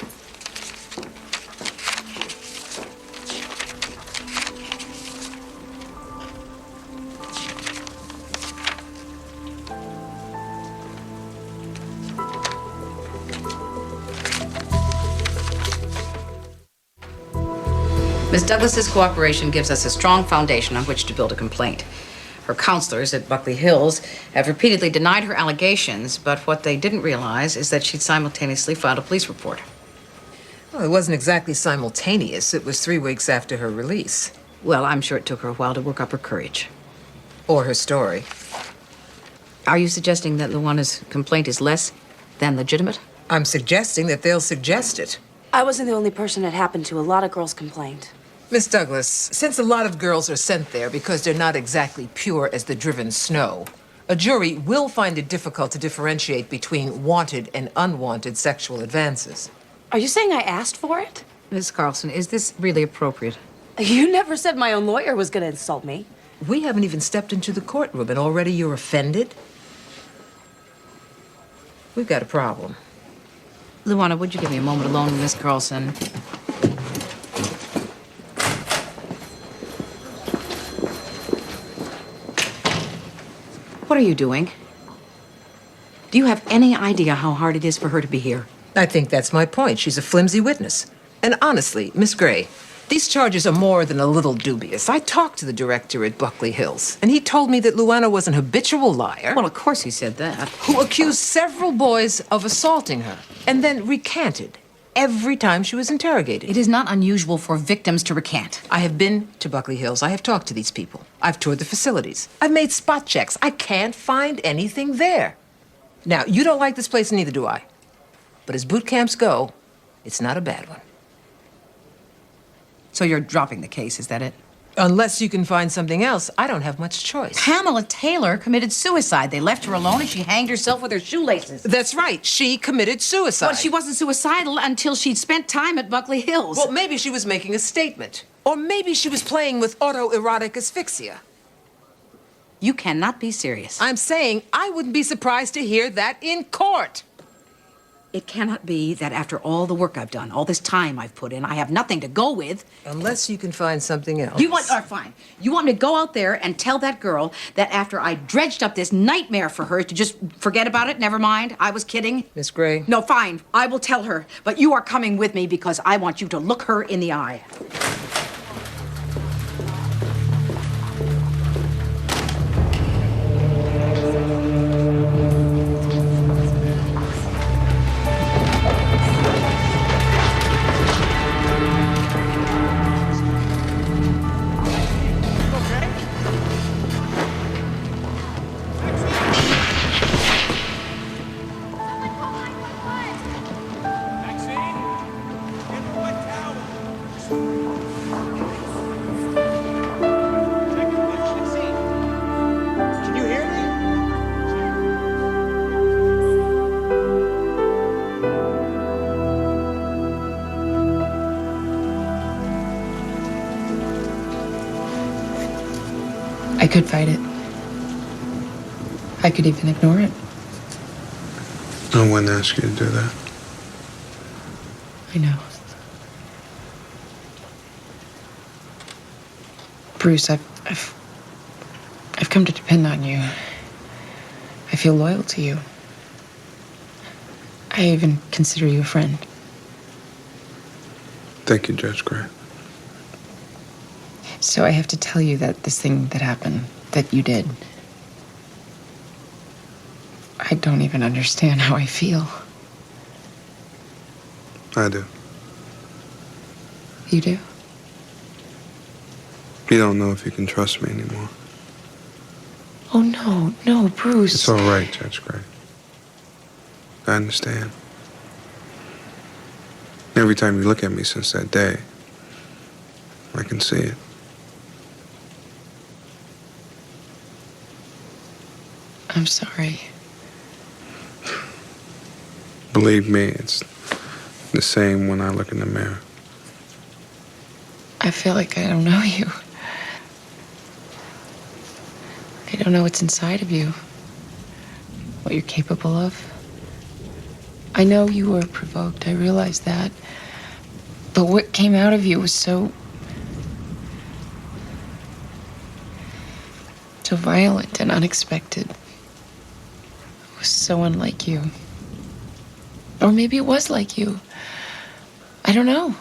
Ms. Douglas's cooperation gives us a strong foundation on which to build a complaint. Her counselors at Buckley Hills have repeatedly denied her allegations, but what they didn't realize is that she'd simultaneously filed a police report. Well, it wasn't exactly simultaneous. It was 3 weeks after her release. Well, I'm sure it took her a while to work up her courage. Or her story. Are you suggesting that Luana's complaint is less than legitimate? I'm suggesting that they'll suggest it. I wasn't the only person it happened to. A lot of girls complained. Miss Douglas, since a lot of girls are sent there because they're not exactly pure as the driven snow, a jury will find it difficult to differentiate between wanted and unwanted sexual advances. Are you saying I asked for it? Ms. Carlson, is this really appropriate? You never said my own lawyer was going to insult me. We haven't even stepped into the courtroom, and already you're offended? We've got a problem. Luana, would you give me a moment alone with Miss Carlson? What are you doing? Do you have any idea how hard it is for her to be here? I think that's my point. She's a flimsy witness. And honestly, Miss Gray, these charges are more than a little dubious. I talked to the director at Buckley Hills, and he told me that Luana was an habitual liar. Well, of course he said that. Who accused several boys of assaulting her, and then recanted every time she was interrogated. It is not unusual for victims to recant. I have been to Buckley Hills. I have talked to these people. I've toured the facilities. I've made spot checks. I can't find anything there. Now, you don't like this place, and neither do I. But as boot camps go, it's not a bad one. So you're dropping the case, is that it? Unless you can find something else, I don't have much choice. Pamela Taylor committed suicide. They left her alone and she hanged herself with her shoelaces. That's right. She committed suicide. Well, she wasn't suicidal until she'd spent time at Buckley Hills. Well, maybe she was making a statement. Or maybe she was playing with autoerotic asphyxia. You cannot be serious. I'm saying I wouldn't be surprised to hear that in court. It cannot be that after all the work I've done, all this time I've put in, I have nothing to go with. Unless you can find something else. Fine. You want me to go out there and tell that girl that after I dredged up this nightmare for her to just forget about it, never mind, I was kidding? Miss Gray? No, fine. I will tell her. But you are coming with me because I want you to look her in the eye. I could fight it. I could even ignore it. No one asked you to do that. I know. Bruce, I've come to depend on you. I feel loyal to you. I even consider you a friend. Thank you, Judge Gray. So I have to tell you that this thing that happened, that you did, I don't even understand how I feel. I do. You do? You don't know if you can trust me anymore. Oh, no, Bruce. It's all right, Judge Gray. I understand. Every time you look at me since that day, I can see it. I'm sorry. Believe me, it's the same when I look in the mirror. I feel like I don't know you. I don't know what's inside of you, what you're capable of. I know you were provoked, I realize that. But what came out of you was so violent and unexpected. It was so unlike you. Or maybe it was like you. I don't know.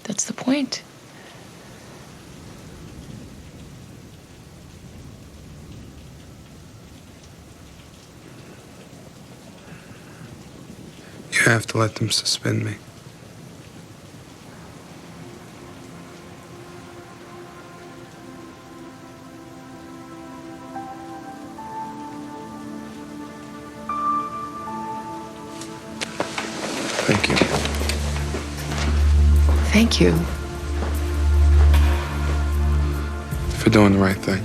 That's the point. You have to let them suspend me. Thank you. Thank you. For doing the right thing.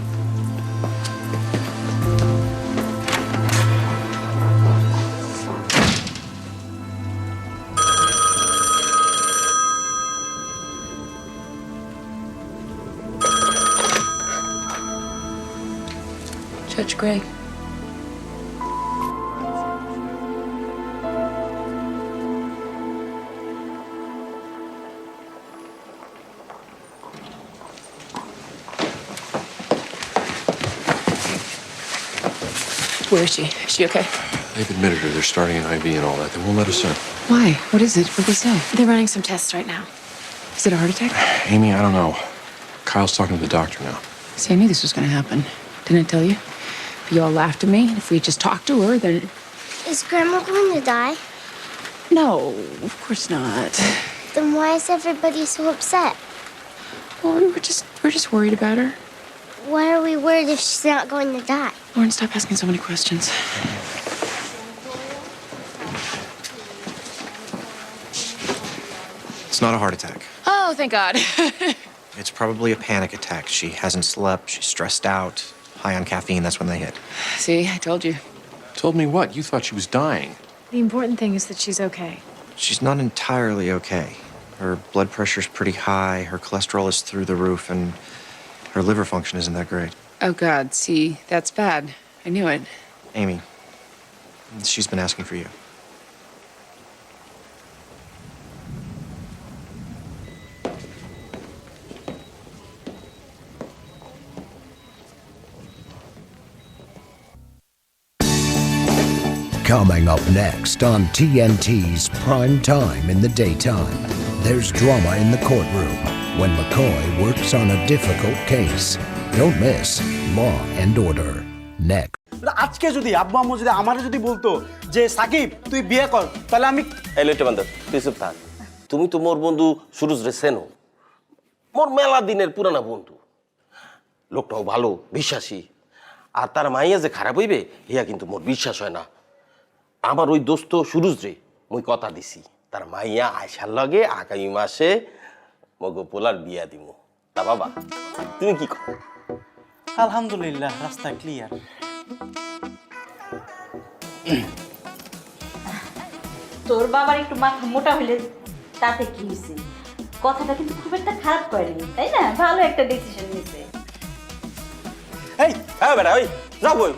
Judge Gray. Where is she? Is she okay? They've admitted her. They're starting an IV and all that. They won't let us in. Why? What is it? What did they say? They're running some tests right now. Is it a heart attack? Amy, I don't know. Kyle's talking to the doctor now. See, I knew this was going to happen. Didn't I tell you? You all laughed at me. If we just talked to her, then... Is Grandma going to die? No, of course not. Then why is everybody so upset? Well, we're just worried about her. Why are we worried if she's not going to die? Lauren, stop asking so many questions. It's not a heart attack. Oh, thank God. It's probably a panic attack. She hasn't slept, she's stressed out, high on caffeine, that's when they hit. See, I told you. Told me what? You thought she was dying. The important thing is that she's okay. She's not entirely okay. Her blood pressure's pretty high, her cholesterol is through the roof, and her liver function isn't that great. Oh, God, see, that's bad. I knew it. Amy, she's been asking for you. Coming up next on TNT's Prime Time in the Daytime, there's drama in the courtroom when McCoy works on a difficult case. Don't miss Law and Order. Next. আজকে যদি আব্বু আম্মু যদি আমারে যদি বলতো যে সাকিব তুই বিয়ে কর তাহলে আমি এই লইটে বান্ধব তুই চুপ থাক তুমি তো মোর বন্ধু সুরজ রে চেনো মোর মেলা দিনের পুরানা বন্ধু লোকটাও ভালো বিশ্বাসী আর তার মাইয়া যে খারাপ হইবে ইয়া কিন্তু মোর বিশ্বাস হয় না আমার ওই দোস্ত সুরজ রে মুই কথা দিছি তার মাইয়া আয়সার লগে আগামী মাসে মগো পোলার বিয়া দিমু তা বাবা তুমি কি কর আলহামদুলিল্লাহ রাস্তা ক্লিয়ার তোর বাবার একটু মাথা মোটা হইলে তাতে কি হইছে কথাটা কিন্তু খুব একটা খারাপ করেনি তাই না ভালো একটা ডিসিশন নিছে এই হ্যাঁ বেটা ওই যাও কই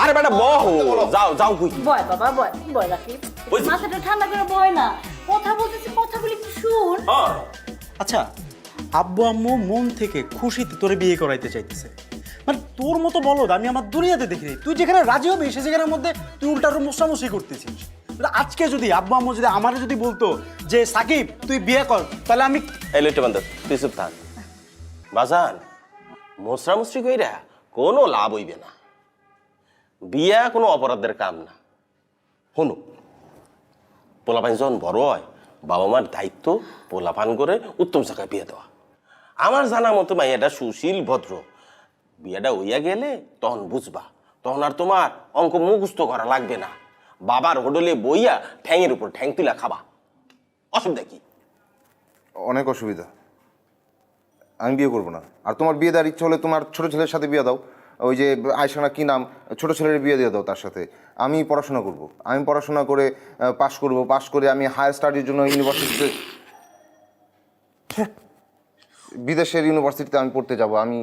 আরে বেটা বহো যাও যাও কই বয় বাবা বয় রাখি মাথাটা ঠান্ডা করে বয় না কথা বলতেছি কথাগুলি একটু শুন আচ্ছা আব্বু আম্মু মন থেকে খুশিতে তোরে বিয়ে করাইতে চাইতেছে মানে তোর মতো বলদ আমি আমার দুনিয়াতে দেখি নাই তুই যেখানে রাজি হবি সে জায়গার মধ্যে তুই উল্টার মোসামসি করতেছিস আজকে যদি আব্বু আম্মু যদি আমারে যদি বলতো যে সাকিব তুই বিয়ে কর তাহলে আমি এই লইটে বান্ধব তুই চুপ থাক বাজান মোসরামুসরি কইরা কোনো লাভ হইবে না বিয়া কোনো অপরাধের কাম না শোনো পোলাপান যখন বড় হয় বাবা মার দায়িত্ব পোলাপান করে উত্তম জায়গায় বিয়ে দেওয়া আমার জানা মতো মাইয়াটা সুশীল ভদ্র বিয়েটা হইয়া গেলে তখন বুঝবা তখন আর তোমার অঙ্ক মুখস্থ করা লাগবে না বাবার হোটেলে বইয়া ঠ্যাংয়ের উপর ঠ্যাং তুলা খাবা অসুবিধা কি অনেক অসুবিধা আমি বিয়ে করবো না আর তোমার বিয়ে দেওয়ার ইচ্ছা হলে তোমার ছোট ছেলের সাথে বিয়ে দাও ওই যে আয়সানা কি নাম ছোট ছেলের বিয়ে দিয়ে দাও তার সাথে আমি পড়াশোনা করব আমি পড়াশোনা করে পাশ করে আমি হায়ার স্টাডির জন্য ইউনিভার্সিটিতে বিদেশের ইউনিভার্সিটিতে আমি পড়তে যাব আমি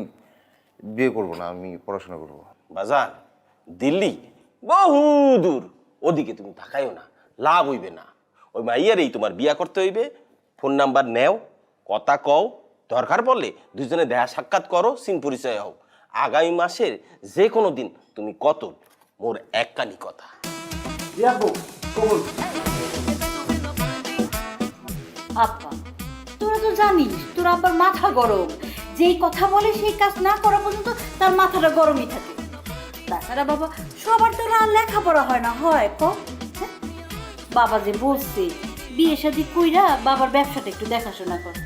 বিয়ে করব না আমি পড়াশোনা করব বাজান দিল্লি বহু দূর ওদিকে তুমি তাকাইও না লাভ হইবে না ওই মাইয়ারেই তোমার বিয়া করতে হইবে ফোন নাম্বার নেও কথা কও দরকার পড়লে দুজনে দেখা সাক্ষাৎ করো সিন পরিচয় হও আগামী মাসের যে কোনো দিন তুমি কত মোর এককানি কথা আপা তোরা তো জানিস তোর আব্বার মাথা গরম যেই কথা বলে সেই কাজ না করা পর্যন্ত তার মাথাটা গরমই থাকে তাছাড়া বাবা সবার তো আর লেখাপড়া হয় না হয় কম বাবা যে বলছে বিয়ে শাদী কইরা বাবার ব্যবসাটা একটু দেখাশোনা কর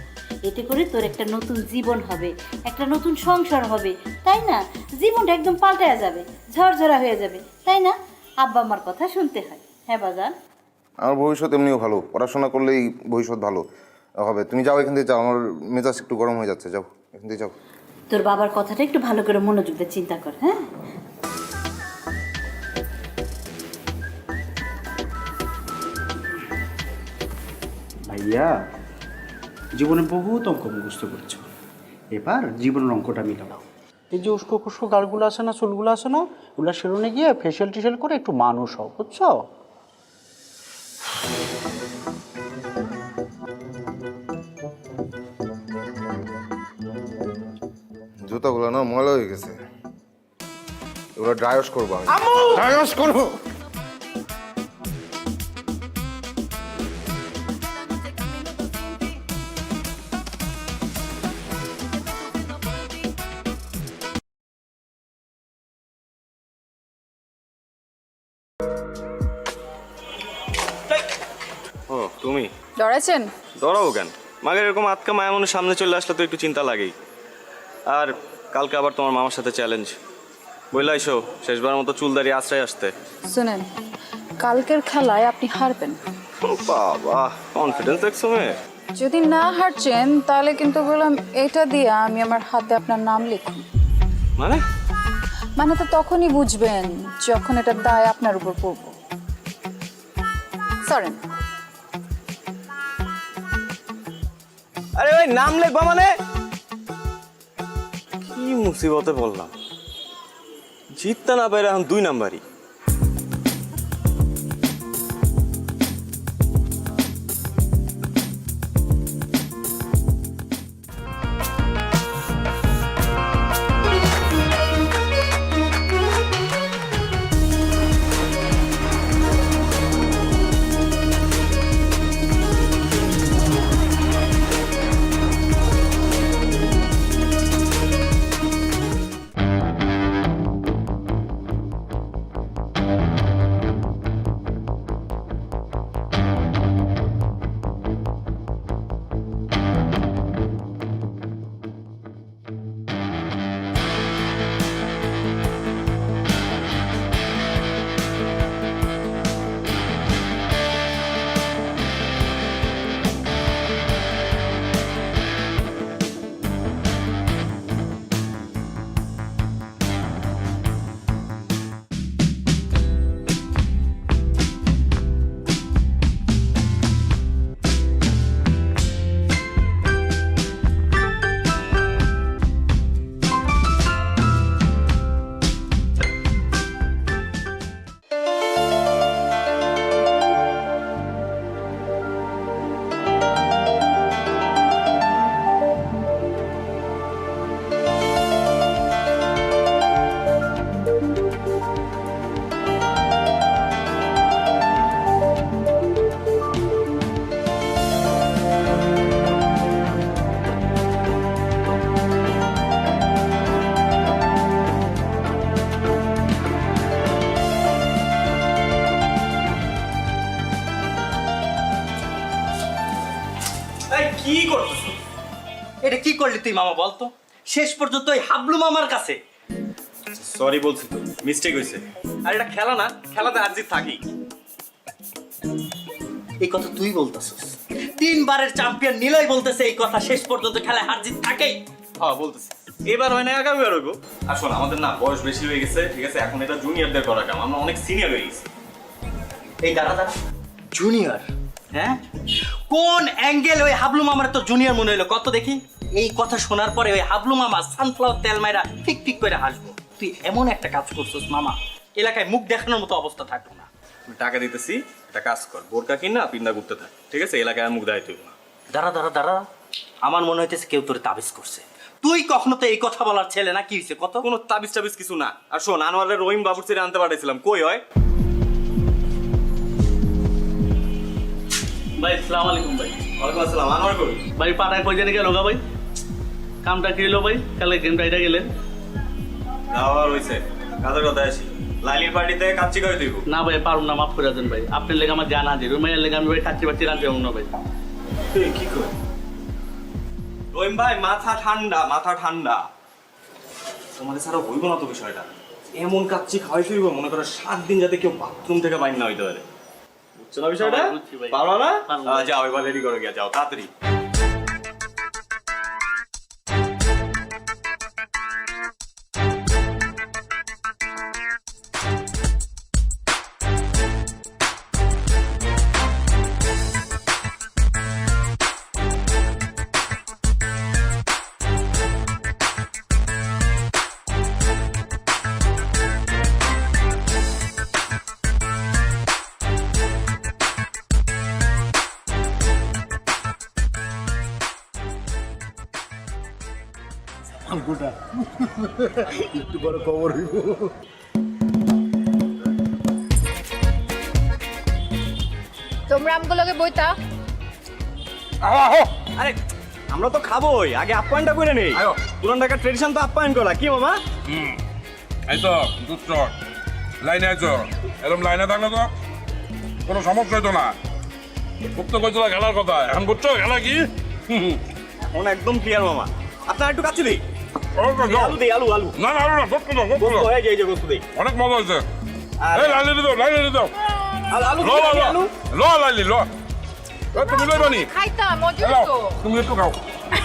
এতে করে তোর একটা নতুন জীবন হবে একটা নতুন সংসার হবে তাই না জীবনটা একদম পাল্টায়া যাবে ঝরঝরা হয়ে যাবে তাই না আব্বা আমার কথা শুনতে হয় হ্যাঁ বাজান আমার ভবিষ্যৎ এমনিও ভালো পড়াশোনা করলেই ভবিষ্যৎ ভালো হবে তুমি যাও এখান থেকে যাও আমার মেজাজ একটু গরম হয়ে যাচ্ছে যাও এখান থেকে যাও তোর বাবার কথাটা একটু ভালো করে মনোযোগ দিয়ে চিন্তা কর হ্যাঁ ভাইয়া জীবনে বহুত অঙ্ক মুখস্থ করেছ এবার জীবনের অঙ্কটা মিলাও এই যে উস্কো খুস্কো গালগুলো আছে না, চুলগুলো আছে না, ওগুলো সেলুনে গিয়ে ফেশিয়াল টেশিয়াল করে একটু মানুষ হও, বুঝছো? জুতাগুলো না ময়লা হয়ে গেছে, এগুলো ড্রাই ওয়াশ করবো আমি। আম্মু! ড্রাই ওয়াশ করবো। ও তুমি ডরাইছেন? ডরাবো কেন? মাগের এরকম আটকা মায়ামনের সামনে চলে আসলে তো একটু চিন্তা লাগেই। আর কালকে আবার তোমার মামার সাথে চ্যালেঞ্জ, বললে আইসো শেষবার মতো চুলদারি আশ্রয় আসতে। শুনেন, কালকের খেলায় আপনি হারবেন। বাবা, কনফিডেন্স দেখছো মেয়ে। যদি না হারছেন তাহলে কিন্তু বললাম এটা দিয়ে আমি আমার হাতে আপনার নাম লিখুন। মানে? মানে তো তখনই বুঝবেন যখন এটার দায় আপনার উপর পড়ব। সরেন। আরে ভাই, নাম লিখবা মানে? কি মুসিবতে বললাম, জিততে না পারে এখন 2 নাম্বারই। কি করছিস? এটা কি করলি তুই মামা, বলতো? শেষ পর্যন্ত ওই হাবলু মামার কাছে। সরি বলছি তো, মিস্টেক হয়েছে। আর এটা খেলা না, খেলাতে হার জিত থাকি। এই কথা তুই বলতেছিস? 3 বারের চ্যাম্পিয়ন নিলয় বলতেছে এই কথা, শেষ পর্যন্ত খেলায় হার জিত থাকেই। হ্যাঁ বলতেছি, এবার হয় না আগামীবার হইব। আর শোন, আমাদের না বয়স বেশি হয়ে গেছে, ঠিক আছে? এখন এটা জুনিয়রদের করা কাম, আমরা অনেক সিনিয়র হয়ে গেছি। এই দাঁড়া দাঁড়া, জুনিয়র? হ্যাঁ, কোন অ্যাঙ্গেল ওই হাবলু মামার তো জুনিয়র মনে হইলো? কত দেখি। এই কথা শোনার পরে ওই হাবলু মামা সানফ্লাওয়ার তেল মাইরা ঠিক ঠিক করে হাসবো। তুই এমন একটা কাজ করছিস মামা, এলাকায় মুখ দেখানোর মতো অবস্থা থাকলো না। টাকা দিতেছি, একটা কাজ কর, বোরকা কিন না, পিন্দা ঘুরতে থাক, ঠিক আছে? এলাকায় মুখ দেখাই তুই না। দাঁড়া দাঁড়া দাঁড়া, আমার মনে হইতেছে কেউ তোর তাবিজ করছে। তুই কখনো তো এই কথা বলার ছেলে না, কি হয়েছে কত? কোনো তাবিজ টাবিজ কিছু না। আর শোন, আনোয়ারের রহিম বাবুর ছেড়ে আনতে পাঠাইছিলাম, কই হয়? ভাই আসসালামু আলাইকুম ভাই। ওয়ালাইকুম আসসালাম। আনোয়ার কই? ভাই পাড়ায় কই জানি গেল গা ভাই? কামটা কি হলো ভাই? কালকে গেমটা এটা গেলেন? দাওয়ার হইছে, কাজের কথা আসি। লাইলির পার্টিতে কাচ্চি করে দিব। না ভাই পারুম না, মাফ করে দেন ভাই। আপনার লেগে আমার জানা আছে, রুমাইয়ের লেগে আমি ভাই কাচ্চি বাচ্চি রাখতে পারবো না ভাই। কি কর রহিম ভাই? মাথা ঠান্ডা, মাথা ঠান্ডা। তোমাদের ছাড়া হইব না তো বিষয়টা। এমন কাচ্চি খাওয়াই ফিরবো, মনে করো 7 দিন যাতে কেউ বাথরুম থেকে বাইর না হইতে পারে। বুঝছো না বিষয়টা? পারো না? যাও এবার রেডি করে গিয়া, যাও তাড়াতাড়ি। ভাগ্যটা একটু বড় খবর হইব। তোমরা আমগুলোকে বইতা আরে আমরা তো খাবোই, আগে আপ্যায়নটা করে নেই। পুরান ঢাকার ট্রেডিশন তো আপ্যায়ন করা, কি মামা? এই তো দুধ লাইনে আইছো, এরকম লাইনে থাকলে তো কোনো সমস্যা হইতো না। খুব তো কইছিল খেলার কথা, এখন বুঝছো খেলা কি? এখন একদম ক্লিয়ার মামা। আপনার একটু কাছে দিই। আলু দিই, আলু আলু। না না আলু না, গোস্ত দাও, গোস্ত দাও। এই যে গোস্ত দিই। অনেক মজা হয়েছে। এই লাইনে দাও, লাইনে দাও। আলু ল ল ল ল লাইলি ল। তুমি লইবা নি? খাইতাম মজা তো তুমি একটু খাও।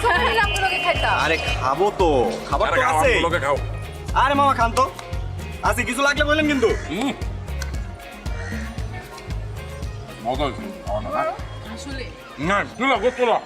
সবাই আমগুলোকে খাইতাম। আরে খাবো তো, খাবার তো আছে। আমগুলোকে খাও। আরে মামা খান তো। আছে কিছু লাগলে বললেন কিন্তু। মজা হয়েছে। আসলে না, তুই না, গোস্ত না।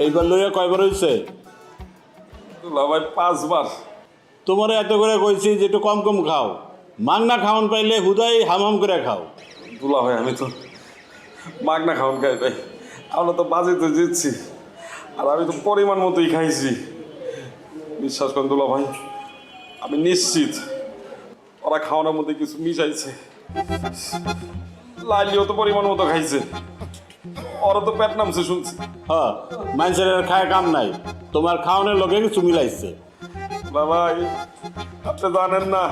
এইবার লইয়া কয়বার হয়েছে? ভাই 5 বার। তোমারে এত করে কইছি যে একটু কম কম খাও, মাংনা খাওন পাইলে হুদাই হাম করে খাও। দুলা ভাই আমি তো মাগনা খাওন খাই ভাই, আমরা তো বাজেতে জিতছি আর আমি তো পরিমাণ মতোই খাইছি। বিশ্বাস করেন দুলা ভাই, আমি নিশ্চিত ওরা খাওয়ানোর মধ্যে কিছু মিশাইছে। লাইলিও তো পরিমাণ মতো খাইছে, ওরা তো পেট নামছে শুনছি। হ্যাঁ, মানুষের খায় কাম নাই, তোমার খাওয়ানোর লোকে কিছু মিলাইছে। ভাই আপনি জানেন না,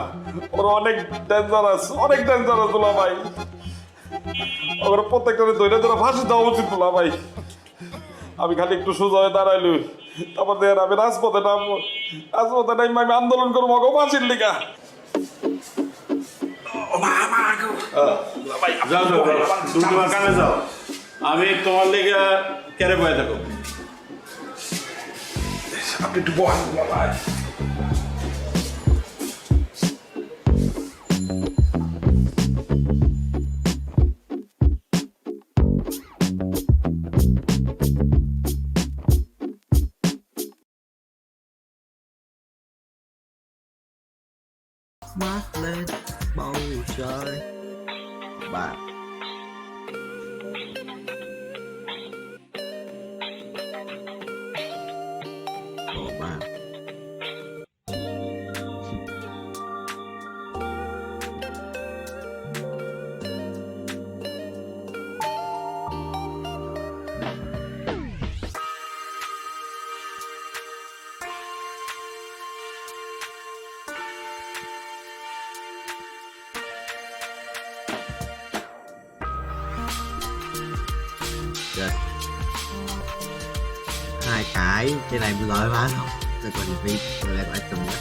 ওরা অনেক ডেঞ্জারাস, অনেক ডেঞ্জারাস দুলা ভাই। ওরা প্রত্যেকটা ধরে ধরে ফাঁসি দেওয়া উচিত দুলা ভাই। আমি খালি একটু সোজা হয়ে দাঁড়াইলি, তারপর দেখেন আমি রাজপথে নামবো, রাজপথে নামবো, আমি আন্দোলন করবো অগো ফাঁসির লিগা। যাও যাও, তুমি তোমার কামে যাও, আমি তোমার লেগে কেড়ে বয়ে থাকো। আপনি একটু বহান ভাই। mắt lên bầu trời bạc. Bộ bạc. Trời. Hai cái trên này giỏi quá không? Tôi còn đi tôi lại phải từng nữa.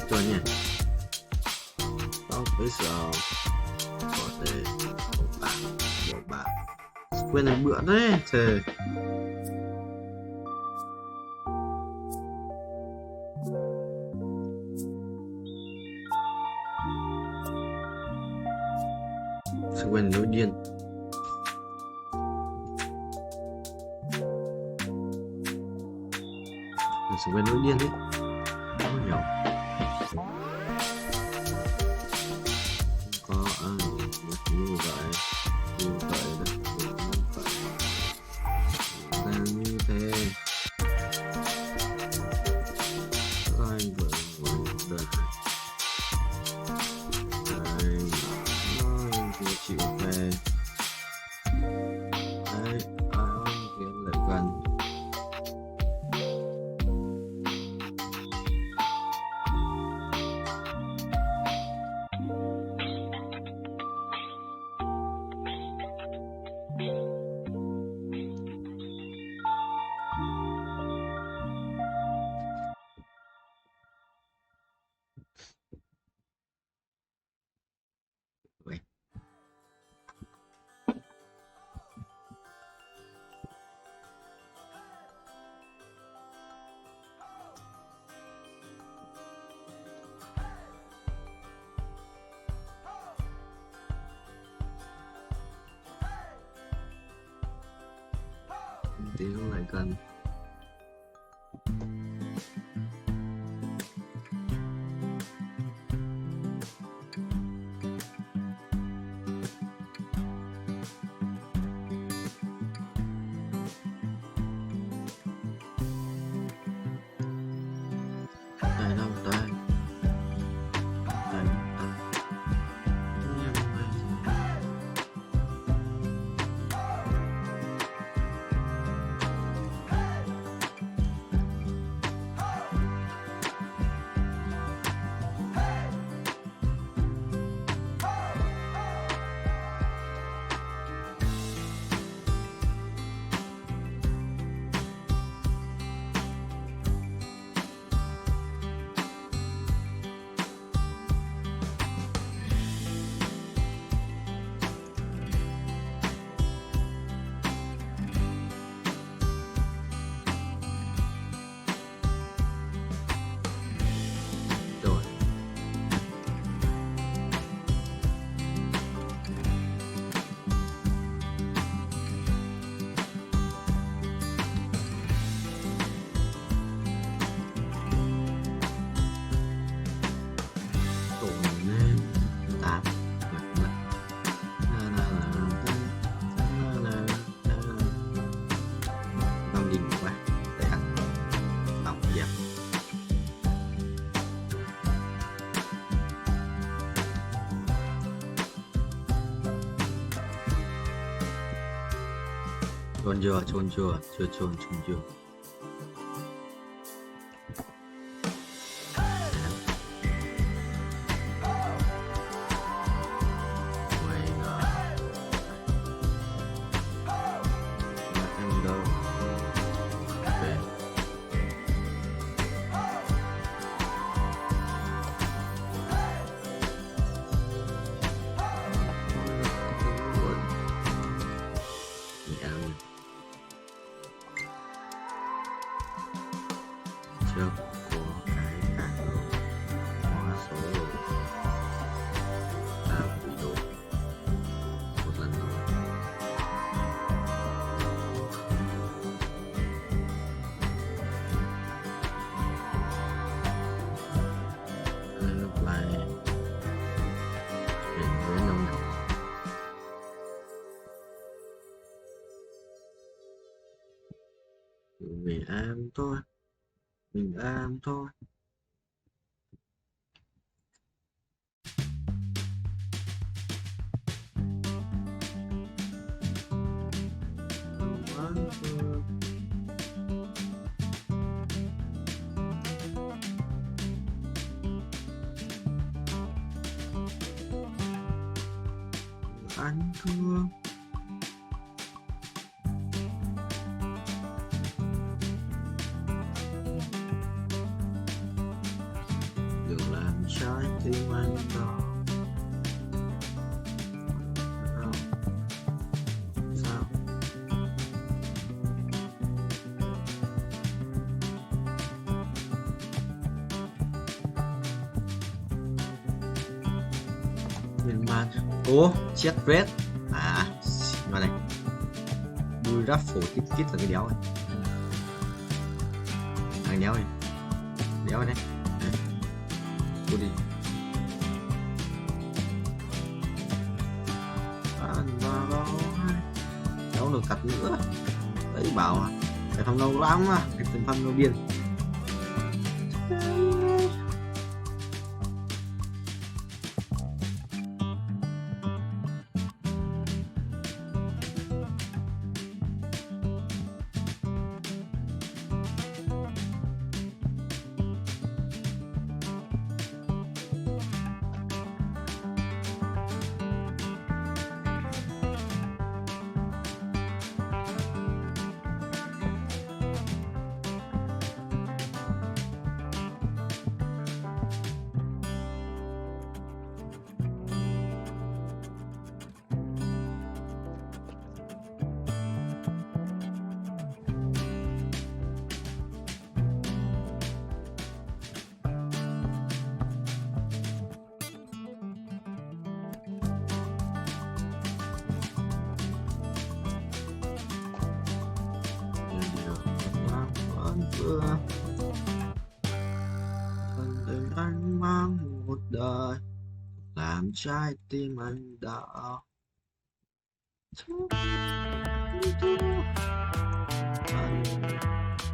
Rồi nha. Tao bây giờ có thể một bạn quên được bữa đấy trời. Sẽ quên nỗi điên. Sẽ quên nỗi điên đấy. Không hiểu. Có ai như vậy là như vậy đang như thế. tí lúc lại cần. Tay đâu tay. Tay đâu tay. Em ơi. Rồi. Tụi nên tạm nhập lại. Năm đi qua để ăn tổng dẹp. Chôn chưa, chôn chưa, chưa chôn chưa. Mày ngờ. Mà em đâu. Về. Mẹ ơi. Trước của cái cảng lộ hóa số lộ là quỷ độ một lần nữa. Lúc lại chuyển với nông nổi. Vì em thôi, mình em thôi. Anh thương. Đừng làm trái tim anh đau. Sao? Miền Man. Ủa, chết red. À, mà này. Đuôi raffle tít tít là cái đéo này. Thằng đéo này. Đéo này. Cô đi. Anh vào đó. Đâu được cặp nữa. Đấy bảo à. Cái phòng lâu lắm à. Cái phòng lâu biên. mang một đời làm trái tim anh đau. Anh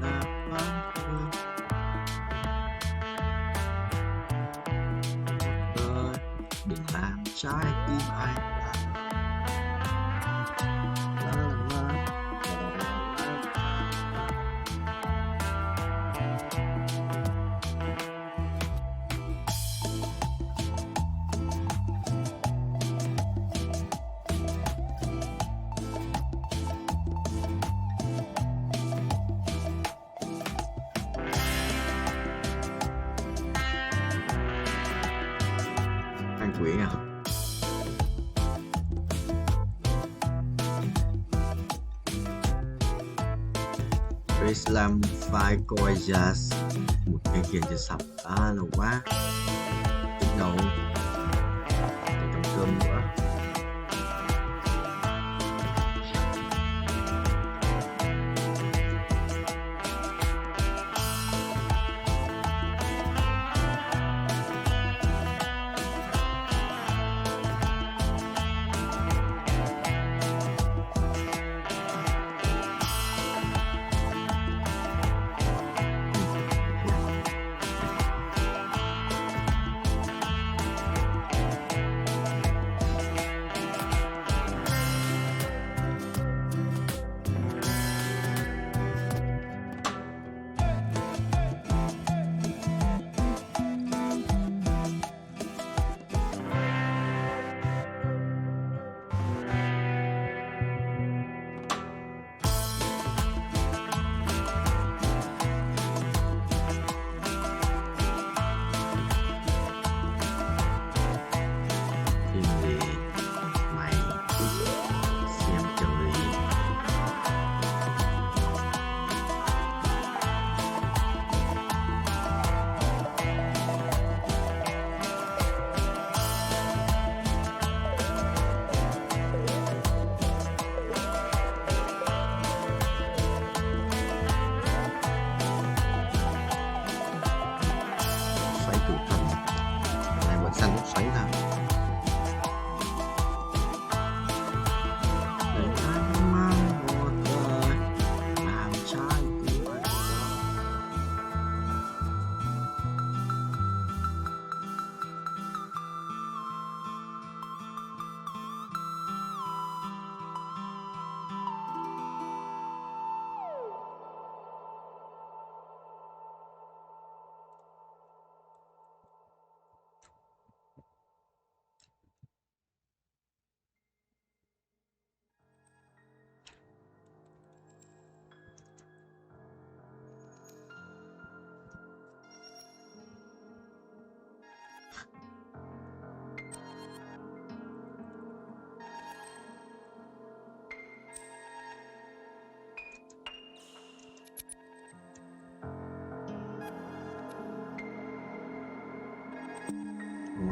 đã mang thương đời đừng làm trái tim anh đau. La la la, la la anh quỷ à. Grace Lam phải coi jazz một cái kiện cho sập lâu quá kích động để cầm cơm quá.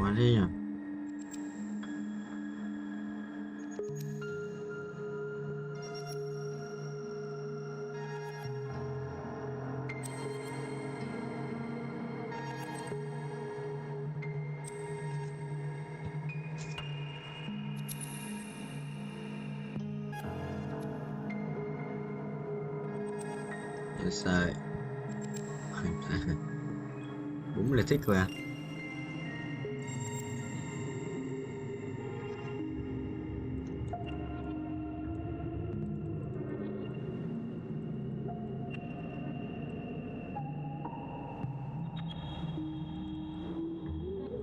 Quá đi nhỉ. Sai. Đúng là thích rồi à.